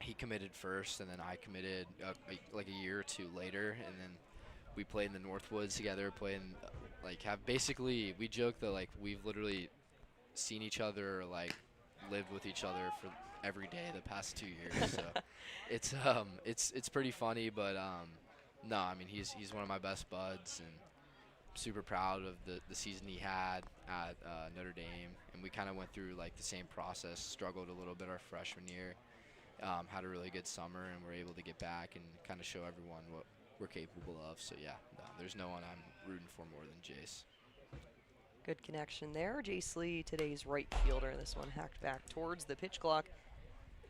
S20: he committed first, and then I committed like a year or two later, and then we played in the Northwoods together, we joke that like we've literally seen each other or like lived with each other for every day the past 2 years. So it's pretty funny, but no, I mean he's one of my best buds, and super proud of the season he had at Notre Dame, and we kind of went through like the same process, struggled a little bit our freshman year. Had a really good summer, and we're able to get back and kind of show everyone what we're capable of. So, yeah, no, there's no one I'm rooting for more than Jace.
S3: Good connection there. Jace Lee, today's right fielder. This one hacked back towards the pitch clock.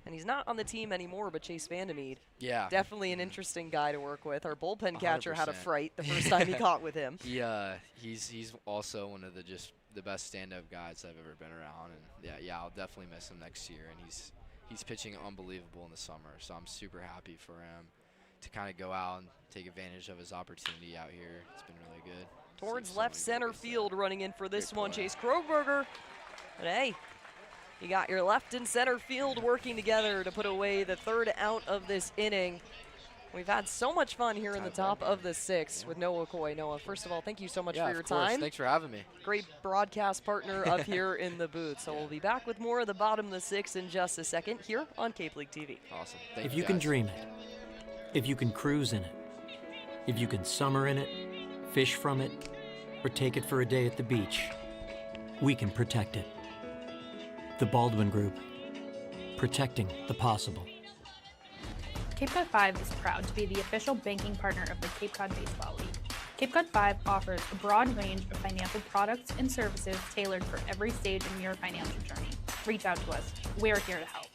S3: And he's not on the team anymore, but Chase Vandermeed.
S20: Yeah.
S3: Definitely an interesting guy to work with. Our bullpen catcher 100%. Had a fright the first time he caught with him.
S20: Yeah, he's also one of the best stand-up guys I've ever been around. And, yeah, I'll definitely miss him next year. And he's pitching unbelievable in the summer, so I'm super happy for him to kind of go out and take advantage of his opportunity out here. It's been really good.
S3: Towards left center field, running in for this one, Chase Krogberger. But hey, you got your left and center field working together to put away the third out of this inning. We've had so much fun here in the top of the sixth with Noah Coy. Noah, first of all, thank you so much for your time.
S20: Thanks for having me.
S3: Great broadcast partner up here in the booth. So we'll be back with more of the bottom of the sixth in just a second here on Cape League TV.
S20: Awesome.
S7: If you can dream it, if you can cruise in it, if you can summer in it, fish from it, or take it for a day at the beach, we can protect it. The Baldwin Group, protecting the possible.
S8: Cape Cod 5 is proud to be the official banking partner of the Cape Cod Baseball League. Cape Cod 5 offers a broad range of financial products and services tailored for every stage in your financial journey. Reach out to us. We're here to help.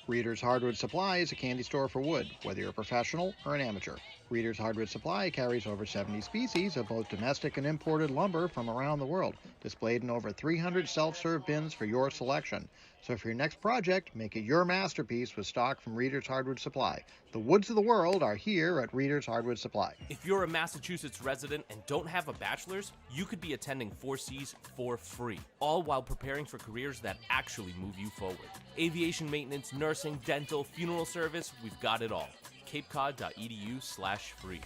S9: Reader's Hardwood Supply is a candy store for wood, whether you're a professional or an amateur. Reader's Hardwood Supply carries over 70 species of both domestic and imported lumber from around the world, displayed in over 300 self-serve bins for your selection. So for your next project, make it your masterpiece with stock from Reader's Hardwood Supply. The woods of the world are here at Reader's Hardwood Supply.
S10: If you're a Massachusetts resident and don't have a bachelor's, you could be attending 4Cs for free, all while preparing for careers that actually move you forward. Aviation maintenance, nursing, dental, funeral service, we've got it all. capecod.edu/free.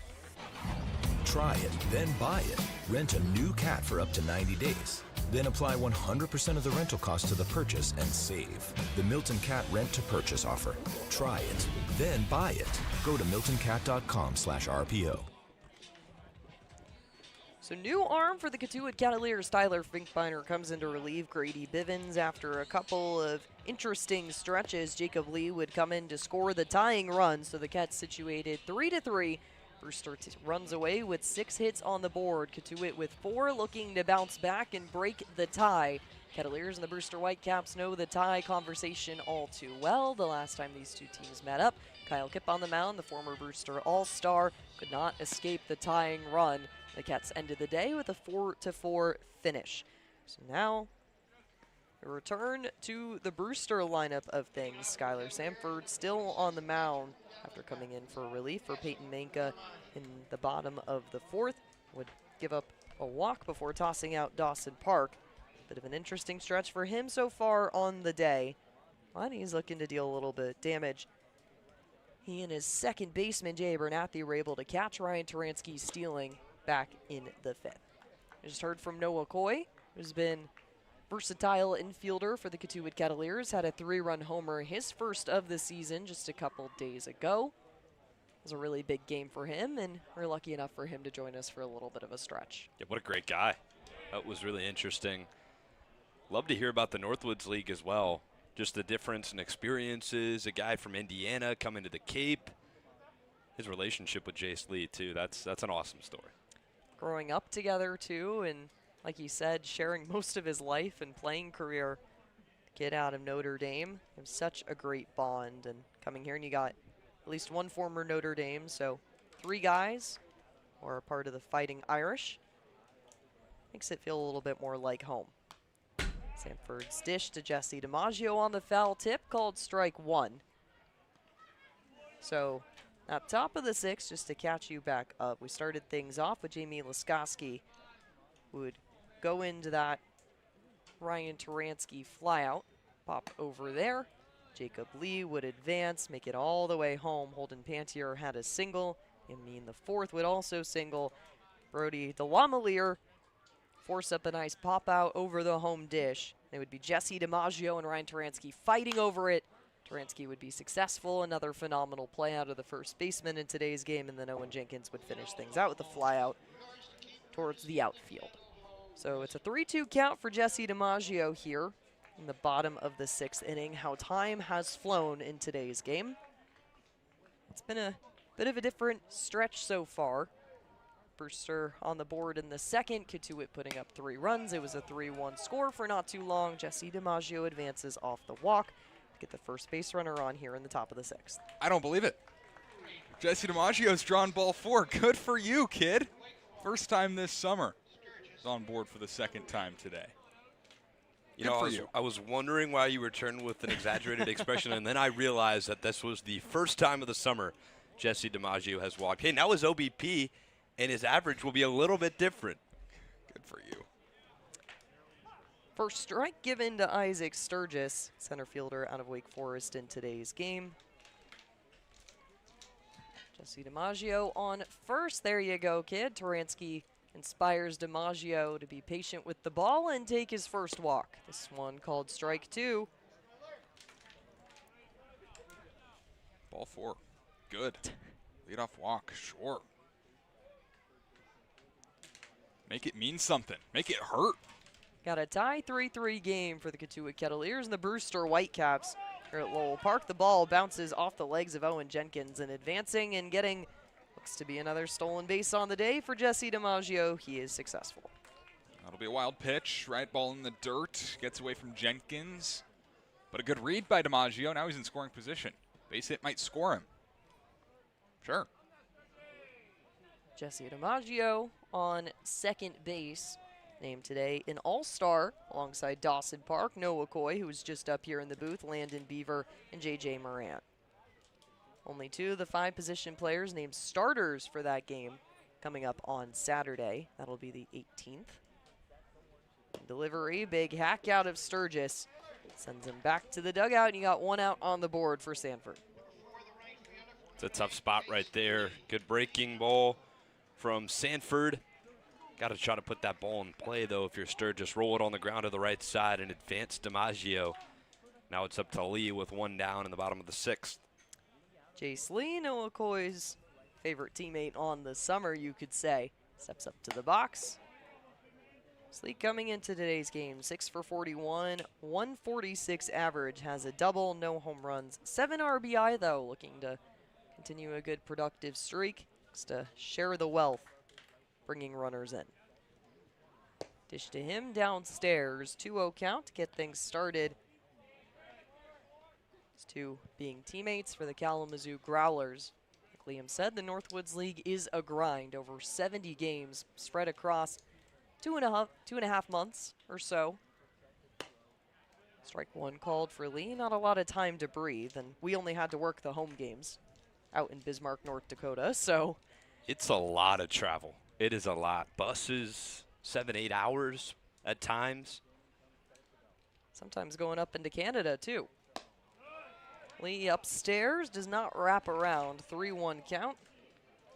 S11: Try it, then buy it. Rent a new cat for up to 90 days. Then apply 100% of the rental cost to the purchase and save. The Milton Cat Rent to Purchase offer. Try it, then buy it. Go to miltoncat.com/RPO.
S3: So new arm for the Cotuit Kettleers. Tyler Finkbeiner comes in to relieve Grady Bivens after a couple of interesting stretches. Jacob Lee would come in to score the tying run, so the Cats situated 3-3. Brewster runs away with 6 hits on the board. Cotuit with 4 looking to bounce back and break the tie. Kettleers and the Brewster White Caps know the tie conversation all too well. The last time these two teams met up, Kyle Kipp on the mound, the former Brewster All-Star, could not escape the tying run. The Cats ended the day with a 4-4 finish. So now, a return to the Brewster lineup of things. Skylar Sanford still on the mound after coming in for relief for Payton Manca in the bottom of the 4th. Would give up a walk before tossing out Dawson Park. Bit of an interesting stretch for him so far on the day. And he's looking to deal a little bit of damage. He and his second baseman, Jay Abernathy, were able to catch Ryan Taransky stealing back in the 5th. I just heard from Noah Coy, who's been versatile infielder for the Cotuit Kettleers. Had a 3-run homer, his first of the season, just a couple days ago. It was a really big game for him, and we're lucky enough for him to join us for a little bit of a stretch.
S6: Yeah, what a great guy. That was really interesting. Love to hear about the Northwoods League as well. Just the difference in experiences. A guy from Indiana coming to the Cape. His relationship with Jace Lee, too. That's an awesome story.
S3: Growing up together, too, and like he said, sharing most of his life and playing career. Kid out of Notre Dame. It was such a great bond. And coming here, and you got at least one former Notre Dame, so 3 guys who are a part of the Fighting Irish. Makes it feel a little bit more like home. Sanford's dish to Jesse DiMaggio on the foul tip, called strike 1. So at top of the 6th, just to catch you back up, we started things off with Jamie Laskoski, who would go into that Ryan Taransky flyout, pop over there. Jacob Lee would advance, make it all the way home. Holden Pantier had a single. Yamin the 4th would also single. Brody DeLamelier force up a nice pop out over the home dish. It would be Jesse DiMaggio and Ryan Taransky fighting over it. Taransky would be successful. Another phenomenal play out of the first baseman in today's game, and then Owen Jenkins would finish things out with a flyout towards the outfield. So it's a 3-2 count for Jesse DiMaggio here in the bottom of the 6th inning. How time has flown in today's game. It's been a bit of a different stretch so far. Brewster on the board in the 2nd. Cotuit putting up 3 runs. It was a 3-1 score for not too long. Jesse DiMaggio advances off the walk to get the first base runner on here in the top of the 6th.
S16: I don't believe it. Jesse DiMaggio's drawn ball 4. Good for you, kid. First time this summer. He's on board for the 2nd time today.
S6: You know, I was wondering why you returned with an exaggerated expression, and then I realized that this was the first time of the summer Jesse DiMaggio has walked. Hey, now his OBP and his average will be a little bit different.
S16: Good for you.
S3: First strike given to Isaac Sturgis, center fielder out of Wake Forest in today's game. Jesse DiMaggio on first. There you go, kid. Taransky inspires DiMaggio to be patient with the ball and take his first walk. This one called strike 2.
S16: Ball 4. Good. Leadoff walk. Sure. Make it mean something. Make it hurt.
S3: Got a tie 3-3 game for the Cotuit Kettleers and the Brewster White Caps here at Lowell Park. The ball bounces off the legs of Owen Jenkins, and advancing and getting looks to be another stolen base on the day for Jesse DiMaggio. He is successful.
S16: That'll be a wild pitch. Right ball in the dirt. Gets away from Jenkins. But a good read by DiMaggio. Now he's in scoring position. Base hit might score him. Sure.
S3: Jesse DiMaggio on second base. Named today an all-star alongside Dawson Park, Noah Coy, who was just up here in the booth, Landon Beaver, and J.J. Moran. Only 2 of the 5 position players named starters for that game coming up on Saturday. That'll be the 18th. Delivery, big hack out of Sturgis. Sends him back to the dugout, and you got 1 out on the board for Sanford.
S6: It's a tough spot right there. Good breaking ball from Sanford. Got to try to put that ball in play, though, if you're Sturgis. Just roll it on the ground to the right side and advance DiMaggio. Now it's up to Lee with one down in the bottom of the 6th.
S3: Jace Lee, Noah Coy's favorite teammate on the summer, you could say, steps up to the box. Lee coming into today's game, 6 for 41, 146 average, has a double, no home runs, 7 RBI though, looking to continue a good productive streak, just to share the wealth, bringing runners in. Dish to him downstairs, 2-0 count to get things started. These two being teammates for the Kalamazoo Growlers. Like Liam said, the Northwoods League is a grind, over 70 games spread across 2.5 months or so. Strike one called for Lee. Not a lot of time to breathe, and we only had to work the home games out in Bismarck, North Dakota, so.
S6: It's a lot of travel. It is a lot. Buses, 7-8 hours at times.
S3: Sometimes going up into Canada, too. Lee upstairs does not wrap around. 3-1 count.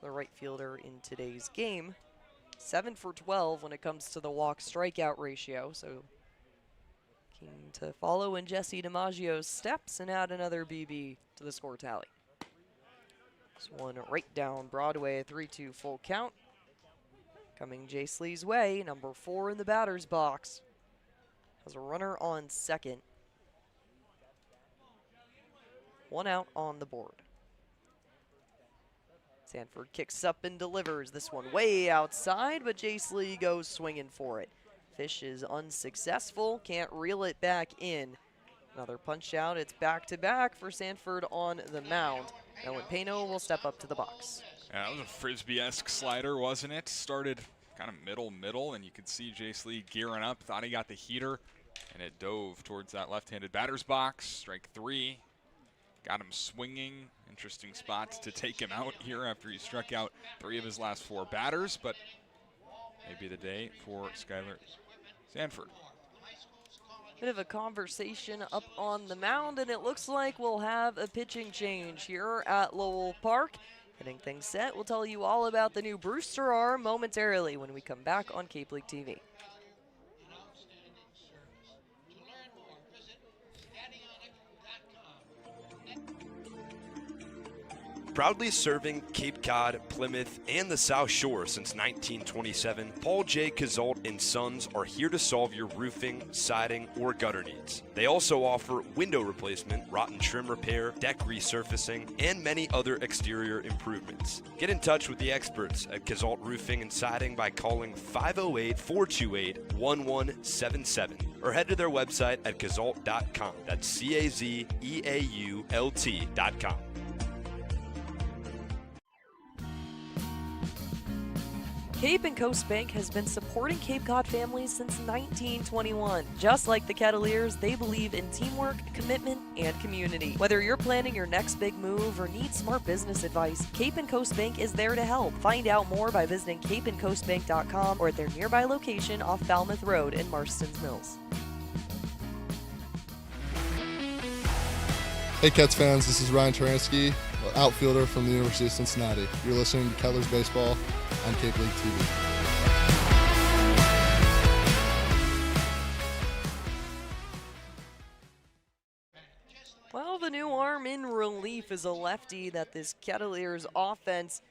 S3: The right fielder in today's game. 7 for 12 when it comes to the walk strikeout ratio. So keen to follow in Jesse DiMaggio's steps and add another BB to the score tally. This one right down Broadway, 3-2 full count. Coming Jace Lee's way, number 4 in the batter's box. Has a runner on second. 1 out on the board. Sanford kicks up and delivers. This one way outside, but Jace Lee goes swinging for it. Fish is unsuccessful, can't reel it back in. Another punch out, it's back-to-back for Sanford on the mound. Owen Payton will step up to the box.
S16: Yeah, that was a Frisbee-esque slider, wasn't it? Started kind of middle, and you could see Jace Lee gearing up, thought he got the heater, and it dove towards that left-handed batter's box. Strike 3. Got him swinging. Interesting spot to take him out here after he struck out 3 of his last 4 batters, but maybe the day for Skylar Sanford.
S3: Bit of a conversation up on the mound, and it looks like we'll have a pitching change here at Lowell Park. Getting things set, we'll tell you all about the new Brewster arm momentarily when we come back on Cape League TV.
S6: Proudly serving Cape Cod, Plymouth, and the South Shore since 1927, Paul J. Cazault & Sons are here to solve your roofing, siding, or gutter needs. They also offer window replacement, rotten trim repair, deck resurfacing, and many other exterior improvements. Get in touch with the experts at Cazault Roofing and Siding by calling 508-428-1177 or head to their website at cazault.com. That's CAZEAULT.com.
S3: Cape and Coast Bank has been supporting Cape Cod families since 1921. Just like the Kettleers, they believe in teamwork, commitment, and community. Whether you're planning your next big move or need smart business advice, Cape and Coast Bank is there to help. Find out more by visiting capeandcoastbank.com or at their nearby location off Falmouth Road in Marston's Mills.
S13: Hey Cats fans, this is Ryan Taransky, outfielder from the University of Cincinnati. You're listening to Kettleers Baseball on Cape League TV.
S3: Well, the new arm in relief is a lefty that this Kettleers offense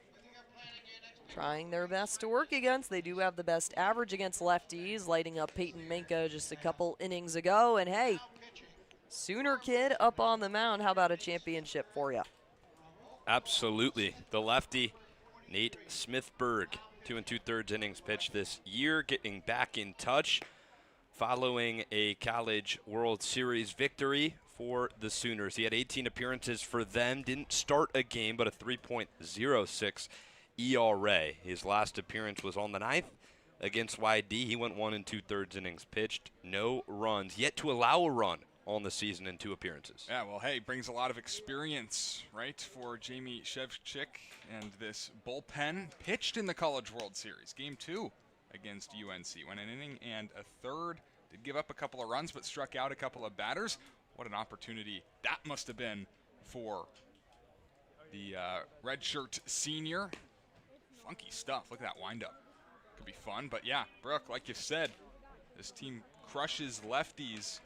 S3: trying their best to work against. They do have the best average against lefties, lighting up Payton Manca just a couple innings ago. And hey, Sooner kid up on the mound. How about a championship for you?
S6: Absolutely. The lefty, Nate Smithberg, 2 2/3 innings pitched this year, getting back in touch following a College World Series victory for the Sooners. He had 18 appearances for them, didn't start a game, but a 3.06 ERA. His last appearance was on the 9th against YD. He went 1 2/3 innings pitched, no runs, yet to allow a run on the season in 2 appearances.
S16: Yeah, well, hey, brings a lot of experience, right, for Jamie Shevchik and this bullpen. Pitched in the College World Series, Game 2 against UNC. Went an inning and a third. Did give up a couple of runs, but struck out a couple of batters. What an opportunity that must have been for the redshirt senior. Funky stuff. Look at that windup. could be fun. But yeah, Brooke, like you said, this team crushes lefties.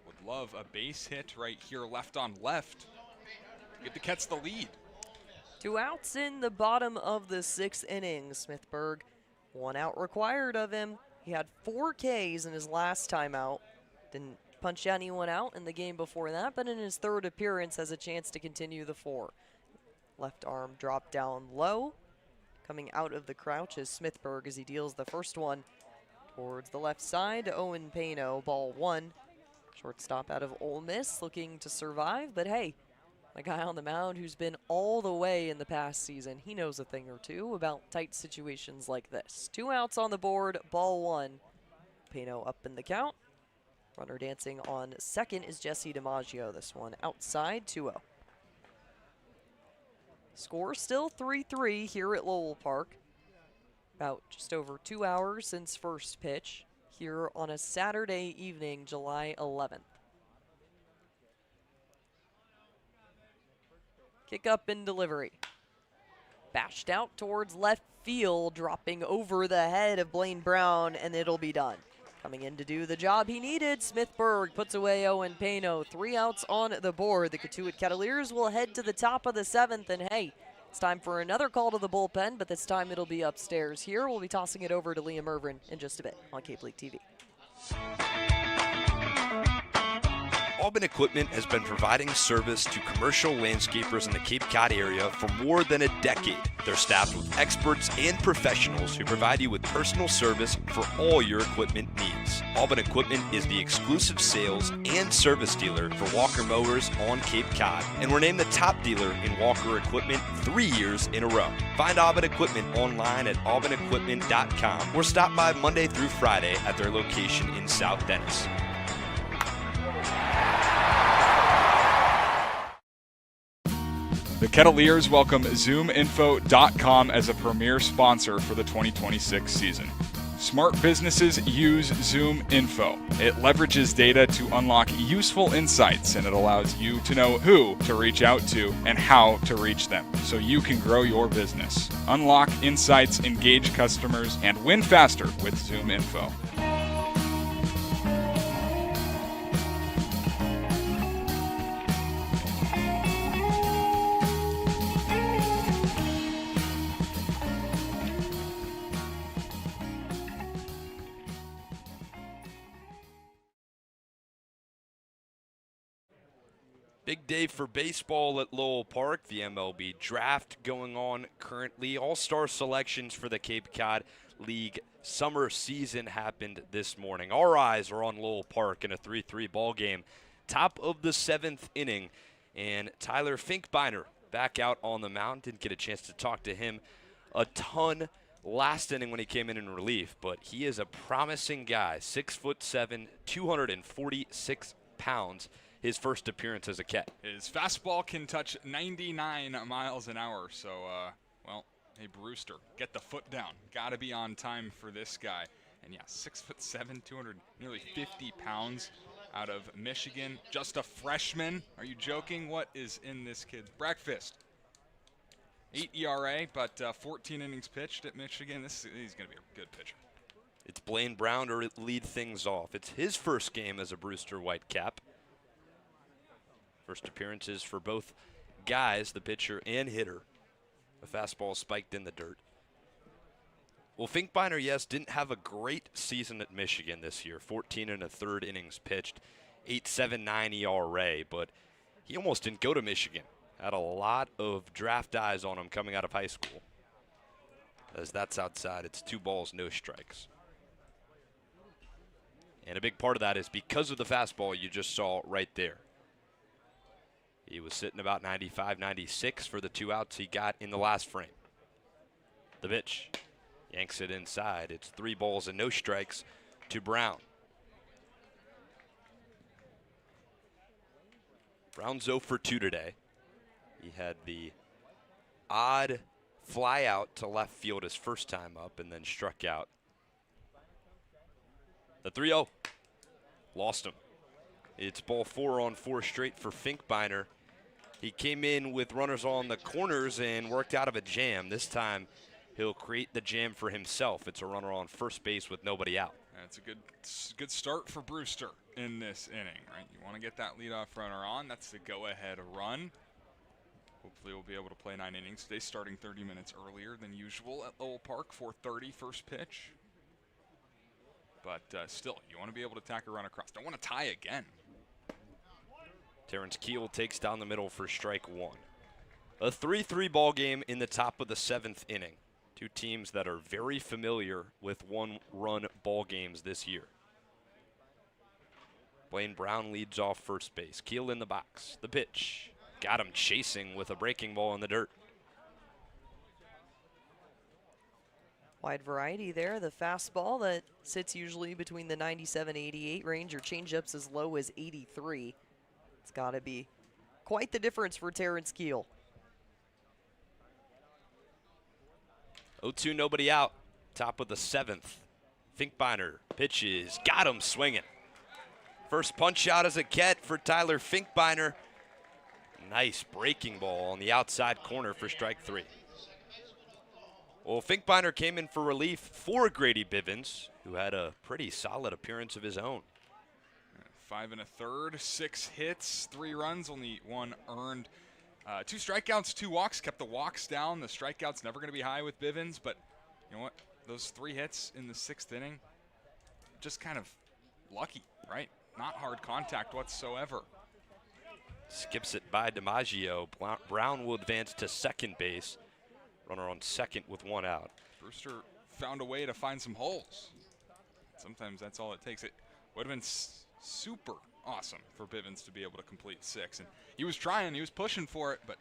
S16: Would love a base hit right here, left on left. Get the Kets the lead.
S3: 2 outs in the bottom of the 6th inning. Smithburg, 1 out required of him. He had 4 Ks in his last time out. Didn't punch anyone out in the game before that, but in his 3rd appearance has a chance to continue the 4. Left arm dropped down low. Coming out of the crouch is Smithburg as he deals the first one towards the left side to Owen Payno, ball 1. Shortstop out of Ole Miss looking to survive, but hey, a guy on the mound who's been all the way in the past season, he knows a thing or two about tight situations like this. 2 outs on the board, ball 1. Payno up in the count. Runner dancing on second is Jesse DiMaggio. This one outside, 2-0. Score still 3-3 here at Lowell Park. About just over 2 hours since first pitch here on a Saturday evening, July 11th. Kick up and delivery. Bashed out towards left field, dropping over the head of Blaine Brown, and it'll be done. Coming in to do the job he needed, Smithburg puts away Owen Payno. 3 outs on the board. The Cotuit Kettleers will head to the top of the 7th, and hey, it's time for another call to the bullpen, but this time it'll be upstairs here. We'll be tossing it over to Liam Ervin in just a bit on Cape League TV.
S6: Auburn Equipment has been providing service to commercial landscapers in the Cape Cod area for more than a decade. They're staffed with experts and professionals who provide you with personal service for all your equipment needs. Auburn Equipment is the exclusive sales and service dealer for Walker Mowers on Cape Cod, and we're named the top dealer in Walker Equipment 3 years in a row. Find Auburn Equipment online at auburnequipment.com or stop by Monday through Friday at their location in South Dennis.
S16: The Kettleers welcome ZoomInfo.com as a premier sponsor for the 2026 season. Smart businesses use ZoomInfo. It leverages data to unlock useful insights, and it allows you to know who to reach out to and how to reach them so you can grow your business. Unlock insights, engage customers, and win faster with ZoomInfo.
S6: Big day for baseball at Lowell Park. The MLB draft going on currently. All-star selections for the Cape Cod League summer season happened this morning. Our eyes are on Lowell Park in a 3-3 ball game. Top of the 7th inning, and Tyler Finkbeiner back out on the mound. Didn't get a chance to talk to him a ton last inning when he came in relief, but he is a promising guy. 6'7", 246 pounds. His first appearance as a Ket.
S16: His fastball can touch 99 miles an hour. So, well, hey, Brewster, get the foot down. Got to be on time for this guy. And, yeah, 6'7", nearly 50 pounds out of Michigan. Just a freshman. Are you joking? What is in this kid's breakfast? 8 ERA, but 14 innings pitched at Michigan. He's going to be a good pitcher.
S6: It's Blaine Brown to lead things off. It's his first game as a Brewster White Cap. First appearances for both guys, the pitcher and hitter. A fastball spiked in the dirt. Well, Finkbeiner, yes, didn't have a great season at Michigan this year. 14 1/3 innings pitched, 8.79 ERA, but he almost didn't go to Michigan. Had a lot of draft eyes on him coming out of high school. As that's outside, it's 2 balls, no strikes. And a big part of that is because of the fastball you just saw right there. He was sitting about 95, 96 for the 2 outs he got in the last frame. The pitch yanks it inside. It's 3 balls and no strikes to Brown. Brown's 0 for 2 today. He had the odd fly out to left field his first time up and then struck out. The 3-0. Lost him. It's ball 4 on 4 straight for Finkbeiner. He came in with runners on the corners and worked out of a jam. This time he'll create the jam for himself. It's a runner on first base with nobody out.
S16: That's a good start for Brewster in this inning, right? You want to get that leadoff runner on. That's the go-ahead run. Hopefully we'll be able to play 9 innings today, starting 30 minutes earlier than usual at Lowell Park, 4:30 first pitch. But still, you want to be able to tack a run across. Don't want to tie again.
S6: Terrence Keel takes down the middle for strike 1. A 3-3 ball game in the top of the 7th inning. Two teams that are very familiar with one-run ball games this year. Blaine Brown leads off first base. Keel in the box. The pitch. Got him chasing with a breaking ball in the dirt.
S3: Wide variety there. The fastball that sits usually between the 97-88 range, or changeups as low as 83. It's got to be quite the difference for Terrence Keel.
S6: 0-2, nobody out. Top of the 7th. Finkbeiner pitches. Got him swinging. First punch out as a Ket for Tyler Finkbeiner. Nice breaking ball on the outside corner for strike 3. Well, Finkbeiner came in for relief for Grady Bivens, who had a pretty solid appearance of his own.
S16: 5 1/3, 6 hits, 3 runs, only 1 earned. 2 strikeouts, 2 walks, kept the walks down. The strikeouts never going to be high with Bivens, but you know what? Those 3 hits in the 6th inning, just kind of lucky, right? Not hard contact whatsoever.
S6: Skips it by DiMaggio. Brown will advance to second base. Runner on second with 1 out.
S16: Brewster found a way to find some holes. Sometimes that's all it takes. It would have been super awesome for Bivens to be able to complete 6. And he was trying, he was pushing for it, but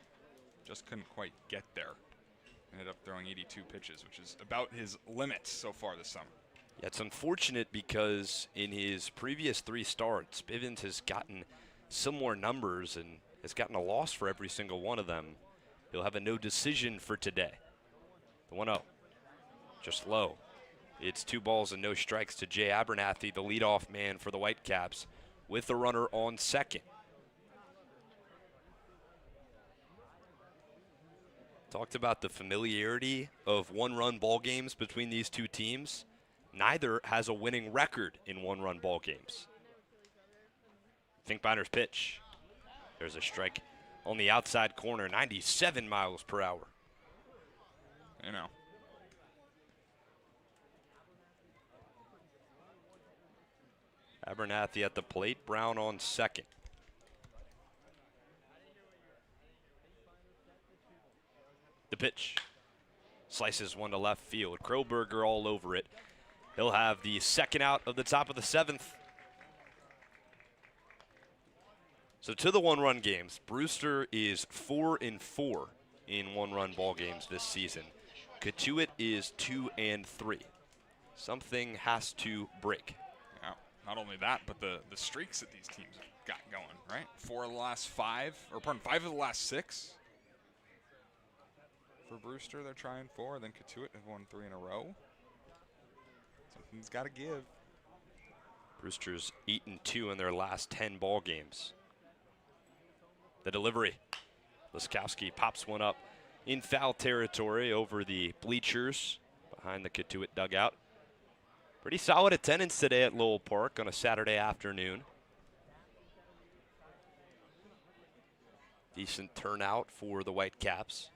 S16: just couldn't quite get there. Ended up throwing 82 pitches, which is about his limit so far this summer.
S6: Yeah, it's unfortunate because in his previous 3 starts, Bivens has gotten similar numbers and has gotten a loss for every single one of them. He'll have a no decision for today. The 1-0, just low. It's 2 balls and no strikes to Jay Abernathy, the leadoff man for the Whitecaps, with the runner on second. Talked about the familiarity of one-run ball games between these two teams. Neither has a winning record in one-run ball games. Finkbeiner's pitch. There's a strike on the outside corner, 97 miles per hour.
S16: You know.
S6: Abernathy at the plate, Brown on second. The pitch. Slices one to left field. Kroberger all over it. He'll have the second out of the top of the 7th. So to the one-run games, Brewster is 4-4 in one-run ball games this season. Cotuit is 2-3. Something has to break.
S16: Yeah, not only that, but the streaks that these teams have got going, right? 4 of the last 5, or pardon, 5 of the last 6. For Brewster, they're trying 4. Then Cotuit have won 3 in a row. Something's got to give.
S6: Brewster's 8-2 in their last 10 ball games. The delivery. Laskowski pops one up in foul territory over the bleachers behind the Cotuit dugout. Pretty solid attendance today at Lowell Park on a Saturday afternoon. Decent turnout for the Whitecaps.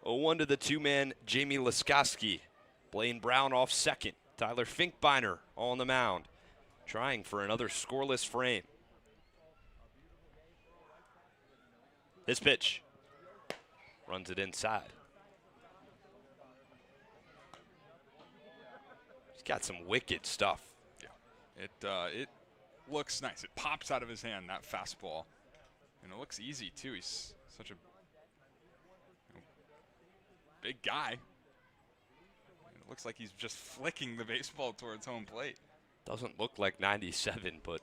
S6: 0-1 to the 2-man Jamie Laskowski. Blaine Brown off second. Tyler Finkbeiner on the mound, trying for another scoreless frame. His pitch. Runs it inside. He's got some wicked stuff.
S16: Yeah, it looks nice. It pops out of his hand, that fastball. And it looks easy, too. He's such a big guy. It looks like he's just flicking the baseball towards home plate.
S6: Doesn't look like 97, but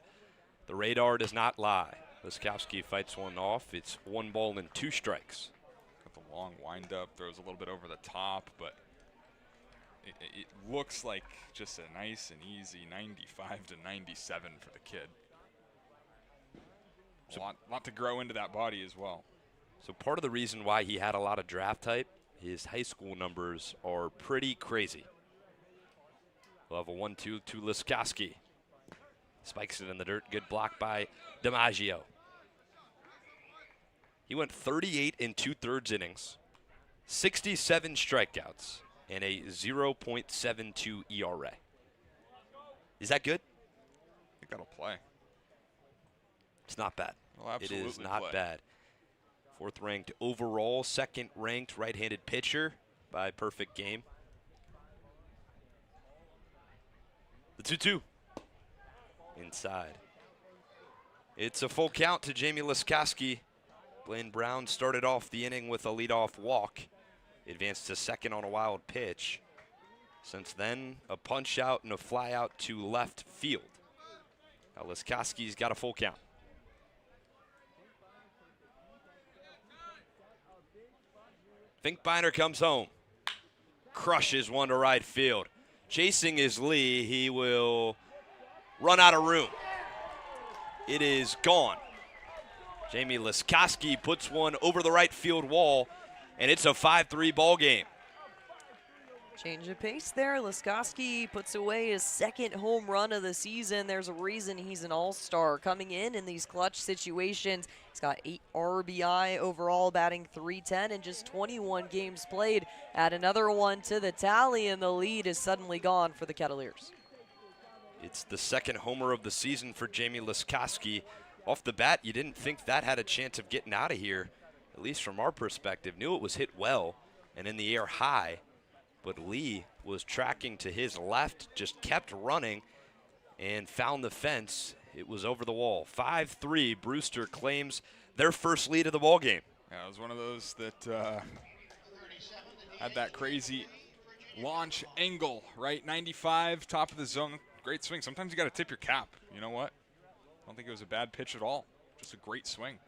S6: the radar does not lie. Laskowski fights one off. It's 1 ball and 2 strikes.
S16: Got the long windup, throws a little bit over the top, but it looks like just a nice and easy 95 to 97 for the kid. A lot to grow into that body as well.
S6: So part of the reason why he had a lot of draft hype his high school numbers are pretty crazy. We'll have a 1-2 to Liskoski. Spikes it in the dirt. Good block by DiMaggio. He went 38 and 2/3 innings, 67 strikeouts, and a 0.72 ERA. Is that good?
S16: I think that'll play.
S6: It's not bad.
S16: It'll absolutely
S6: It is not
S16: play.
S6: bad. 4th ranked overall, 2nd ranked right-handed pitcher by perfect game. The 2-2. Inside. It's a full count to Jamie Liskoski. Blaine Brown started off the inning with a leadoff walk. Advanced to second on a wild pitch. Since then, a punch out and a fly out to left field. Now Liskoski's got a full count. Finkbeiner comes home. Crushes one to right field. Chasing is Lee. He will run out of room. It is gone. Jamie Liskoski puts one over the right field wall, and it's a 5-3 ball game.
S3: Change of pace there. Liskoski puts away his 2nd home run of the season. There's a reason he's an all-star. Coming in these clutch situations, he's got 8 RBI overall, batting .310 in just 21 games played. Add another one to the tally, and the lead is suddenly gone for the Kettleers.
S6: It's the 2nd homer of the season for Jamie Liskoski. Off the bat, you didn't think that had a chance of getting out of here, at least from our perspective. Knew it was hit well and in the air high, but Lee was tracking to his left, just kept running and found the fence. It was over the wall. 5-3, Brewster claims their first lead of the ball game.
S16: Yeah, it was one of those that had that crazy launch angle, right? 95, top of the zone, great swing. Sometimes you got to tip your cap. You know what? I don't think it was a bad pitch at all. Just a great swing.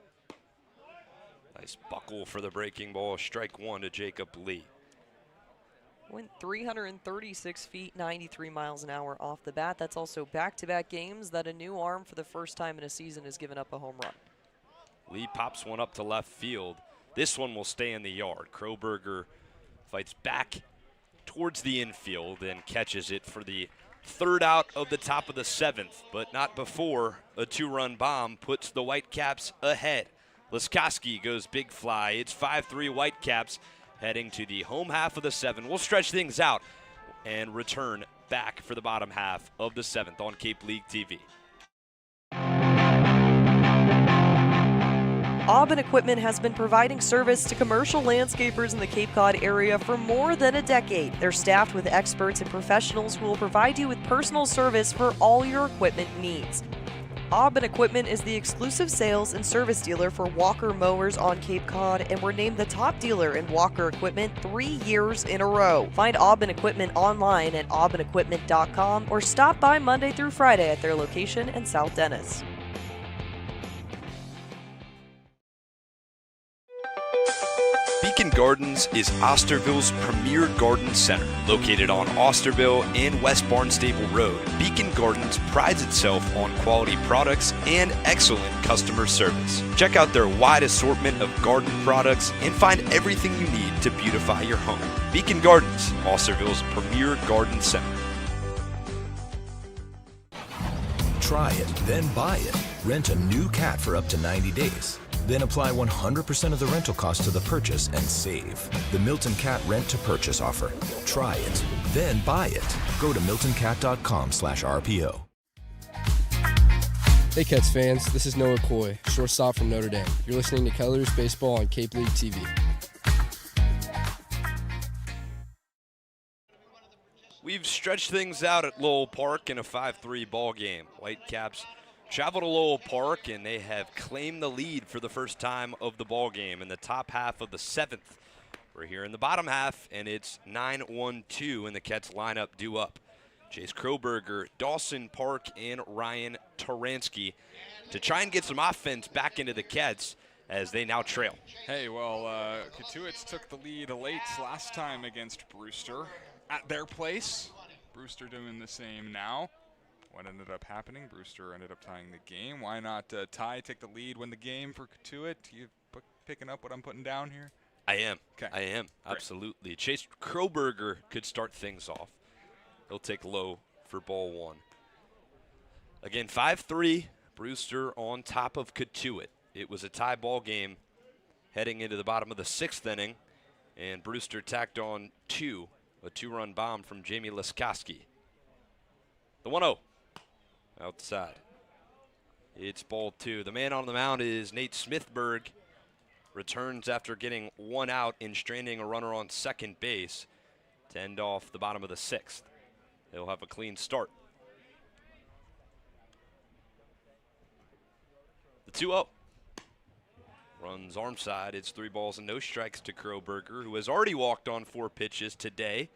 S6: Nice buckle for the breaking ball. Strike one to Jacob Lee.
S3: Went 336 feet, 93 miles an hour off the bat. That's also back-to-back games that a new arm for the first time in a season has given up a home run.
S6: Lee pops one up to left field. This one will stay in the yard. Kroberger fights back towards the infield and catches it for the 3rd out of the top of the 7th, but not before a 2-run bomb puts the Whitecaps ahead. Liskoski goes big fly. It's 5-3 Whitecaps heading to the home half of the 7th. We'll stretch things out and return back for the bottom half of the 7th on Cape League TV.
S3: Aubin Equipment has been providing service to commercial landscapers in the Cape Cod area for more than a decade. They're staffed with experts and professionals who will provide you with personal service for all your equipment needs. Aubin Equipment is the exclusive sales and service dealer for Walker mowers on Cape Cod, and we're named the top dealer in Walker equipment 3 years in a row. Find Aubin Equipment online at aubinequipment.com or stop by Monday through Friday at their location in South Dennis.
S6: Beacon Gardens is Osterville's premier garden center. Located on Osterville and West Barnstable Road, Beacon Gardens prides itself on quality products and excellent customer service. Check out their wide assortment of garden products and find everything you need to beautify your home. Beacon Gardens, Osterville's premier garden center.
S11: Try it, then buy it. Rent a new cat for up to 90 days. Then apply 100% of the rental cost to the purchase and save. The Milton Cat Rent to Purchase offer. Try it, then buy it. Go to miltoncat.com/RPO.
S18: Hey Cats fans, this is Noah Coy, shortstop from Notre Dame. You're listening to Kettleers Baseball on Cape League TV.
S6: We've stretched things out at Lowell Park in a 5-3 ball game. Whitecaps travel to Lowell Park, and they have claimed the lead for the first time of the ball game in the top half of the 7th. We're here in the bottom half, and it's 9-1-2, and the Cats lineup due up. Chase Kroberger, Dawson Park, and Ryan Taransky to try and get some offense back into the Cats as they now trail.
S16: Hey, well, Cotuit took the lead late last time against Brewster at their place. Brewster doing the same now. What ended up happening? Brewster ended up tying the game. Why not tie, take the lead, win the game for Cotuit? You picking up what I'm putting down here?
S6: I am.
S16: Okay.
S6: I am.
S16: Great.
S6: Absolutely. Chase Kroberger could start things off. He'll take low for ball one. Again, 5-3. Brewster on top of Cotuit. It was a tie ball game heading into the bottom of the 6th inning, and Brewster tacked on a two-run bomb from Jamie Laskoski. The 1-0 outside. It's ball 2. The man on the mound is Nate Smithberg. Returns after getting one out and stranding a runner on second base to end off the bottom of the 6th. They'll have a clean start. The 2-0. Runs arm side. It's 3 balls and no strikes to Kroberger, who has already walked on 4 pitches today.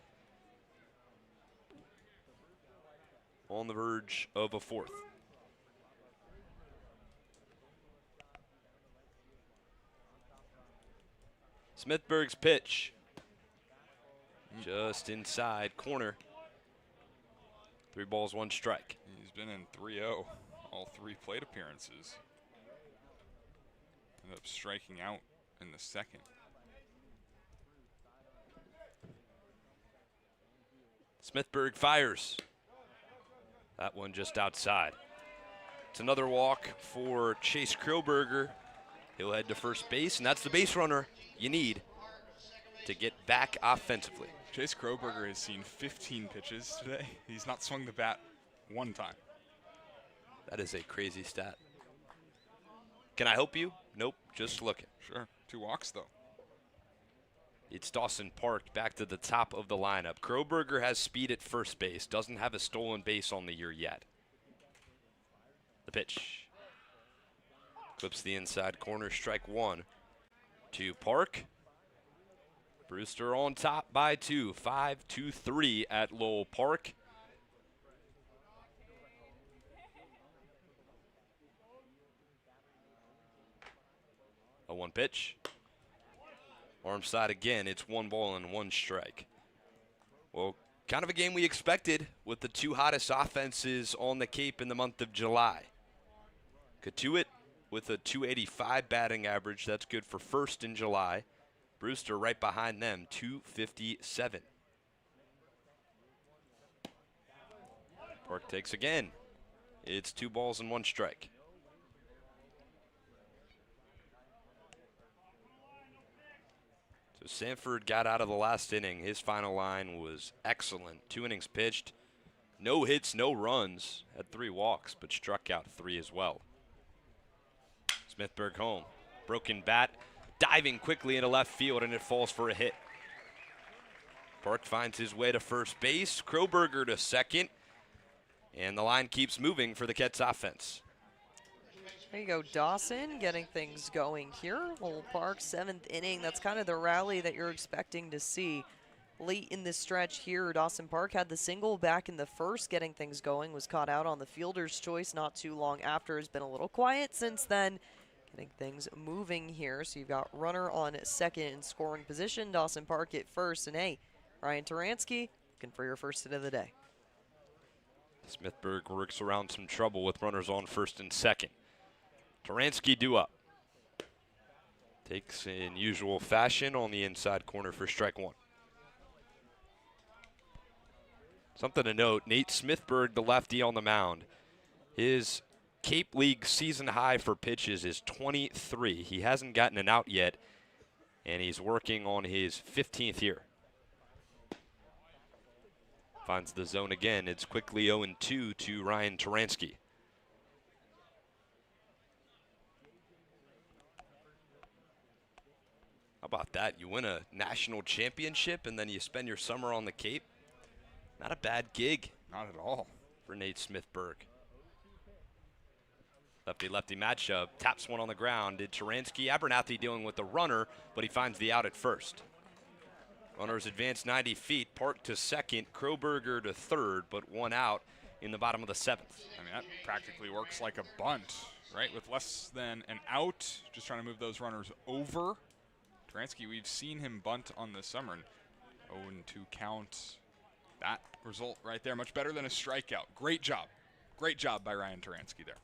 S6: On the verge of a 4th. Smithberg's pitch. Just inside corner. 3 balls, 1 strike.
S16: He's been in 3-0 all 3 plate appearances. Ended up striking out in the 2nd.
S6: Smithberg fires. That one just outside. It's another walk for Chase Kroberger. He'll head to first base, and that's the base runner you need to get back offensively.
S16: Chase Kroberger has seen 15 pitches today. He's not swung the bat 1 time.
S6: That is a crazy stat. Can I help you? Nope, just looking.
S16: Sure. 2 walks, though.
S6: It's Dawson Park back to the top of the lineup. Kroberger has speed at first base, doesn't have a stolen base on the year yet. The pitch. Clips the inside corner, strike 1 to Park. Brewster on top by 2, 5-3 at Lowell Park. A 1 pitch. Arm side again, it's 1 ball and 1 strike. Well, kind of a game we expected with the 2 hottest offenses on the Cape in the month of July. Cotuit with a .285 batting average. That's good for first in July. Brewster right behind them, .257. Park takes again. It's 2 balls and 1 strike. So Sanford got out of the last inning. His final line was excellent. 2 innings pitched. No hits, no runs. Had 3 walks, but struck out 3 as well. Smithberg home. Broken bat. Diving quickly into left field, and it falls for a hit. Park finds his way to first base. Kroberger to second. And the line keeps moving for the Kets offense.
S3: There you go, Dawson getting things going here. Lowell Park, 7th inning. That's kind of the rally that you're expecting to see late in this stretch here. Dawson Park had the single back in the 1st, getting things going. Was caught out on the fielder's choice not too long after. Has been a little quiet since then. Getting things moving here. So you've got runner on second in scoring position. Dawson Park at first. And hey, Ryan Taransky looking for your first hit of the day.
S6: Smithberg works around some trouble with runners on first and second. Taransky due up. Takes in usual fashion on the inside corner for strike 1. Something to note, Nate Smithberg, the lefty on the mound. His Cape League season high for pitches is 23. He hasn't gotten an out yet, and he's working on his 15th year. Finds the zone again. It's quickly 0-2 to Ryan Taransky. How about that? You win a national championship, and then you spend your summer on the Cape. Not a bad gig.
S16: Not at all.
S6: For Nate Smithberg. Lefty-lefty matchup. Taps one on the ground. Did Taransky. Abernathy dealing with the runner, but he finds the out at first. Runners advance 90 feet. Park to second. Kroberger to third, but 1 out in the bottom of the 7th.
S16: I mean, that practically works like a bunt, right? With less than an out, just trying to move those runners over. Taransky, we've seen him bunt on the summer. 0-2 count. That result right there, much better than a strikeout. Great job. Great job by Ryan Taransky there.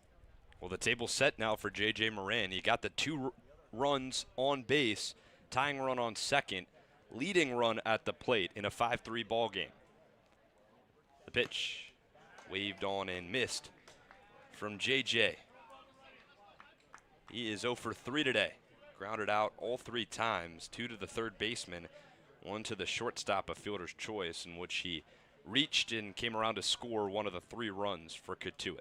S6: Well, the table's set now for J.J. Moran. He got the 2 runs on base tying run on second, leading run at the plate in a 5-3 ball game. The pitch waved on and missed from JJ. He is 0 for 3 today. Grounded out all 3 times, 2 to the third baseman, 1 to the shortstop, a fielder's choice, in which he reached and came around to score one of the 3 runs for Cotuit.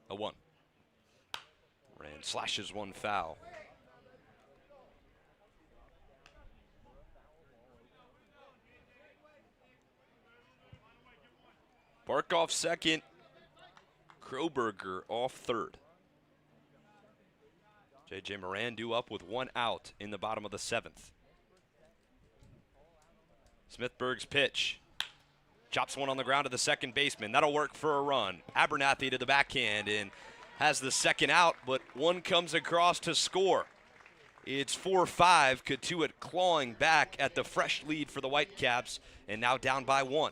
S6: 0-1. Rand slashes one foul. Park off second. Kroberger off third. J.J. Moran due up with 1 out in the bottom of the 7th. Smithburg's pitch. Chops one on the ground to the second baseman. That'll work for a run. Abernathy to the backhand and has the second out, but one comes across to score. It's 4-5. Cotuit clawing back at the fresh lead for the Whitecaps and now down by 1.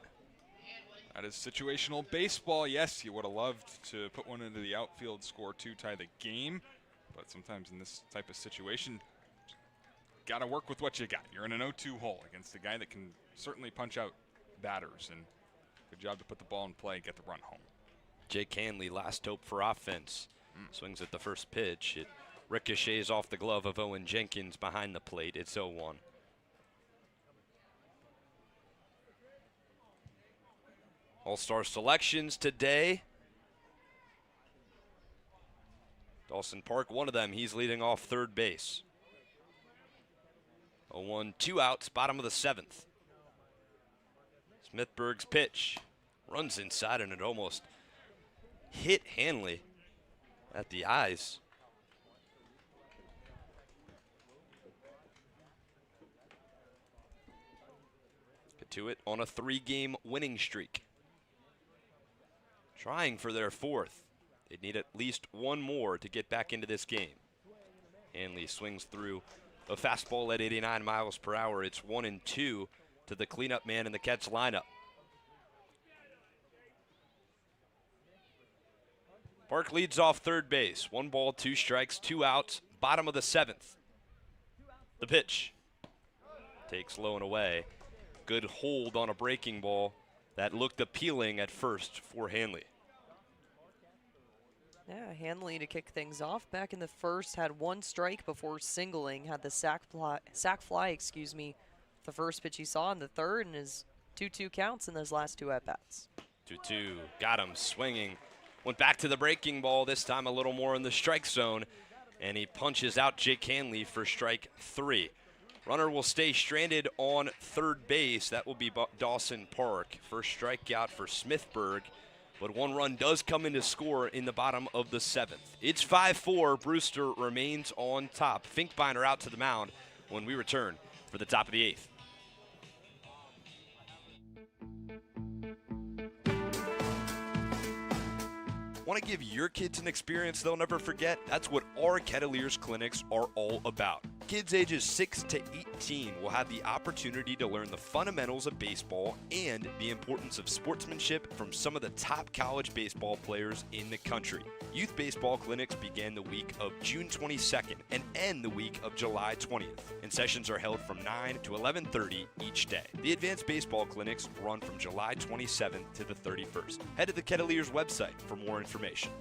S16: That is situational baseball. Yes, you would have loved to put one into the outfield, score 2, tie the game. But sometimes in this type of situation, got to work with what you got. You're in an 0-2 hole against a guy that can certainly punch out batters. And good job to put the ball in play, get the run home.
S6: Jake Hanley, last hope for offense. Swings at the first pitch. It ricochets off the glove of Owen Jenkins behind the plate. It's 0-1. All-star selections today. Dawson Park, one of them, he's leading off third base. 0-1, 2 outs, bottom of the 7th. Smithburg's pitch runs inside and it almost hit Hanley at the eyes. Cotuit on a 3-game winning streak. Trying for their 4th. They'd need at least 1 more to get back into this game. Hanley swings through a fastball at 89 miles per hour. It's 1-2 to the cleanup man in the Cats lineup. Park leads off third base. 1 ball, 2 strikes, 2 outs, bottom of the 7th. The pitch takes low and away. Good hold on a breaking ball that looked appealing at first for Hanley.
S3: Yeah, Hanley to kick things off. Back in the first, had 1 strike before singling. Had the sac fly, the first pitch he saw in the third, and his 2-2 counts in those last 2 at-bats.
S6: 2-2, got him swinging. Went back to the breaking ball, this time a little more in the strike zone, and he punches out Jake Hanley for strike 3. Runner will stay stranded on third base. That will be Dawson Park. First strikeout for Smithburg. But 1 run does come in to score in the bottom of the 7th. It's 5-4. Brewster remains on top. Finkbeiner out to the mound when we return for the top of the 8th. Want to give your kids an experience they'll never forget? That's what our Kettleers clinics are all about. Kids ages 6 to 18 will have the opportunity to learn the fundamentals of baseball and the importance of sportsmanship from some of the top college baseball players in the country. Youth baseball clinics begin the week of June 22nd and end the week of July 20th, and sessions are held from 9 to 11:30 each day. The advanced baseball clinics run from July 27th to the 31st. Head to the Kettleers website for more information.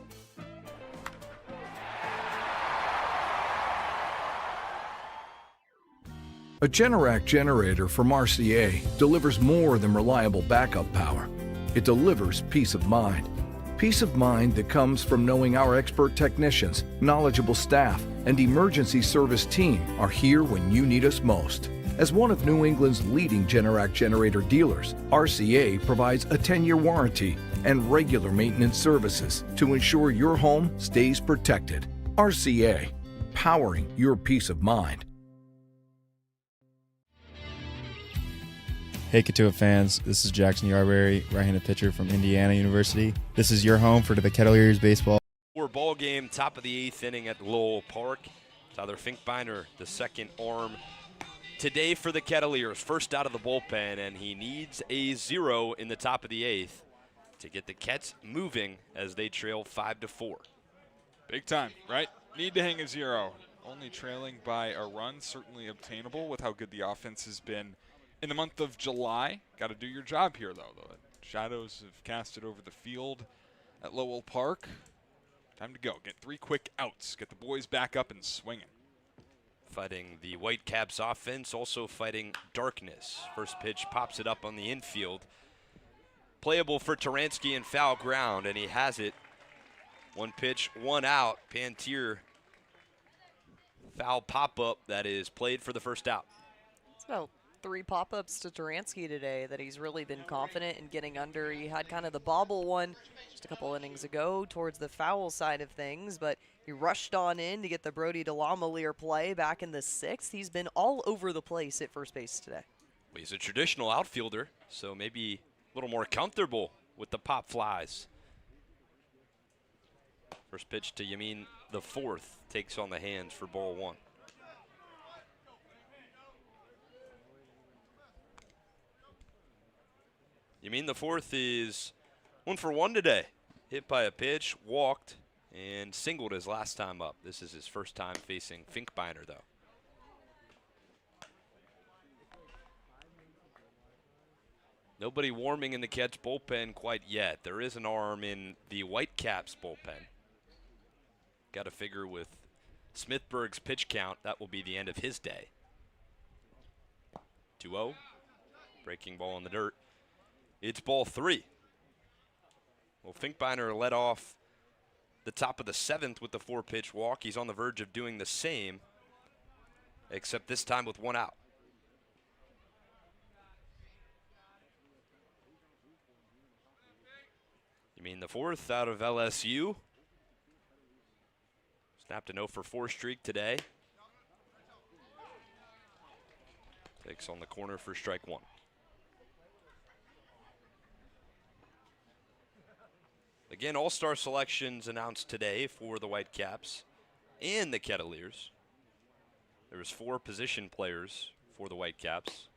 S12: A Generac generator from Mercier delivers more than reliable backup power. It delivers peace of mind. Peace of mind that comes from knowing our expert technicians, knowledgeable staff, and emergency service team are here when you need us most. As one of New England's leading Generac generator dealers, RCA provides a 10-year warranty and regular maintenance services to ensure your home stays protected. RCA, powering your peace of mind.
S17: Hey Cotuit fans, this is Jackson Yarberry, right-handed pitcher from Indiana University. This is your home for the Kettleers baseball.
S6: Ball game, top of the 8th inning at Lowell Park. Tyler Finkbeiner, the second arm today for the Kettleers. First out of the bullpen, and he needs a 0 in the top of the 8th to get the Kets moving as they trail 5-4.
S16: Big time, right? Need to hang a 0. only trailing by a run, certainly obtainable with how good the offense has been in the month of July. Got to do your job here, though. The shadows have casted over the field at Lowell Park. Time to go. Get 3 quick outs. Get the boys back up and swinging.
S6: Fighting the Whitecaps offense, also fighting darkness. First pitch pops it up on the infield. Playable for Taransky in foul ground, and he has it. 1 pitch, 1 out. Pantier foul pop-up that is played for the first out.
S3: It's about 3 pop-ups to Taransky today that he's really been confident in getting under. He had kind of the bobble one just a couple innings ago towards the foul side of things, but he rushed on in to get the Brody DeLamelier play back in the 6th. He's been all over the place at first base today.
S6: Well, he's a traditional outfielder, so maybe a little more comfortable with the pop flies. First pitch to Yamin the 4th takes on the hands for ball 1. Yamin the 4th is 1 for 1 today. Hit by a pitch, walked, and singled his last time up. This is his first time facing Finkbeiner, though. Nobody warming in the Cats bullpen quite yet. There is an arm in the Whitecaps bullpen. Got to figure with Smithburg's pitch count, that will be the end of his day. 2-0. Breaking ball in the dirt. It's ball 3. Well, Finkbeiner led off the top of the 7th with the 4-pitch walk. He's on the verge of doing the same, except this time with 1 out. You mean the 4th out of LSU? Snapped an 0 for 4 streak today. Takes on the corner for strike 1. Again, all-star selections announced today for the Whitecaps and the Kettleers. There was 4 position players for the Whitecaps.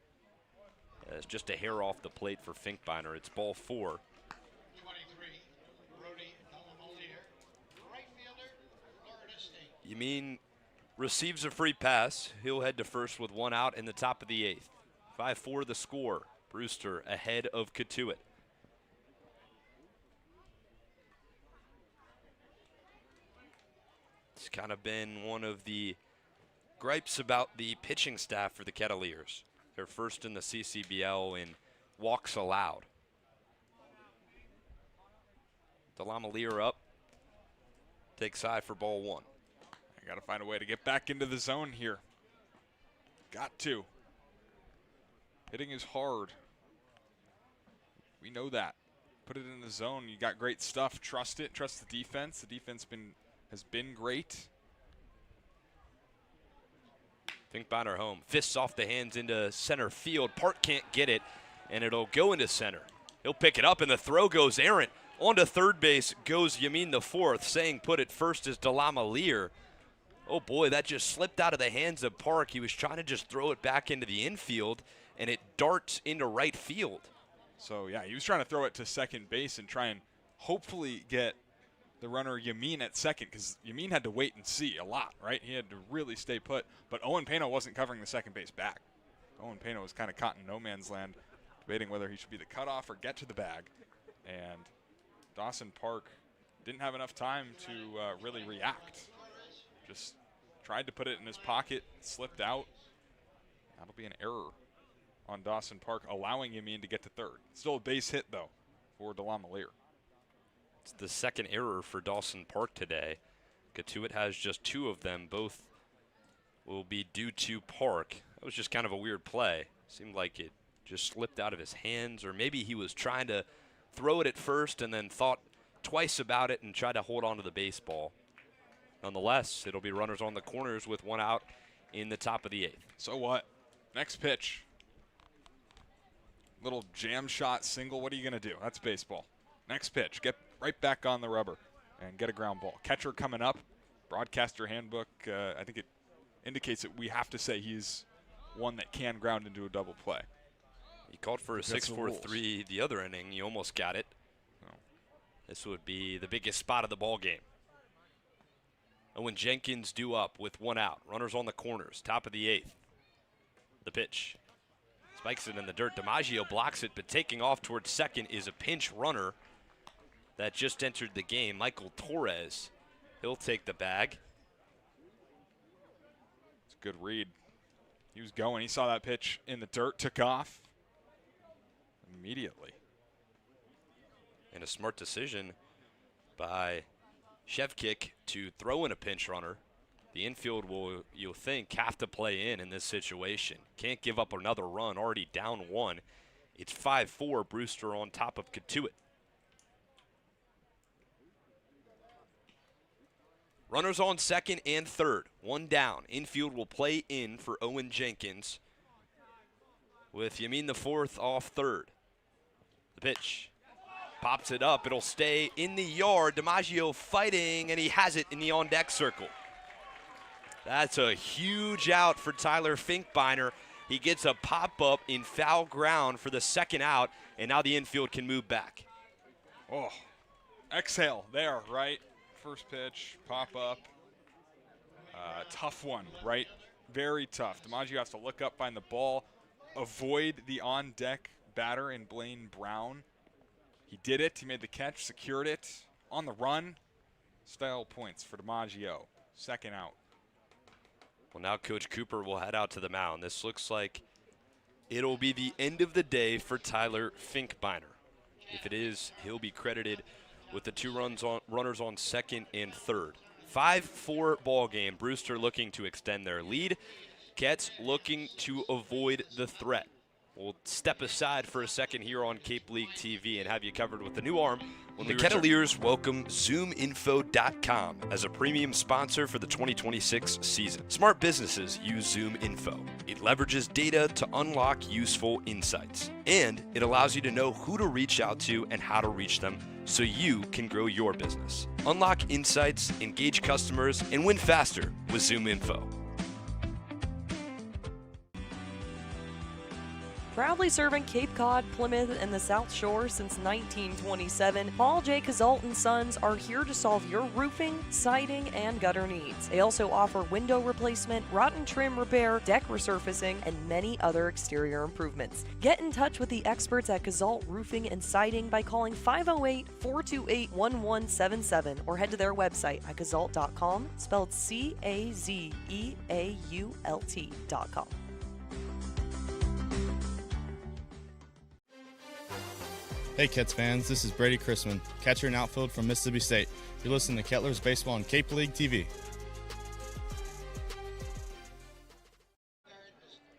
S6: It's just a hair off the plate for Finkbeiner. It's ball 4. Yamin receives a free pass. He'll head to first with 1 out in the top of the 8th. 5-4 the score. Brewster ahead of Cotuit. It's kind of been one of the gripes about the pitching staff for the Kettleers. They're first in the CCBL in walks allowed. DeLamelier up. Takes high for ball 1.
S16: I got to find a way to get back into the zone here. Got to. Hitting is hard. We know that. Put it in the zone. You got great stuff. Trust it. Trust the defense. The defense has been great.
S6: Finkbeiner home. Fists off the hands into center field. Park can't get it, and it'll go into center. He'll pick it up, and the throw goes errant. On to third base goes Yamin the 4th. Saying put it first is DeLamelier. Oh boy, that just slipped out of the hands of Park. He was trying to just throw it back into the infield, and it darts into right field.
S16: So yeah, he was trying to throw it to second base and try and hopefully get the runner Yamin at second, because Yamin had to wait and see a lot, right? He had to really stay put. But Owen Payno wasn't covering the second base back. Owen Payno was kind of caught in no man's land, debating whether he should be the cutoff or get to the bag. And Dawson Park didn't have enough time to really react. Just tried to put it in his pocket, slipped out. That'll be an error on Dawson Park, allowing Yamin to get to third. Still a base hit, though, for DeLamelier.
S6: It's the second error for Dawson Park today. Cotuit has just 2 of them. Both will be due to Park. That was just kind of a weird play. Seemed like it just slipped out of his hands, or maybe he was trying to throw it at first and then thought twice about it and tried to hold on to the baseball. Nonetheless, it'll be runners on the corners with 1 out in the top of the 8th.
S16: So what? Next pitch. Little jam shot single. What are you going to do? That's baseball. Next pitch. Get right back on the rubber and get a ground ball. Catcher coming up. Broadcaster handbook, I think it indicates that we have to say he's one that can ground into a double play.
S6: He called for a 6-4-3 the other inning. You almost got it. Oh. This would be the biggest spot of the ball game. Owen Jenkins due up with 1 out. Runners on the corners, top of the 8th. The pitch. Spikes it in the dirt. DiMaggio blocks it, but taking off towards second is a pinch runner that just entered the game. Michael Torres. He'll take the bag.
S16: It's a good read. He was going. He saw that pitch in the dirt, took off immediately.
S6: And a smart decision by Shevchik to throw in a pinch runner. The infield will, you'll think, have to play in this situation. Can't give up another run, already down 1. It's 5-4, Brewster on top of Cotuit. Runners on second and third, 1 down. Infield will play in for Owen Jenkins with Yamin the 4th off third. The pitch. Pops it up. It'll stay in the yard. DiMaggio fighting, and he has it in the on-deck circle. That's a huge out for Tyler Finkbeiner. He gets a pop-up in foul ground for the second out, and now the infield can move back.
S16: Oh, exhale there, right? First pitch, pop-up. Tough one, right? Very tough. DiMaggio has to look up, find the ball, avoid the on-deck batter in Blaine Brown. He did it. He made the catch, secured it. On the run, style points for DiMaggio. Second out.
S6: Well, now Coach Cooper will head out to the mound. This looks like it'll be the end of the day for Tyler Finkbeiner. If it is, he'll be credited with the 2 runners on second and third. 5-4 ball game. Brewster looking to extend their lead. Ketts looking to avoid the threat. We'll step aside for a second here on Cape League TV and have you covered with the new arm when the Kettleers welcome ZoomInfo.com as a premium sponsor for the 2026 season. Smart businesses use ZoomInfo. It leverages data to unlock useful insights, and it allows you to know who to reach out to and how to reach them so you can grow your business. Unlock insights, engage customers, and win faster with ZoomInfo.
S3: Proudly serving Cape Cod, Plymouth, and the South Shore since 1927, Paul J. Cazalt & Sons are here to solve your roofing, siding, and gutter needs. They also offer window replacement, rotten trim repair, deck resurfacing, and many other exterior improvements. Get in touch with the experts at Cazalt Roofing and Siding by calling 508-428-1177 or head to their website at cazalt.com, spelled CAZEAULT.com.
S15: Hey Kets fans, this is Brady Chrisman, catcher and outfield from Mississippi State. You're listening to Kettleers Baseball on Cape League TV.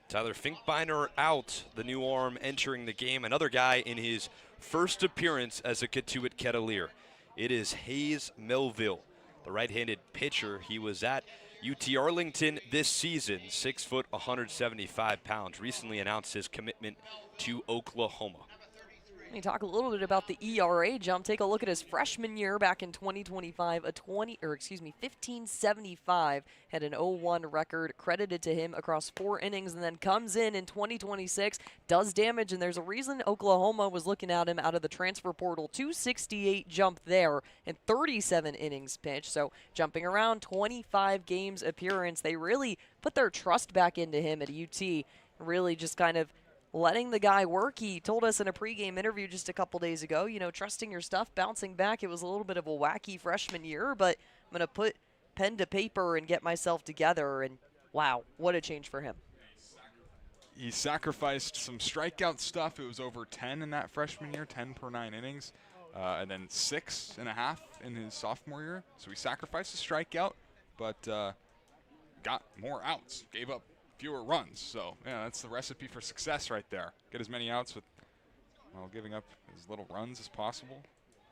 S6: Tyler Finkbeiner out, the new arm entering the game. Another guy in his first appearance as a Cotuit Kettleer. It is Hayes Melville, the right-handed pitcher. He was at UT Arlington this season, 6 foot, 175 pounds. Recently announced his commitment to Oklahoma.
S3: Let me talk a little bit about the ERA jump. Take a look at his freshman year back in 2025, 1575, had an 0-1 record credited to him across 4 innings, and then comes in 2026, does damage, and there's a reason Oklahoma was looking at him out of the transfer portal. 268 jump there and 37 innings pitched, so jumping around 25 games appearance. They really put their trust back into him at UT, really just kind of letting the guy work. He told us in a pregame interview just a couple days ago, you know, trusting your stuff, bouncing back. It was a little bit of a wacky freshman year, but I'm going to put pen to paper and get myself together. And wow, what a change for him.
S16: He sacrificed some strikeout stuff. It was over 10 in that freshman year, 10 per 9 innings, and then 6.5 in his sophomore year. So he sacrificed a strikeout, but got more outs, gave up fewer runs. So, yeah, that's the recipe for success right there. Get as many outs with, well, giving up as little runs as possible.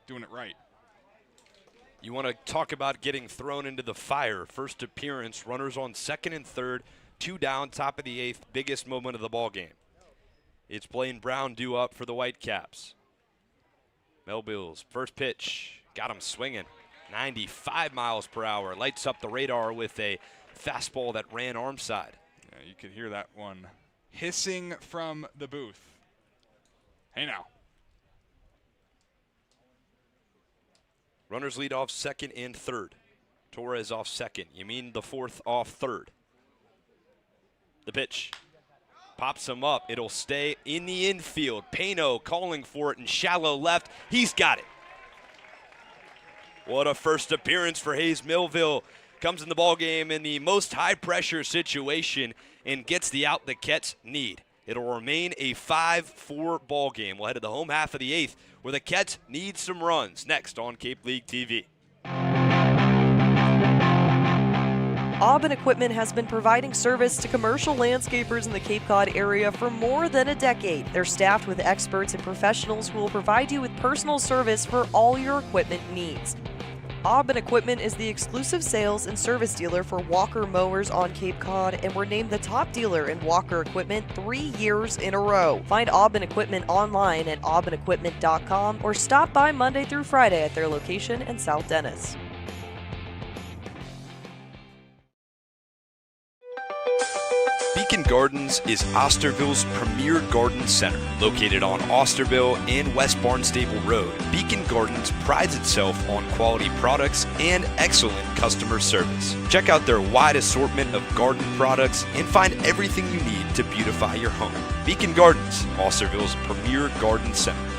S16: Doing it right.
S6: You want to talk about getting thrown into the fire. First appearance, runners on second and third, 2 down, top of the 8th, biggest moment of the ball game. It's Blaine Brown due up for the White Caps. Melville's first pitch, got him swinging. 95 miles per hour, lights up the radar with a fastball that ran arm side.
S16: Yeah, you could hear that one hissing from the booth. Hey now.
S6: Runners lead off second and third. Torres off second. Yamin the fourth off third. The pitch. Pops him up. It'll stay in the infield. Payton calling for it in shallow left. He's got it. What a first appearance for Hayes Millville. Comes in the ballgame in the most high-pressure situation and gets the out the Kets need. It'll remain a 5-4 ball game. We'll head to the home half of the 8th where the Kets need some runs. Next on Cape League TV.
S21: Aubin Equipment has been providing service to commercial landscapers in the Cape Cod area for more than a decade. They're staffed with experts and professionals who will provide you with personal service for all your equipment needs. Aubin Equipment is the exclusive sales and service dealer for Walker mowers on Cape Cod, and we're named the top dealer in Walker equipment 3 years in a row. Find Aubin Equipment online at aubinequipment.com or stop by Monday through Friday at their location in South Dennis.
S6: Beacon Gardens is Osterville's premier garden center. Located on Osterville and West Barnstable Road, Beacon Gardens prides itself on quality products and excellent customer service. Check out their wide assortment of garden products and find everything you need to beautify your home. Beacon Gardens, Osterville's premier garden center.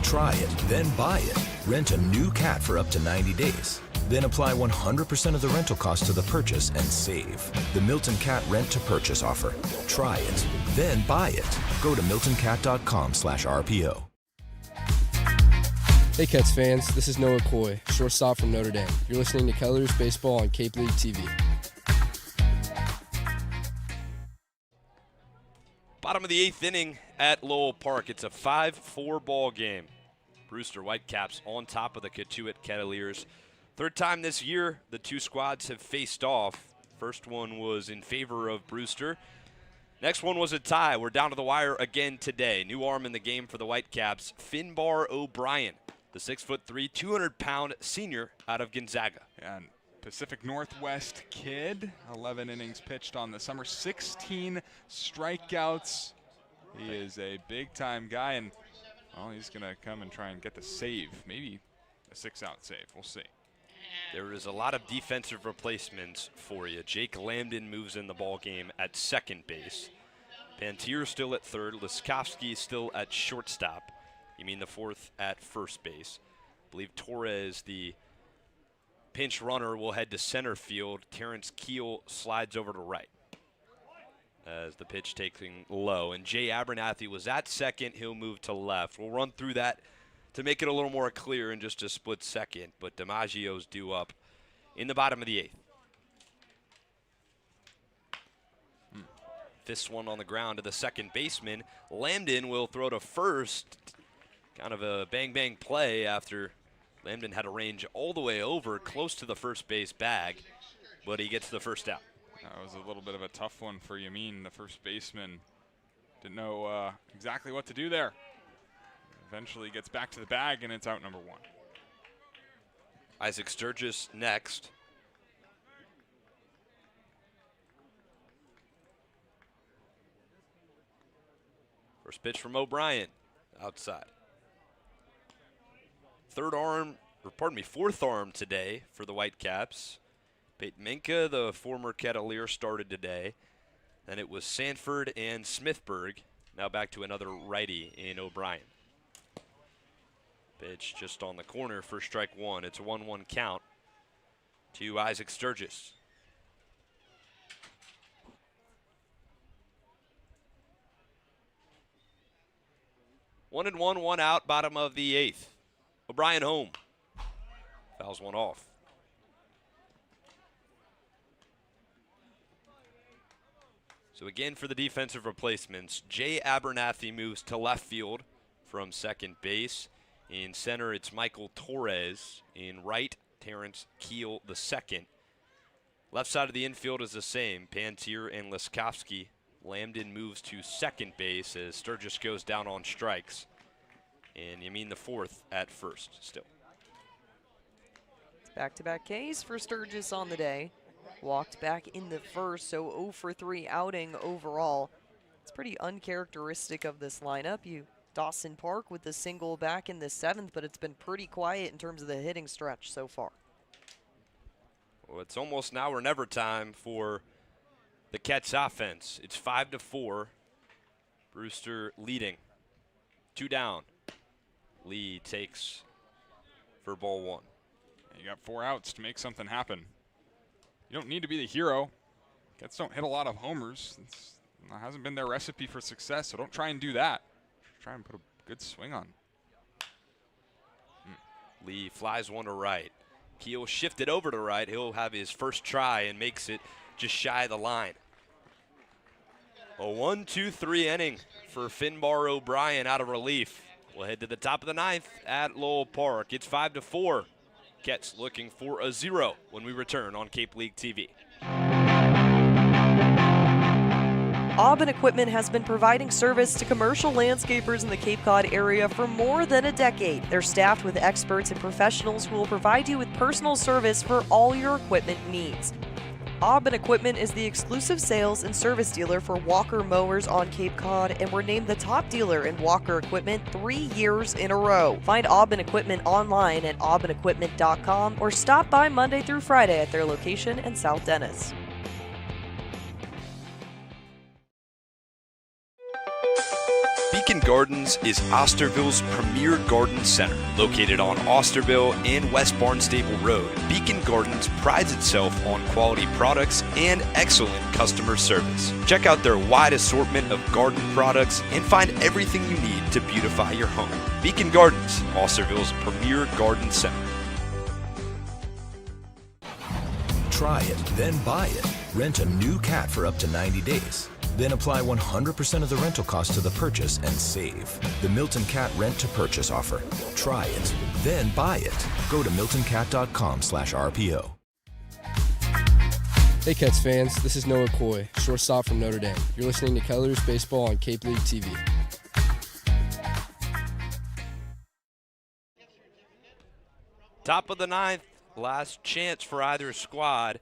S11: Try it, then buy it. Rent a new cat for up to 90 days. Then apply 100% of the rental cost to the purchase and save. The Milton Cat Rent to Purchase offer. Try it, then buy it. Go to miltoncat.com/RPO.
S18: Hey Cats fans, this is Noah Coy, shortstop from Notre Dame. You're listening to Kettleers Baseball on Cape League TV.
S6: Bottom of the 8th inning at Lowell Park. It's a 5-4 ball game. Brewster White Caps on top of the Cotuit Kettleers. Third time this year the two squads have faced off. First one was in favor of Brewster. Next one was a tie. We're down to the wire again today. New arm in the game for the Whitecaps, Finbar O'Brien, the 6'3", 200-pound senior out of Gonzaga.
S16: And Pacific Northwest kid, 11 innings pitched on the summer, 16 strikeouts. He is a big-time guy, and well, he's going to come and try and get the save, maybe a 6-out save. We'll see.
S6: There is a lot of defensive replacements for you. Jake Lambden moves in the ball game at second base. Pantier still at third. Liskowski still at shortstop. You mean the fourth at first base. I believe Torres, the pinch runner, will head to center field. Terrence Keel slides over to right as the pitch taking low. And Jay Abernathy was at second. He'll move to left. We'll run through that to make it a little more clear in just a split second, but DiMaggio's due up in the bottom of the 8th. Fist one on the ground to the second baseman. Lambden will throw to first. Kind of a bang-bang play after Lambden had a range all the way over, close to the first base bag, but he gets the first out.
S16: That was a little bit of a tough one for Yamin, the first baseman. Didn't know exactly what to do there. Eventually gets back to the bag, and it's out number 1.
S6: Isaac Sturgis next. First pitch from O'Brien, outside. Fourth arm today for the Whitecaps. Payton Manca, the former Kettleer, started today. Then it was Sanford and Smithburg. Now back to another righty in O'Brien. Pitch just on the corner for strike one. It's a 1-1 count to Isaac Sturgis. One and one, one out, bottom of the 8th. O'Brien home. Fouls one off. So again for the defensive replacements, Jay Abernathy moves to left field from second base. In center, it's Michael Torres. In right, Terrence Keel the second. Left side of the infield is the same. Pantier and Liskowski. Lambden moves to second base as Sturgis goes down on strikes. And Yamin the fourth at first still.
S21: Back-to-back Ks for Sturgis on the day. Walked back in the first, so 0 for 3 outing overall. It's pretty uncharacteristic of this lineup. You Dawson Park with the single back in the 7th, but it's been pretty quiet in terms of the hitting stretch so far.
S6: Well, it's almost now or never time for the Cats offense. It's 5-4. Brewster leading. 2 down. Lee takes for ball 1.
S16: You got 4 outs to make something happen. You don't need to be the hero. Cats don't hit a lot of homers. That hasn't been their recipe for success, so don't try and do that. Try and put a good swing on.
S6: Lee flies one to right. Keel shifted over to right. He'll have his first try and makes it just shy of the line. A 1-2-3 inning for Finbar O'Brien out of relief. We'll head to the top of the 9th at Lowell Park. It's 5-4. Cats looking for a 0 when we return on Cape League TV.
S21: Aubin Equipment has been providing service to commercial landscapers in the Cape Cod area for more than a decade. They're staffed with experts and professionals who will provide you with personal service for all your equipment needs. Aubin Equipment is the exclusive sales and service dealer for Walker mowers on Cape Cod, and we're named the top dealer in Walker equipment 3 years in a row. Find Aubin Equipment online at aubinequipment.com or stop by Monday through Friday at their location in South Dennis.
S6: Beacon Gardens is Osterville's premier garden center. Located on Osterville and West Barnstable Road, Beacon Gardens prides itself on quality products and excellent customer service. Check out their wide assortment of garden products and find everything you need to beautify your home. Beacon Gardens, Osterville's premier garden center.
S11: Try it, then buy it. Rent a new cat for up to 90 days. Then apply 100% of the rental cost to the purchase and save. The Milton Cat Rent to Purchase offer. Try it, then buy it. Go to miltoncat.com/RPO.
S18: Hey Cats fans, this is Noah Coy, shortstop from Notre Dame. You're listening to Kettleers Baseball on Cape League TV.
S6: Top of the 9th, last chance for either squad.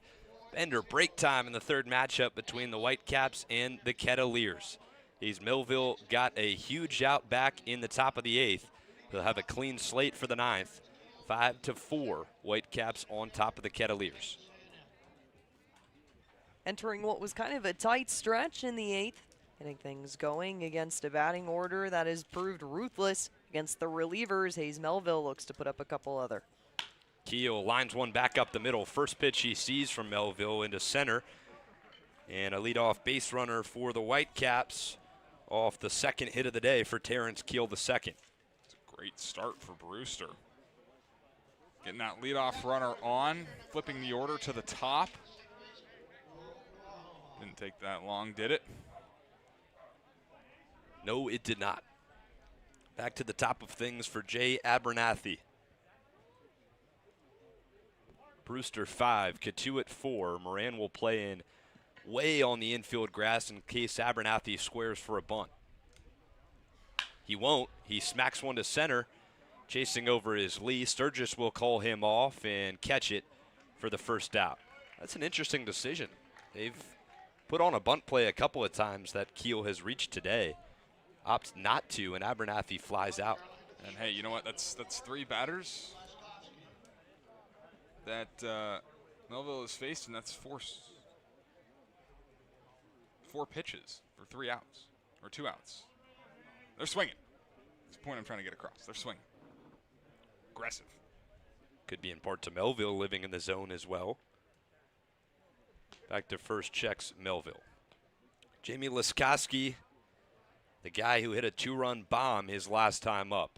S6: Under break time in the 3rd matchup between the White Caps and the Kettleers. Millville got a huge out back in the top of the 8th. They'll have a clean slate for the 9th. 5-4, White Caps on top of the Kettleers.
S21: Entering what was kind of a tight stretch in the 8th, getting things going against a batting order that has proved ruthless against the relievers. Hayes Melville looks to put up a couple other.
S6: Keel lines one back up the middle. First pitch he sees from Melville into center. And a leadoff base runner for the White Caps off the 2nd hit of the day for Terrence Keel the 2nd.
S16: It's a great start for Brewster. Getting that leadoff runner on, flipping the order to the top. Didn't take that long, did it?
S6: No, it did not. Back to the top of things for Jay Abernathy. Brewster 5, Cotuit 4. Moran will play in way on the infield grass in case Abernathy squares for a bunt. He won't. He smacks one to center. Chasing over is Lee. Sturgis will call him off and catch it for the first out. That's an interesting decision. They've put on a bunt play a couple of times that Keel has reached today. Opts not to, and Abernathy flies out.
S16: And hey, you know what? That's 3 batters that Melville has faced, and that's 4 pitches for 3 outs, or 2 outs. They're swinging. That's the point I'm trying to get across. They're swinging. Aggressive.
S6: Could be in part to Melville living in the zone as well. Back to first checks Melville. Jamie Laskowski, the guy who hit a 2-run bomb his last time up.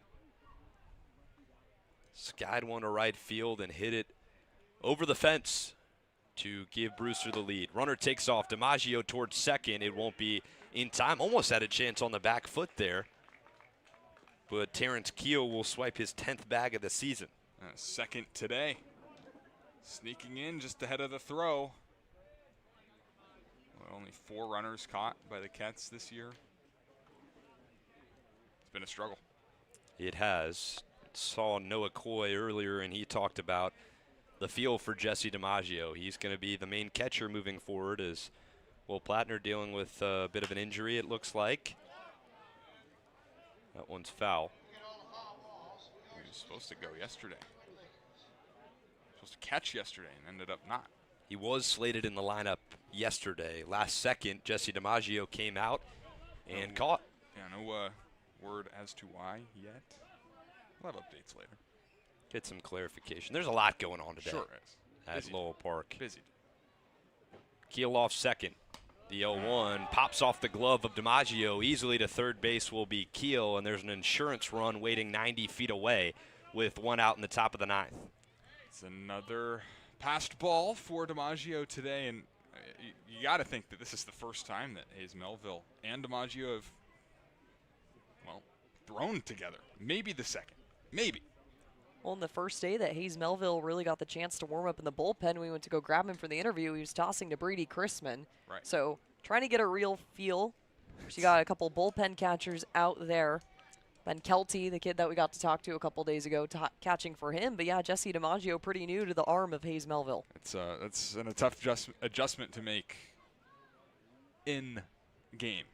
S6: Skied one to right field and hit it over the fence to give Brewster the lead. Runner takes off. DiMaggio towards second. It won't be in time. Almost had a chance on the back foot there. But Terrence Keel will swipe his 10th bag of the season.
S16: Second today. Sneaking in just ahead of the throw. Well, only 4 runners caught by the Cats this year. It's been a struggle.
S6: It has. Saw Noah Coy earlier, and he talked about the feel for Jesse DiMaggio. He's going to be the main catcher moving forward as Will Plattner dealing with a bit of an injury, it looks like. That one's foul.
S16: He was supposed to go yesterday. Supposed to catch yesterday and ended up not.
S6: He was slated in the lineup yesterday. Last second, Jesse DiMaggio came out and caught.
S16: Yeah, no word as to why yet. We'll have updates later.
S6: Get some clarification. There's a lot going on today.
S16: Sure is.
S6: At
S16: Busy.
S6: Lowell Park.
S16: Busy.
S6: Keel off second. The 0-1 pops off the glove of DiMaggio. Easily to third base will be Keel, and there's an insurance run waiting 90 feet away with one out in the top of the ninth.
S16: It's another passed ball for DiMaggio today, and you got to think that this is the first time that Hayes Melville and DiMaggio have, well, thrown together. Maybe the second. Maybe.
S21: Well, on the first day that Hayes Melville really got the chance to warm up in the bullpen, we went to go grab him for the interview. He was tossing to Brady Chrisman.
S16: Right.
S21: So trying to get a real feel. So you got a couple bullpen catchers out there. Ben Kelty, the kid that we got to talk to a couple days ago, catching for him. But yeah, Jesse DiMaggio pretty new to the arm of Hayes Melville.
S16: It's a tough adjustment to make in game.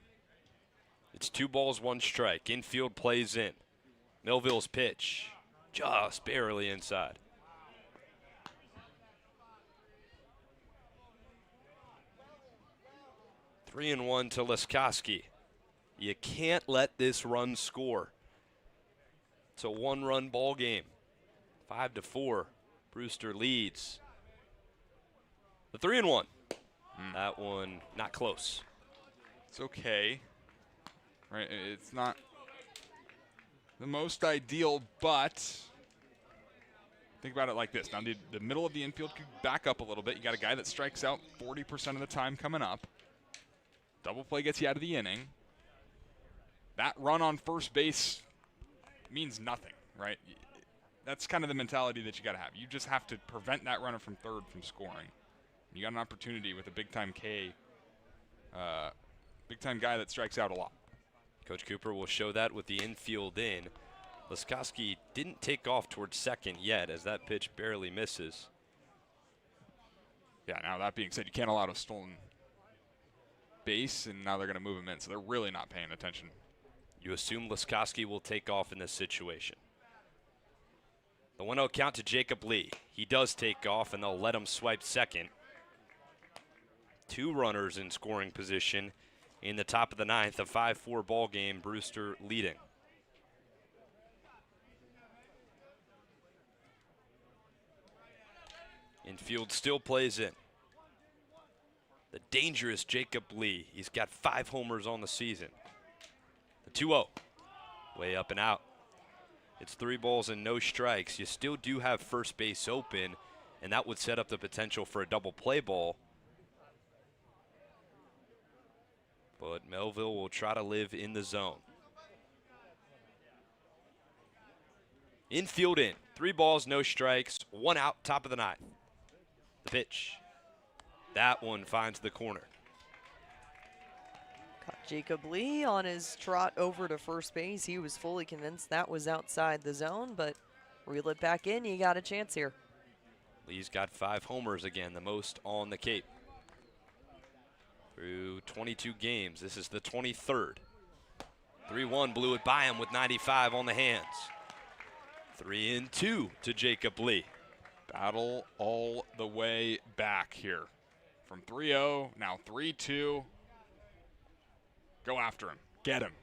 S6: It's 2 balls, 1 strike. Infield plays in. Melville's pitch just barely inside. Three and 1 to Leskoski. You can't let this run score. It's a 1-run ball game. 5-4. Brewster leads. The 3 and 1. That one not close.
S16: It's okay. Right, it's not the most ideal, but think about it like this. Now, the middle of the infield could back up a little bit. You got a guy that strikes out 40% of the time coming up. Double play gets you out of the inning. That run on first base means nothing, right? That's kind of the mentality that you got to have. You just have to prevent that runner from third from scoring. You got an opportunity with a big-time big-time guy that strikes out a lot.
S6: Coach Cooper will show that with the infield in. Leskoski didn't take off towards second yet as that pitch barely misses.
S16: Yeah, now that being said, you can't allow a stolen base, and now they're going to move him in, so they're really not paying attention.
S6: You assume Leskoski will take off in this situation. The 1-0 count to Jacob Lee. He does take off, and they'll let him swipe second. 2 runners in scoring position in the top of the ninth. A 5-4 ball game, Brewster leading. Infield still plays in. The dangerous Jacob Lee. He's got 5 homers on the season. The 2-0. Way up and out. It's 3 balls and no strikes. You still do have first base open, and that would set up the potential for a double play ball. But Melville will try to live in the zone. Infield in. 3 balls, no strikes. 1 out, top of the ninth. The pitch. That one finds the corner.
S21: Caught Jacob Lee on his trot over to first base. He was fully convinced that was outside the zone, but reel it back in. You got a chance here.
S6: Lee's got 5 homers again, the most on the Cape. Through 22 games, this is the 23rd. 3-1 blew it by him with 95 on the hands. 3-2 to Jacob Lee.
S16: Battle all the way back here. From 3-0, now 3-2. Go after him. Get him.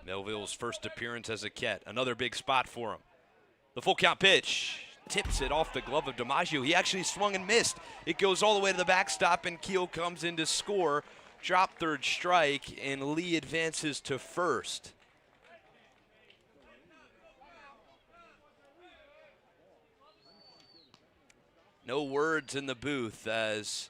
S6: Melville's first appearance as a Ket. Another big spot for him. The full count pitch. Tips it off the glove of DiMaggio. He actually swung and missed. It goes all the way to the backstop, and Keel comes in to score. Drop third strike, and Lee advances to first. No words in the booth as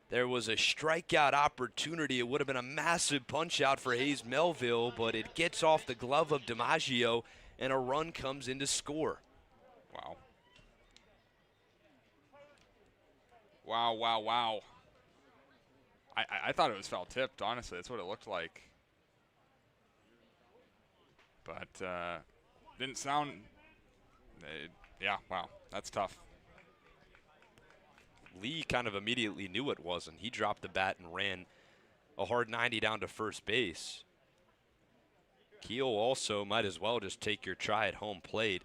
S6: there was a strikeout opportunity. It would have been a massive punch out for Hayes Melville, but it gets off the glove of DiMaggio, and a run comes in to score.
S16: Wow. Wow, wow, wow. I thought it was foul tipped, honestly. That's what it looked like. But didn't sound... yeah, wow. That's tough.
S6: Lee kind of immediately knew it wasn't. He dropped the bat and ran a hard 90 down to first base. Keel also might as well just take your try at home plate.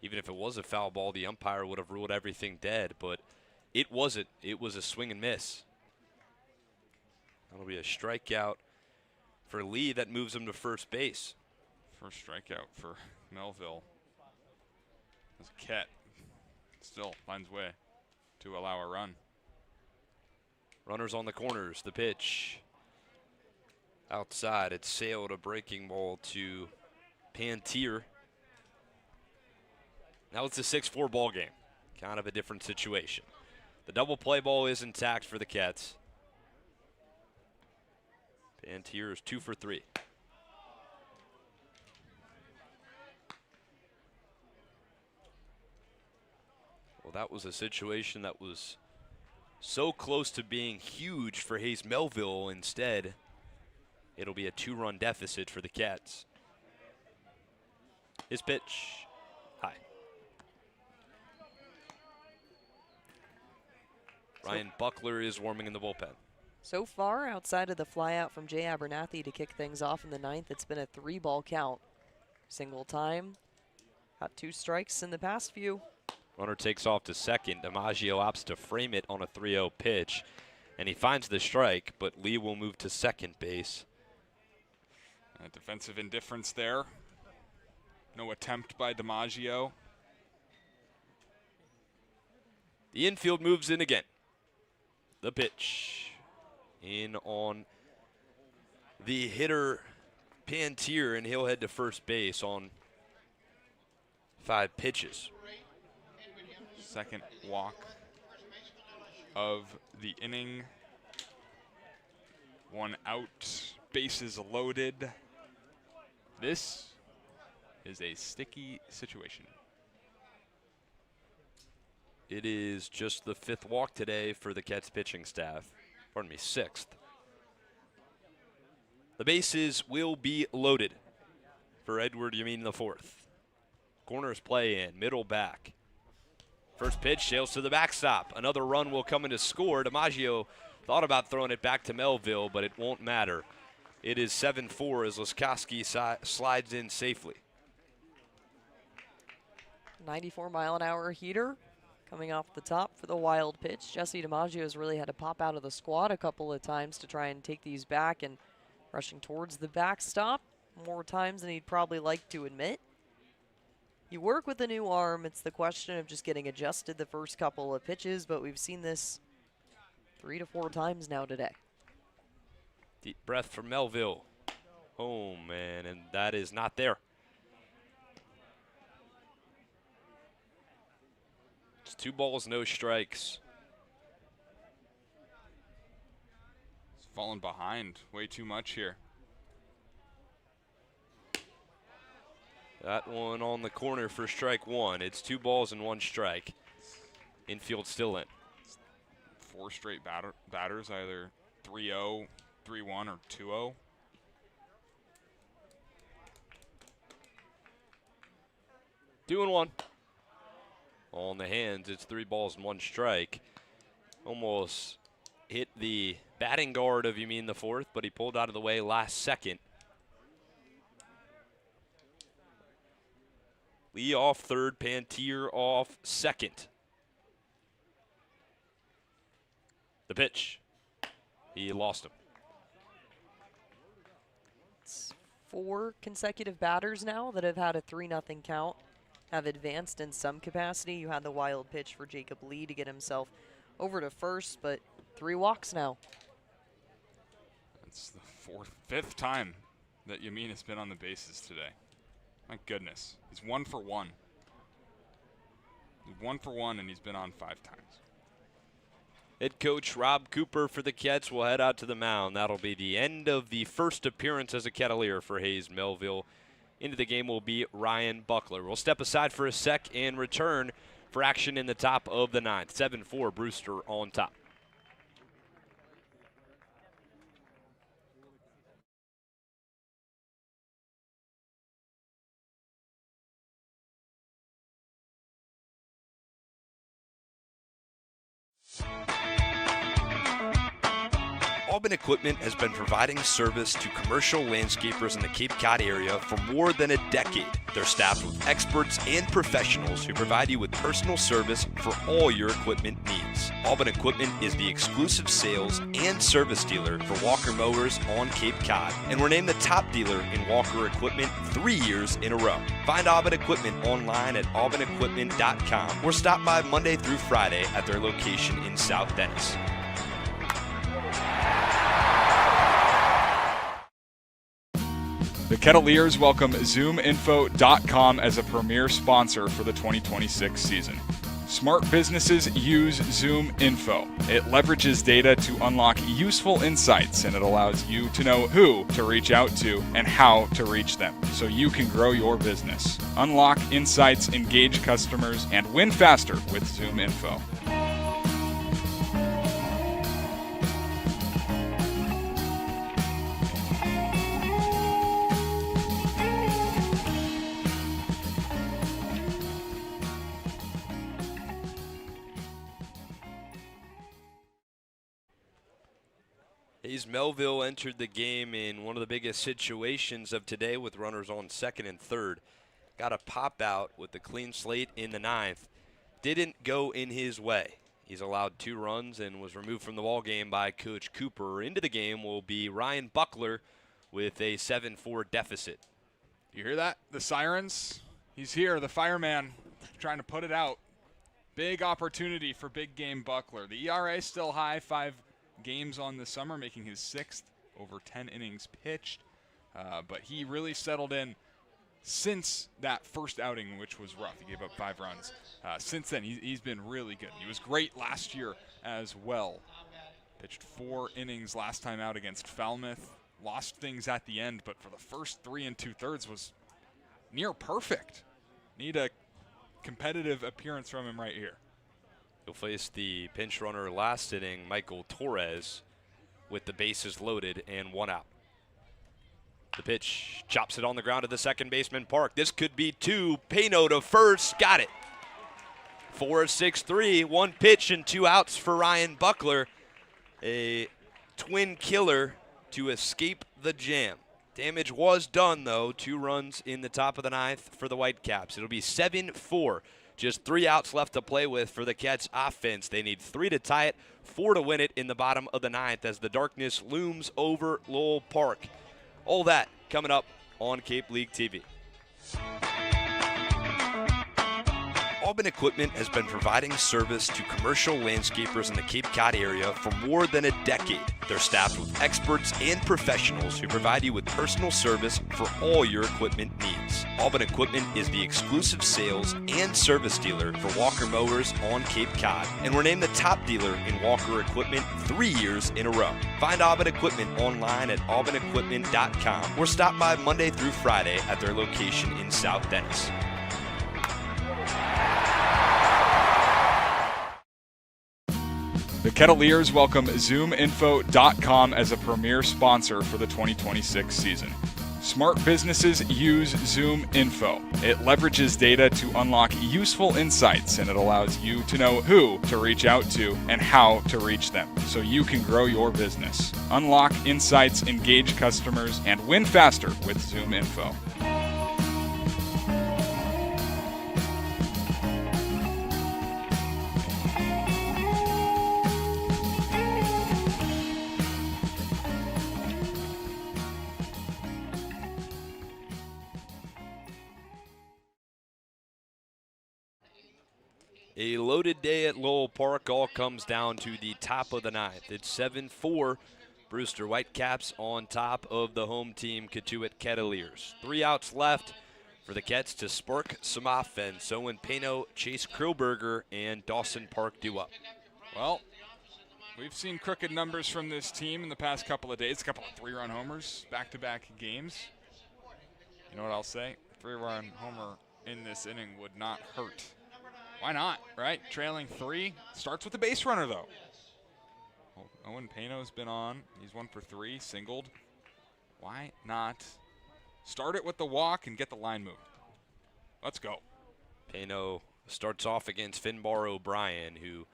S6: Even if it was a foul ball, the umpire would have ruled everything dead, but it wasn't. It was a swing and miss. That'll be a strikeout for Lee. That moves him to first base.
S16: First strikeout for Melville. As Kett still finds way to allow a run.
S6: Runners on the corners. The pitch. Outside, it sailed a breaking ball to Pantier. Now it's a 6-4 ball game. Kind of a different situation. The double play ball is intact for the Cats. Pantier is 2 for 3. Well, that was a situation that was so close to being huge for Hayes Melville. Instead, it'll be a 2-run deficit for the Cats. His pitch, high. Ryan Buckler is warming in the bullpen.
S21: So far, outside of the flyout from Jay Abernathy to kick things off in the 9th, it's been a 3-ball count. Single time. Got 2 strikes in the past few.
S6: Runner takes off to second. DiMaggio opts to frame it on a 3-0 pitch. And he finds the strike, but Lee will move to second base.
S16: Defensive indifference there. No attempt by DiMaggio.
S6: The infield moves in again. The pitch. In on the hitter Pantier, and he'll head to first base on 5 pitches.
S16: Second walk of the inning. 1 out, bases loaded. This is a sticky situation.
S6: It is just the 5th walk today for the Cats pitching staff. Pardon me, 6th. The bases will be loaded for Edward Yamin IV. Corners play in, middle back. First pitch sails to the backstop. Another run will come in to score. DiMaggio thought about throwing it back to Melville, but it won't matter. It is 7-4 as Laskowski slides in safely.
S21: 94-mile-an-hour heater coming off the top for the wild pitch. Jesse DiMaggio has really had to pop out of the squad a couple of times to try and take these back, and rushing towards the backstop more times than he'd probably like to admit. You work with a new arm. It's the question of just getting adjusted the first couple of pitches, but we've seen this 3 to 4 times now today.
S6: Deep breath from Melville. Home, man, and that is not there. It's 2 balls, no strikes.
S16: He's fallen behind way too much here.
S6: That one on the corner for strike 1. It's 2 balls and 1 strike. Infield still in.
S16: 4 straight batters, either 3-0, 3-1, or 2-0.
S6: Two and 1. On the hands, it's 3 balls and 1 strike. Almost hit the batting guard of Yamin IV, but he pulled out of the way last second. Lee off third, Pantier off second. The pitch. He lost him.
S21: It's 4 consecutive batters now that have had a 3-0 count, have advanced in some capacity. You had the wild pitch for Jacob Lee to get himself over to first, but 3 walks now.
S16: That's the 5th time that Yamin has been on the bases today. My goodness. He's 1 for 1. He's 1 for 1, and he's been on 5 times.
S6: Head coach Rob Cooper for the Cats will head out to the mound. That'll be the end of the first appearance as a Kettleer for Hayes Melville. Into the game will be Ryan Buckler. We'll step aside for a sec and return for action in the top of the 9th. 7-4, Brewster on top. Aubin Equipment has been providing service to commercial landscapers in the Cape Cod area for more than a decade. They're staffed with experts and professionals who provide you with personal service for all your equipment needs. Aubin Equipment is the exclusive sales and service dealer for Walker Mowers on Cape Cod, and we're named the top dealer in Walker Equipment 3 years in a row. Find Aubin Equipment online at aubinequipment.com or stop by Monday through Friday at their location in South Dennis.
S16: The Kettleers welcome ZoomInfo.com as a premier sponsor for the 2026 season. Smart businesses use ZoomInfo. It leverages data to unlock useful insights, and it allows you to know who to reach out to and how to reach them so you can grow your business. Unlock insights, engage customers, and win faster with ZoomInfo.
S6: Hayes Melville entered the game in one of the biggest situations of today with runners on second and third. Got a pop out with the clean slate in the ninth. Didn't go in his way. He's allowed 2 runs and was removed from the ball game by Coach Cooper. Into the game will be Ryan Buckler with a 7-4 deficit.
S16: You hear that? The sirens? He's here, the fireman, trying to put it out. Big opportunity for big game Buckler. The ERA is still high, 5 games on the summer, making his 6th over 10 innings pitched. But he really settled in since that first outing, which was rough. He gave up 5 runs. Since then, he's been really good. He was great last year as well. Pitched 4 innings last time out against Falmouth. Lost things at the end, but for the first 3 2/3 was near perfect. Need a competitive appearance from him right here.
S6: He'll face the pinch runner last inning, Michael Torres, with the bases loaded and 1 out. The pitch chops it on the ground to the second baseman, Park. This could be 2. Payton to first. Got it. 4-6-3. 1 pitch and 2 outs for Ryan Buckler. A twin killer to escape the jam. Damage was done, though. 2 runs in the top of the ninth for the Whitecaps. It'll be 7-4. Just 3 outs left to play with for the Cats offense. They need 3 to tie it, 4 to win it in the bottom of the ninth as the darkness looms over Lowell Park. All that coming up on Cape League TV. Aubin Equipment has been providing service to commercial landscapers in the Cape Cod area for more than a decade. They're staffed with experts and professionals who provide you with personal service for all your equipment needs. Aubin Equipment is the exclusive sales and service dealer for Walker Mowers on Cape Cod, and we're named the top dealer in Walker Equipment 3 years in a row. Find Aubin Equipment online at aubinequipment.com or stop by Monday through Friday at their location in South Dennis.
S16: The Kettleers welcome ZoomInfo.com as a premier sponsor for the 2026 season. Smart businesses use ZoomInfo. It leverages data to unlock useful insights, and it allows you to know who to reach out to and how to reach them so you can grow your business. Unlock insights, engage customers, and win faster with ZoomInfo.
S6: A loaded day at Lowell Park. All comes down to the top of the ninth. It's 7-4. Brewster White Caps on top of the home team, Cotuit Kettleers. 3 outs left for the Cats to spark some offense. Owen Payton, Chase Krillberger, and Dawson Park do up.
S16: Well, we've seen crooked numbers from this team in the past couple of days. A couple of 3-run homers, back-to-back games. You know what I'll say? 3-run homer in this inning would not hurt. Why not, right? Trailing 3. Starts with a base runner, though. Owen Payton's been on. He's 1 for 3, singled. Why not start it with the walk and get the line moved? Let's go.
S6: Payton starts off against Finbar O'Brien, who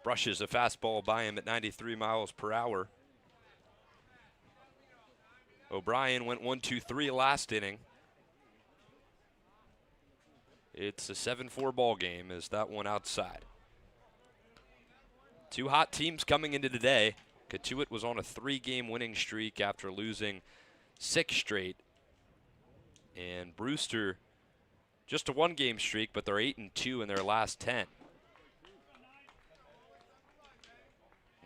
S6: brushes a fastball by him at 93 miles per hour. O'Brien went 1-2-3 last inning. It's a 7-4 ball game as that one outside. Two hot teams coming into today. Cotuit was on a 3-game winning streak after losing 6 straight. And Brewster just a 1-game streak, but they're 8-2 in their last 10.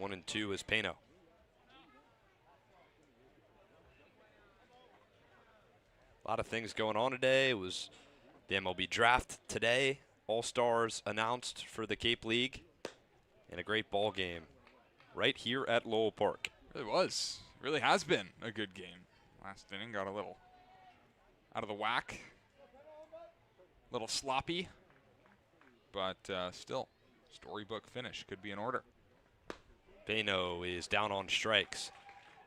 S6: 1-2 is Payton. A lot of things going on today. It was the MLB draft today. All-Stars announced for the Cape League. And a great ball game right here at Lowell Park.
S16: Really was. Really has been a good game. Last inning got a little out of the whack. A little sloppy. But still, storybook finish could be in order.
S6: Payton is down on strikes.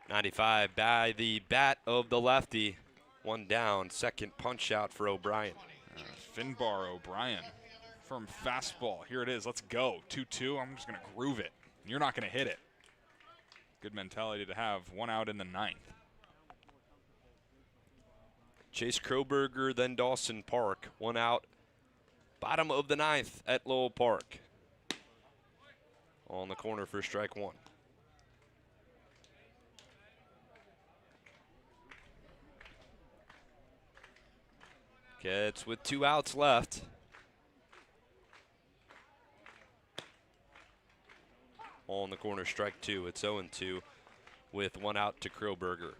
S6: 95 by the bat of the lefty. One down, second punch out for O'Brien.
S16: Finbar O'Brien. From fastball. Here it is. Let's go. 2-2. I'm just going to groove it. You're not going to hit it. Good mentality to have. One out in the 9th.
S6: Chase Kroberger, then Dawson Park. One out. Bottom of the 9th at Lowell Park. On the corner for strike one. Gets with 2 outs left. On the corner, strike 2. It's 0-2 with 1 out to Kroberger.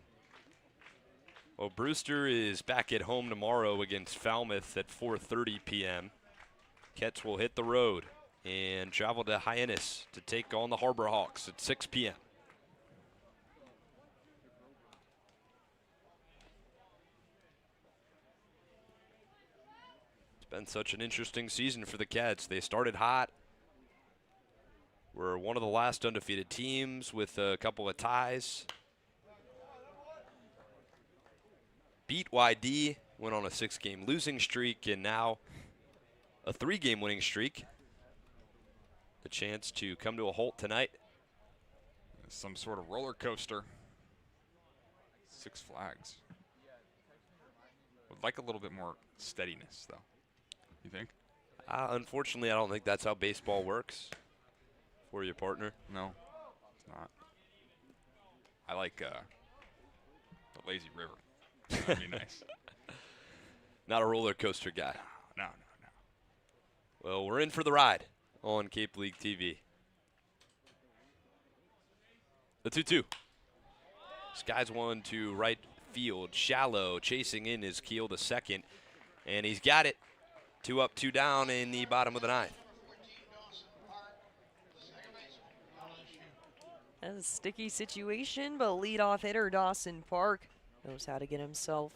S6: Well, Brewster is back at home tomorrow against Falmouth at 4:30 p.m. Ketts will hit the road and travel to Hyannis to take on the Harbor Hawks at 6 p.m. It's been such an interesting season for the Cats. They started hot. We're one of the last undefeated teams with a couple of ties. Beat YD, went on a 6-game losing streak, and now a 3-game winning streak. The chance to come to a halt tonight.
S16: Some sort of roller coaster. 6 Flags. Would like a little bit more steadiness, though. You think?
S6: Unfortunately, I don't think that's how baseball works. For your partner?
S16: No, it's not. I like the lazy river. That'd be nice.
S6: Not a roller coaster guy.
S16: No.
S6: Well, we're in for the ride on Cape League TV. The 2-2. Skies one to right field. Shallow chasing in his Keel to second. And he's got it. 2 up, 2 down in the bottom of the 9th.
S21: That's a sticky situation, but leadoff hitter Dawson Park knows how to get himself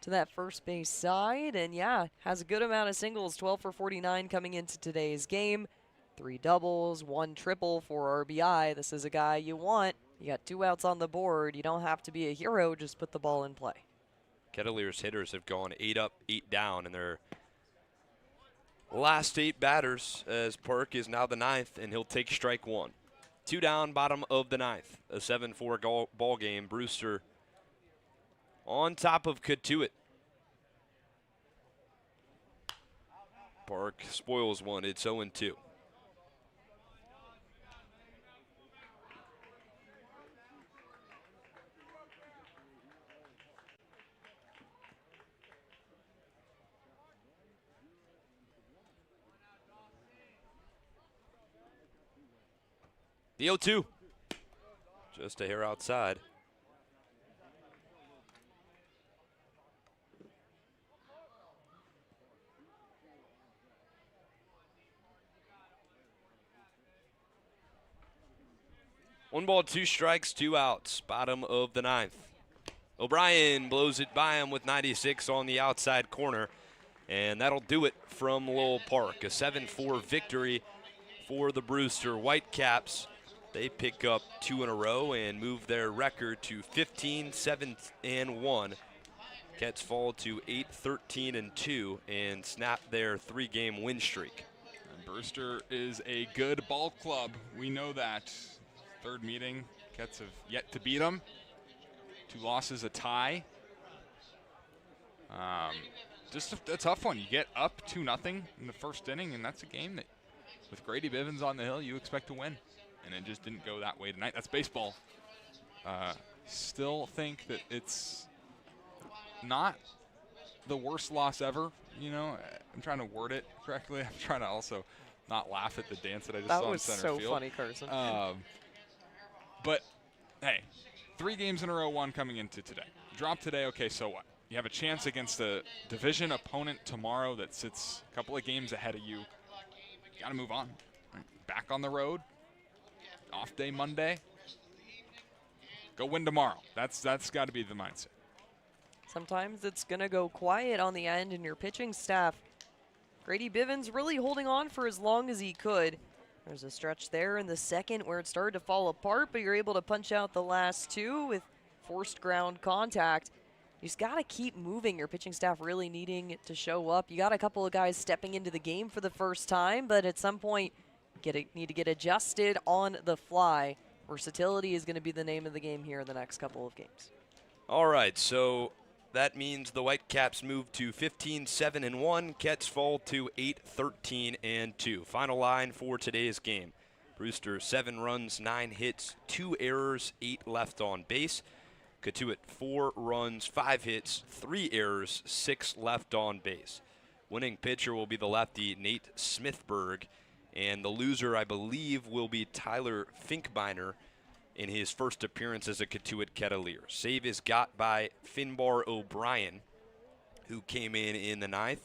S21: to that first base side. And yeah, has a good amount of singles, 12 for 49 coming into today's game. 3 doubles, 1 triple, 4 RBI. This is a guy you want. You got 2 outs on the board. You don't have to be a hero, just put the ball in play.
S6: Kettleers hitters have gone 8 up, 8 down in their last 8 batters, as Park is now the 9th, and he'll take strike 1. 2 down, bottom of the 9th. A 7-4 ball game. Brewster on top of Cotuit. Park spoils one. It's 0-2. The 0-2. Just a hair outside. One ball, 2 strikes, 2 outs. Bottom of the 9th. O'Brien blows it by him with 96 on the outside corner. And that'll do it from Lowell Park. A 7-4 victory for the Brewster White Caps. They pick up 2 in a row and move their record to 15-7-1. Cats fall to 8-13-2 and snap their 3-game win streak.
S16: And Brewster is a good ball club. We know that. 3rd meeting, Cats have yet to beat them. 2 losses, a tie. Just a tough one. You get up 2-0 in the first inning, and that's a game that, with Grady Bivens on the hill, you expect to win. And it just didn't go that way tonight. That's baseball. Still think that it's not the worst loss ever. You know, I'm trying to word it correctly. I'm trying to also not laugh at the dance that I just saw in center field.
S3: That was so funny, Carson.
S16: But, hey, 3 games in a row, 1 coming into today. Drop today, okay, so what? You have a chance against a division opponent tomorrow that sits a couple of games ahead of you. You got to move on. Right? Back on the road. Off day Monday. Go win tomorrow. That's got to be the mindset.
S21: Sometimes it's going to go quiet on the end, and your pitching staff, Grady Bivens, really holding on for as long as he could. There's a stretch there in the second where it started to fall apart, but you're able to punch out the last 2 with forced ground contact. You just got to keep moving. Your pitching staff really needing to show up. You got a couple of guys stepping into the game for the first time, but at some point, need to get adjusted on the fly. Versatility is going to be the name of the game here in the next couple of games.
S6: All right, so that means the Whitecaps move to 15-7-1. Kets fall to 8-13-2. Final line for today's game. Brewster 7 runs, 9 hits, 2 errors, 8 left on base. Cotuit 4 runs, 5 hits, 3 errors, 6 left on base. Winning pitcher will be the lefty Nate Smithberg, and the loser, I believe, will be Tyler Finkbeiner in his first appearance as a Cotuit Kettleer. Save is got by Finbar O'Brien, who came in the 9th.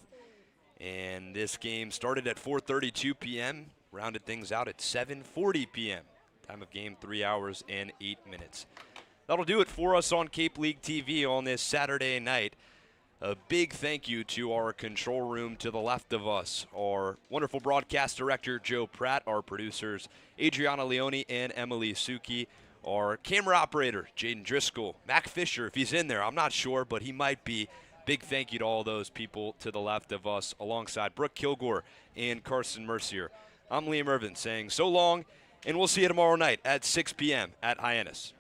S6: And this game started at 4:32 p.m., rounded things out at 7:40 p.m. Time of game, 3 hours and 8 minutes. That'll do it for us on Cape League TV on this Saturday night. A big thank you to our control room to the left of us, our wonderful broadcast director, Joe Pratt, our producers, Adriana Leone and Emily Suki, our camera operator, Jaden Driscoll, Mac Fisher, if he's in there, I'm not sure, but he might be. Big thank you to all those people to the left of us, alongside Brooke Killgore and Carson Mercier. I'm Liam Ervin saying so long, and we'll see you tomorrow night at 6 p.m. at Hyannis.